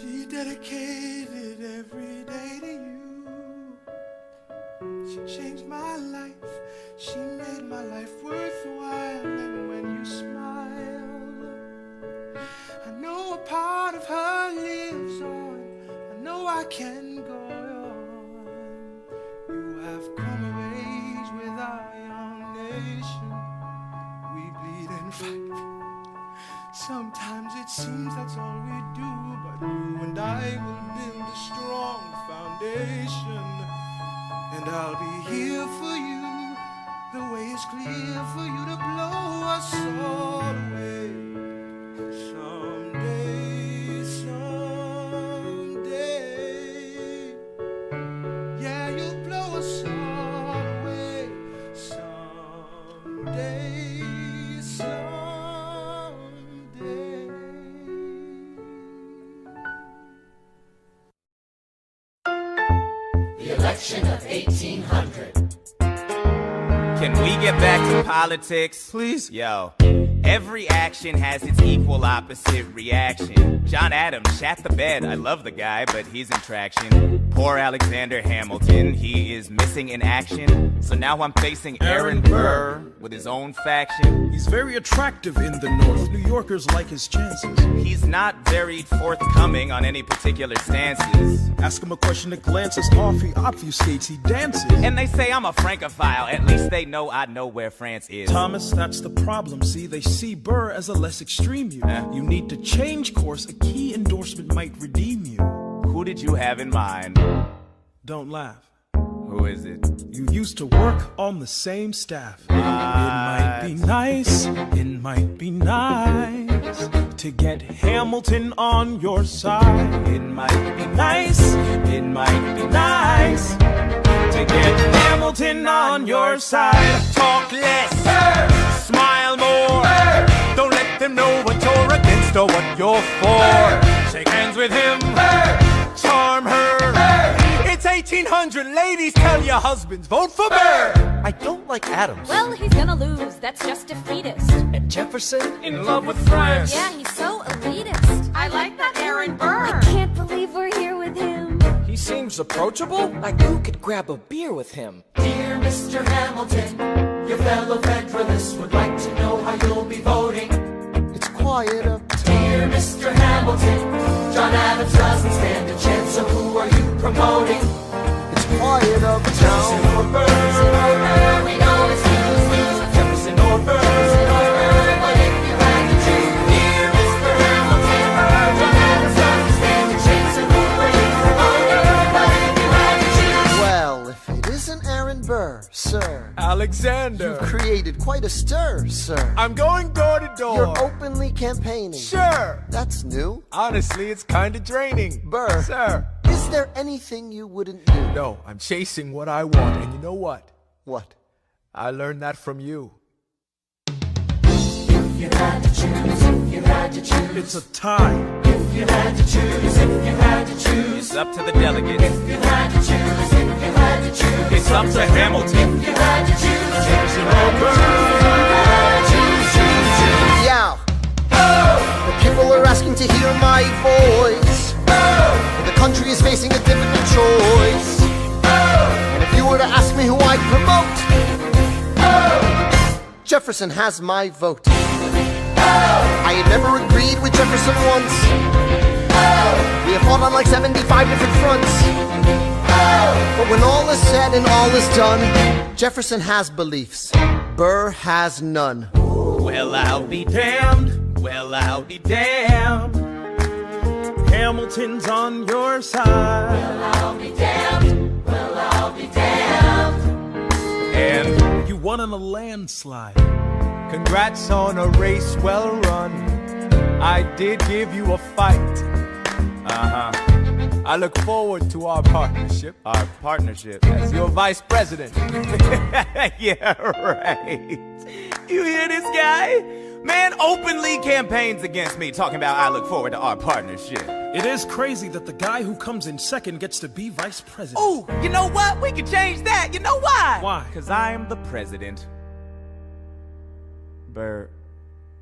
She dedicated every day to you. She changed my life. She made my life worthwhile. And when you smile, I know a part of her lives on. I know I can go on. You have come of age with our young nation. We bleed and fight. Sometimes it seems that's all we do, but you and I will build a strong foundation. And I'll be here for you, the way is clear for you to blow us all away. Someday, someday, yeah, you'll blow us all away. Someday, someday. The election of 1800. Can we get back to politics? Please. Yo. Every action has its equal opposite reaction. John Adams shat the bed. I love the guy, but he's in traction. Poor Alexander Hamilton, he is missing in action. So now I'm facing Aaron Burr with his own faction. He's very attractive in the North. New Yorkers like his chances. He's not very forthcoming on any particular stances. Ask him a question that glances off, he obfuscates, he dances. And they say I'm a Francophile. At least they know I know where France is. Thomas, that's the problem. See, they see Burr as a less extreme you. You need to change course. A key endorsement might redeem you. Who did you have in mind? Don't laugh. Who is it? You used to work on the same staff. It might be nice, it might be nice to get Hamilton on your side. It might be nice, it might be nice to get Hamilton on your side. Talk less, smile more. Don't let them know what you're against or what you're for. Shake hands with him, charm her. It's 1800, ladies, tell your husbands, vote for Burr. I don't like Adams. Well, he's gonna lose, that's just defeatist. And Jefferson? In love with France. Yeah, he's so elitist. I like that Aaron Burr. I can't believe we're here with him. He seems approachable. Like who could grab a beer with him? Dear Mr. Hamilton, your fellow Federalists would like to know how you'll be voting. It's quiet up. Dear Mr. Hamilton, John Adams doesn't stand a chance, so who are you promoting? It's quiet uptown. Jefferson or Burr, we know it's lose-lose. Jefferson or Burr, but if you had to choose, dear Mr. Hamilton, John Adams doesn't stand a chance, so who are you promoting? But if you had to choose, Well, if it isn't Aaron Burr, sir. Alexander. You've created quite a stir, sir. I'm going door to door. You're openly campaigning. Sure. That's new. Honestly, it's kind of draining. Burr. Sir. Is there anything you wouldn't do? No, I'm chasing what I want. And you know what? What? I learned that from you. if you had to choose, if you had to choose, It's a tie. if you had to choose, if you had to choose, It's up to the delegates. if you had to choose, if you had to choose, It's up to Hamilton. if you had to choose, Jefferson or Burr, choose. Yeah. The people are asking to hear my voice. The country is facing a difficult choice. And if you were to ask me who I'd promote, Jefferson has my vote. I had never agreed with Jefferson once. We have fought on like 75 different fronts. But when all is said and all is done, Jefferson has beliefs. Burr has none. Well, I'll be damned. Well, I'll be damned. Hamilton's on your side. Well, I'll be damned. Well, I'll be damned. And you won on a landslide. Congrats on a race well run. I did give you a fight. I look forward to our partnership. Our partnership. As your vice president. Yeah, right. You hear this guy? Man openly campaigns against me, talking about I look forward to our partnership. It is crazy that the guy who comes in second gets to be vice president. Ooh, you know what? We can change that. You know why? Why? Because I am the president. Burr,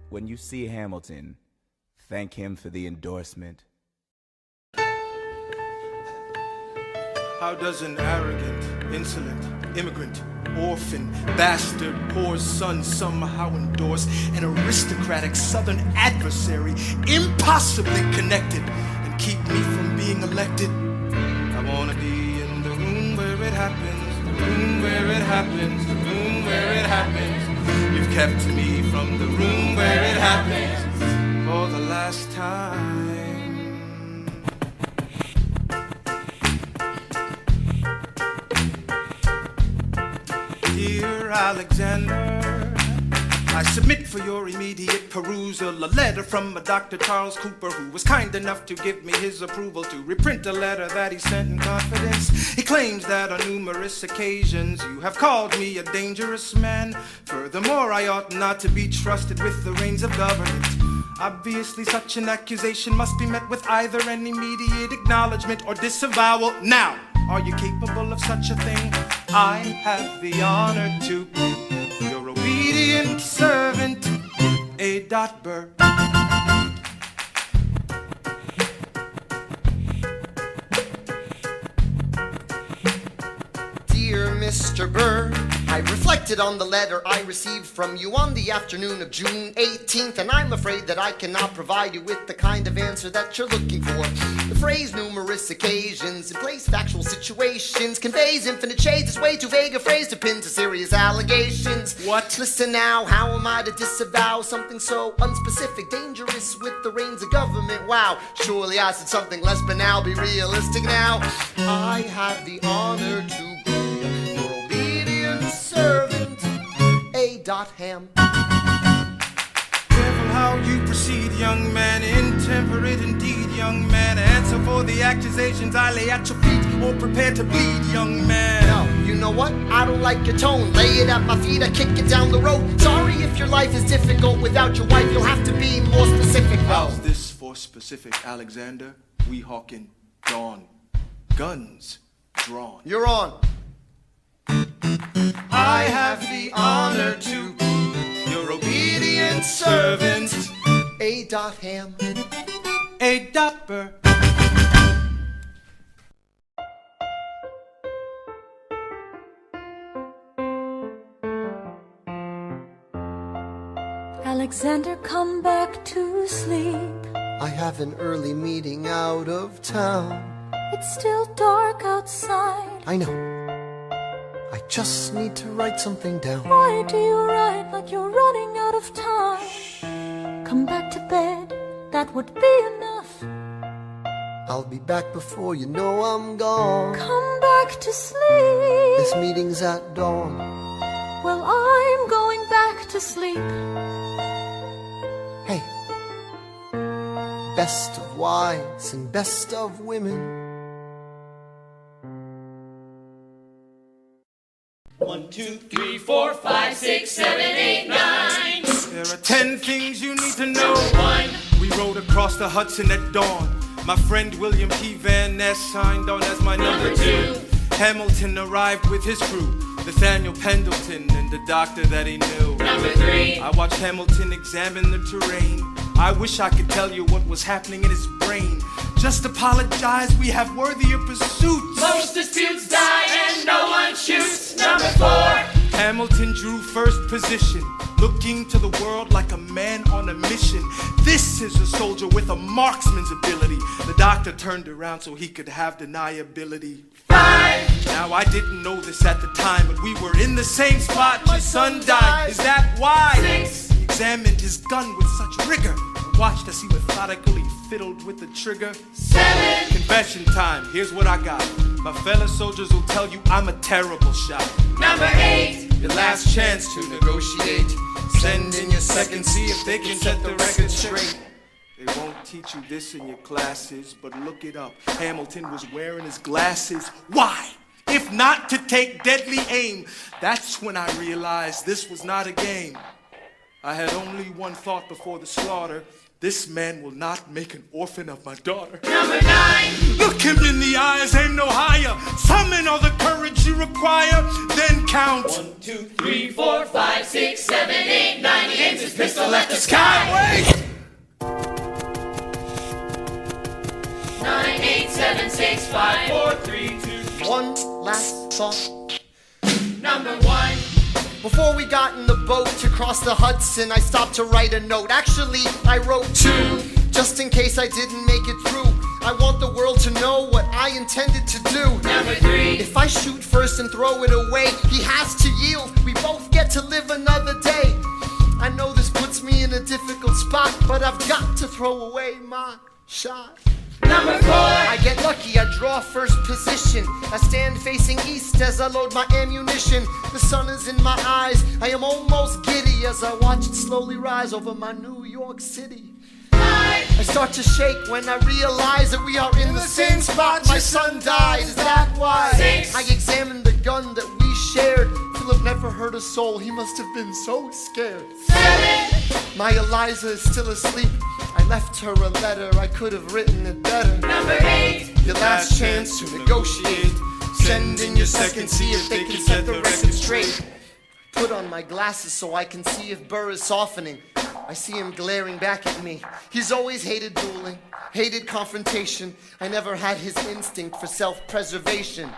when you see Hamilton, thank him for the endorsement. How does an arrogant, insolent, immigrant, orphan, bastard, poor son somehow endorse an aristocratic southern adversary, impossibly connected, and keep me from being elected? I wanna be in the room where it happens, the room where it happens, the room where it happens. You've kept me from the room where it happens for the last time. Dear Alexander, I submit for your immediate perusal a letter from a Dr. Charles Cooper, who was kind enough to give me his approval to reprint a letter that he sent in confidence. He claims that on numerous occasions you have called me a dangerous man. Furthermore, I ought not to be trusted with the reins of government. Obviously, such an accusation must be met with either an immediate acknowledgement or disavowal. Now, are you capable of such a thing? I have the honor to be your obedient servant, A. Burr. Dear Mr. Burr, I reflected on the letter I received from you on the afternoon of June 18th, and I'm afraid that I cannot provide you with the kind of answer that you're looking for. phrase numerous occasions, in place factual situations, conveys infinite shades. It's way too vague a phrase to pin to serious allegations. What? Listen now, how am I to disavow something so unspecific, dangerous with the reins of government? Wow, surely I said something less banal. Be realistic now. I have the honor to be your obedient servant, A.Ham. Careful how you proceed, young man. Intemperate indeed, young man. Answer for the accusations I lay at your feet, or prepare to bleed, young man. No, you know what? I don't like your tone. Lay it at my feet, I kick it down the road. Sorry if your life is difficult without your wife. You'll have to be more specific, though. How's this for specific, Alexander? We hawkin' dawn. Guns drawn. You're on. I have the honor to be your obedient servant, A.Ham. Burr. Alexander, come back to sleep. I have an early meeting out of town. It's still dark outside. I know. I just need to write something down. Why do you write like you're running out of time? Come back to bed, that would be enough. I'll be back before you know I'm gone. Come back to sleep. This meeting's at dawn. Well, I'm going back to sleep. Hey, best of wives and best of women. 1, 2, 3, 4, 5, 6, 7, 8, 9. There are 10 things you need to know. 1. We rode across the Hudson at dawn. My friend William P. Van Ness signed on as my number 2. Hamilton arrived with his crew, Nathaniel Pendleton and the doctor that he knew. Number 3. I watched Hamilton examine the terrain. I wish I could tell you what was happening in his brain. Just apologize, we have worthier pursuits. Most disputes die and no one shoots. Number 4. Hamilton drew first position, looking to the world like a man on a mission. This is a soldier with a marksman's ability. The doctor turned around so he could have deniability. 5. Now I didn't know this at the time, but we were in the same spot. My son died. Is that why? 6. He examined his gun with such rigor. I watched as he methodically fiddled with the trigger. 7. Confession time. Here's what I got. My fellow soldiers will tell you I'm a terrible shot. Number 8. Your last chance to negotiate. Send in your second, see if they can set the record straight. They won't teach you this in your classes, but look it up. Hamilton was wearing his glasses. Why? If not to take deadly aim. That's when I realized this was not a game. I had only one thought before the slaughter. This man will not make an orphan of my daughter. Number 9. Look him in the eyes, aim no higher. Summon all the courage you require, then count. 1, 2, 3, 4, 5, 6, 7, 8, 9. He aims his pistol at the sky. Wait! 9, 8, 7, 6, 5, 4, 3, 2. One last thought. Number 1. Before we got in the boat to cross the Hudson, I stopped to write a note. Actually, I wrote 2, just in case I didn't make it through. I want the world to know what I intended to do. Number 3. If I shoot first and throw it away, he has to yield. We both get to live another day. I know this puts me in a difficult spot, but I've got to throw away my shot. Number 4. I get lucky, I draw first position. I stand facing east as I load my ammunition. The sun is in my eyes, I am almost giddy as I watch it slowly rise over my New York City. 5. I start to shake when I realize that we are in the same spot. My son died, is that why? 6. I examined the gun that we shared. Philip never hurt a soul, he must have been so scared. 7. My Eliza is still asleep. I left her a letter, I could have written it better. Number 8. Your last chance to negotiate. Send in your second, see if they can set the record straight. Put on my glasses so I can see if Burr is softening. I see him glaring back at me. He's always hated dueling, hated confrontation. I never had his instinct for self-preservation.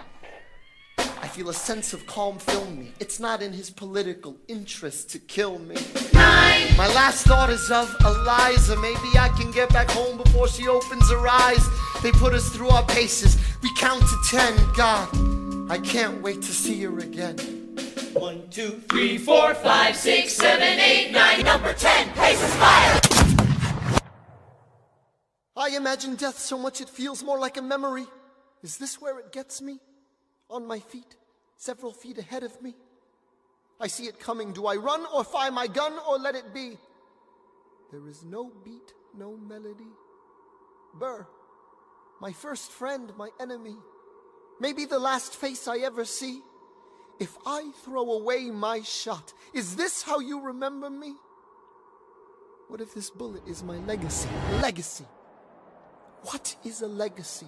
I feel a sense of calm fill me. It's not in his political interest to kill me. 9. My last thought is of Eliza. Maybe I can get back home before she opens her eyes. They put us through our paces. We count to 10. God, I can't wait to see her again. 1, 2, 3, 4, 5, 6, 7, 8, 9. Number 10, paces fire! I imagine death so much it feels more like a memory. Is this where it gets me? On my feet, several feet ahead of me. I see it coming. Do I run or fire my gun or let it be? There is no beat, no melody. Burr, my first friend, my enemy. Maybe the last face I ever see. If I throw away my shot, is this how you remember me? What if this bullet is my legacy? Legacy. What is a legacy?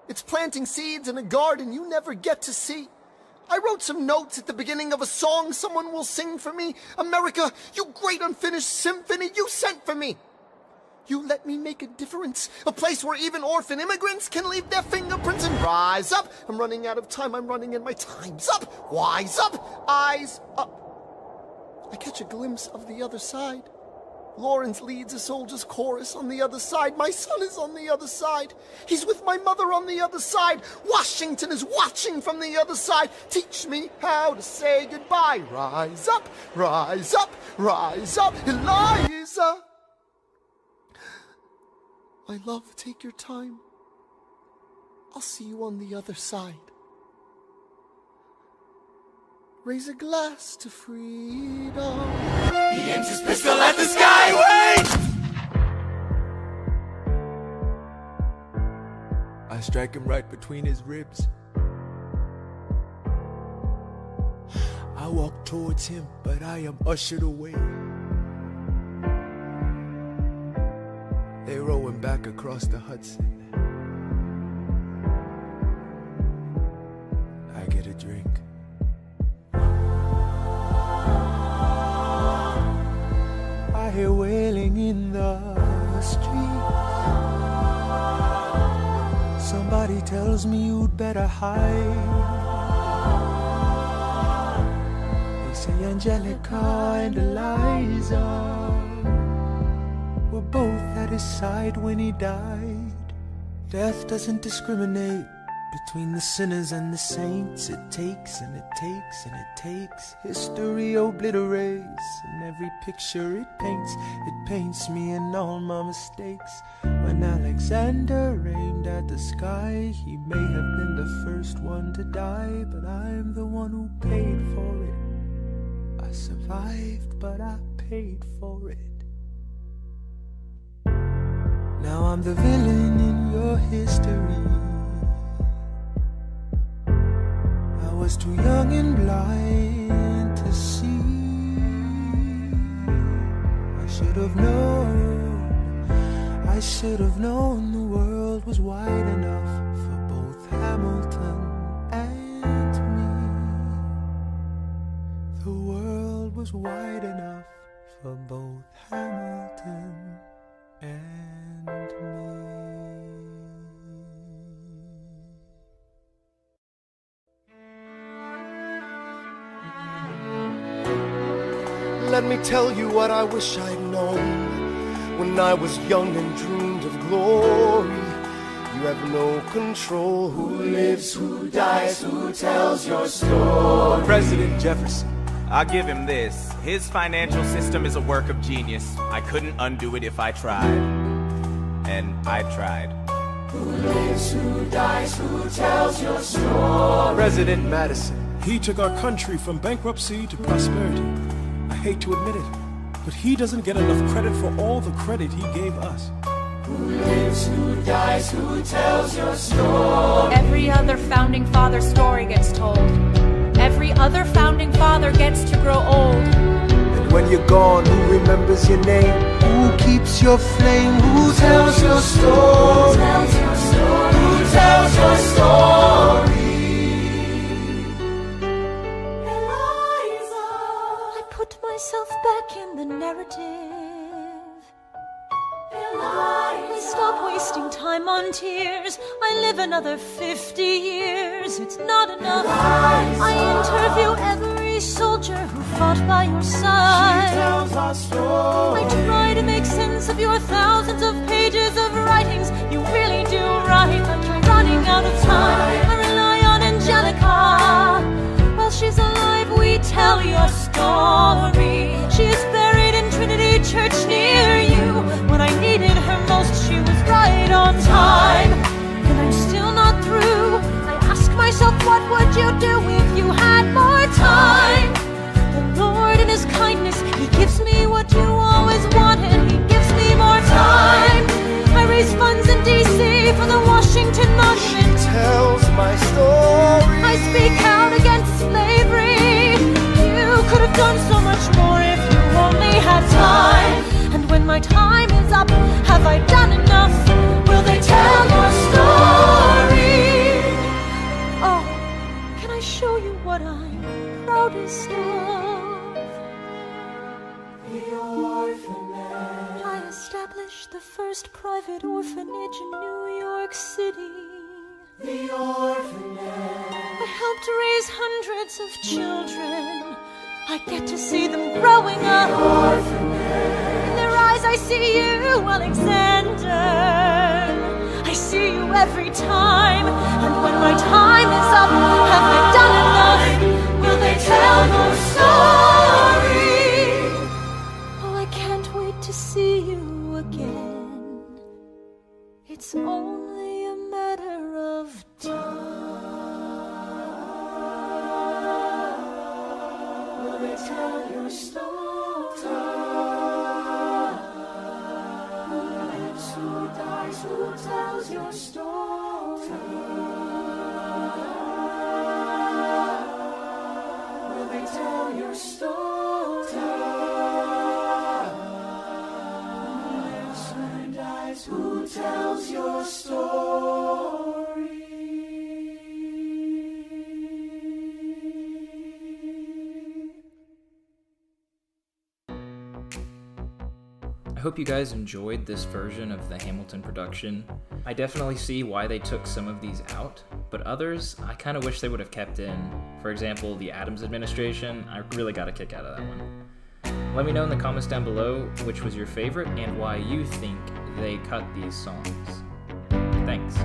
It's planting seeds in a garden you never get to see. I wrote some notes at the beginning of a song someone will sing for me. America, you great unfinished symphony you sent for me. You let me make a difference, a place where even orphan immigrants can leave their fingerprints and rise up. I'm running out of time, I'm running and my time's up. Wise up, eyes up. I catch a glimpse of the other side. Lawrence leads a soldier's chorus on the other side. My son is on the other side. He's with my mother on the other side. Washington is watching from the other side. Teach me how to say goodbye. Rise up, rise up, rise up, Eliza. My love, take your time. I'll see you on the other side. Raise a glass to freedom. He aims his pistol at the sky. Wait! I strike him right between his ribs. I walk towards him, but I am ushered away. They row him back across the Hudson. I get a drink. I hear wailing in the street. Somebody tells me you'd better hide. They say Angelica and Eliza were both at his side when he died. Death doesn't discriminate between the sinners and the saints. It takes and it takes and it takes. History obliterates, and every picture it paints me in all my mistakes. When Alexander aimed at the sky, he may have been the first one to die, but I'm the one who paid for it. I survived, but I paid for it. Now I'm the villain in your history. I was too young and blind to see. I should have known the world was wide enough for both Hamilton and me. The world was wide enough for both Hamilton and me. Let me tell you what I wish I'd known when I was young and dreamed of glory. You have no control. Who lives, who dies, who tells your story? President Jefferson. I'll give him this. His financial system is a work of genius. I couldn't undo it if I tried. And I tried. Who lives, who dies, who tells your story? President Madison. He took our country from bankruptcy to prosperity. I hate to admit it, but he doesn't get enough credit for all the credit he gave us. Who lives, who dies, who tells your story? Every other founding father story gets told. Every other founding father gets to grow old. And when you're gone, who remembers your name? Who keeps your flame? Who tells your story? Who tells your story? Who tells your story? Myself back in the narrative. I stop wasting time on tears. I live another 50 years. It's not enough. I interview every soldier who fought by your side. She tells our story. I try to make sense of your thousands of pages of writings. You really do write. tell your story. She is buried in Trinity Church near you. When I needed her most, she was right on time. And I'm still not through. I ask myself, what would you do if you had more time? The Lord in His kindness, He gives me what you always wanted. He gives me more time. I raise funds in D.C. for the Washington Monument. She tells my story. I speak out against slavery. You could have done so much more if you only had time. And when my time is up, have I done enough? Will they tell your story? Oh, can I show you what I'm proudest of? The orphanage. I established the first private orphanage in New York City. The orphanage. I helped raise hundreds of children. I get to see them growing up. The orphanage. In their eyes I see you, Alexander. I see you every time. And when my time is up, have I done enough? Will they tell your story? Oh, I can't wait to see you again. It's only a matter of time. Will they tell your story? Who lives, who dies, who tells your story? Will they tell your story? Who lives, who dies, who tells your story? I hope you guys enjoyed this version of the Hamilton production. I definitely see why they took some of these out, but others I kind of wish they would have kept in. For example, the Adams administration, I really got a kick out of that one. Let me know in the comments down below which was your favorite and why you think they cut these songs. Thanks.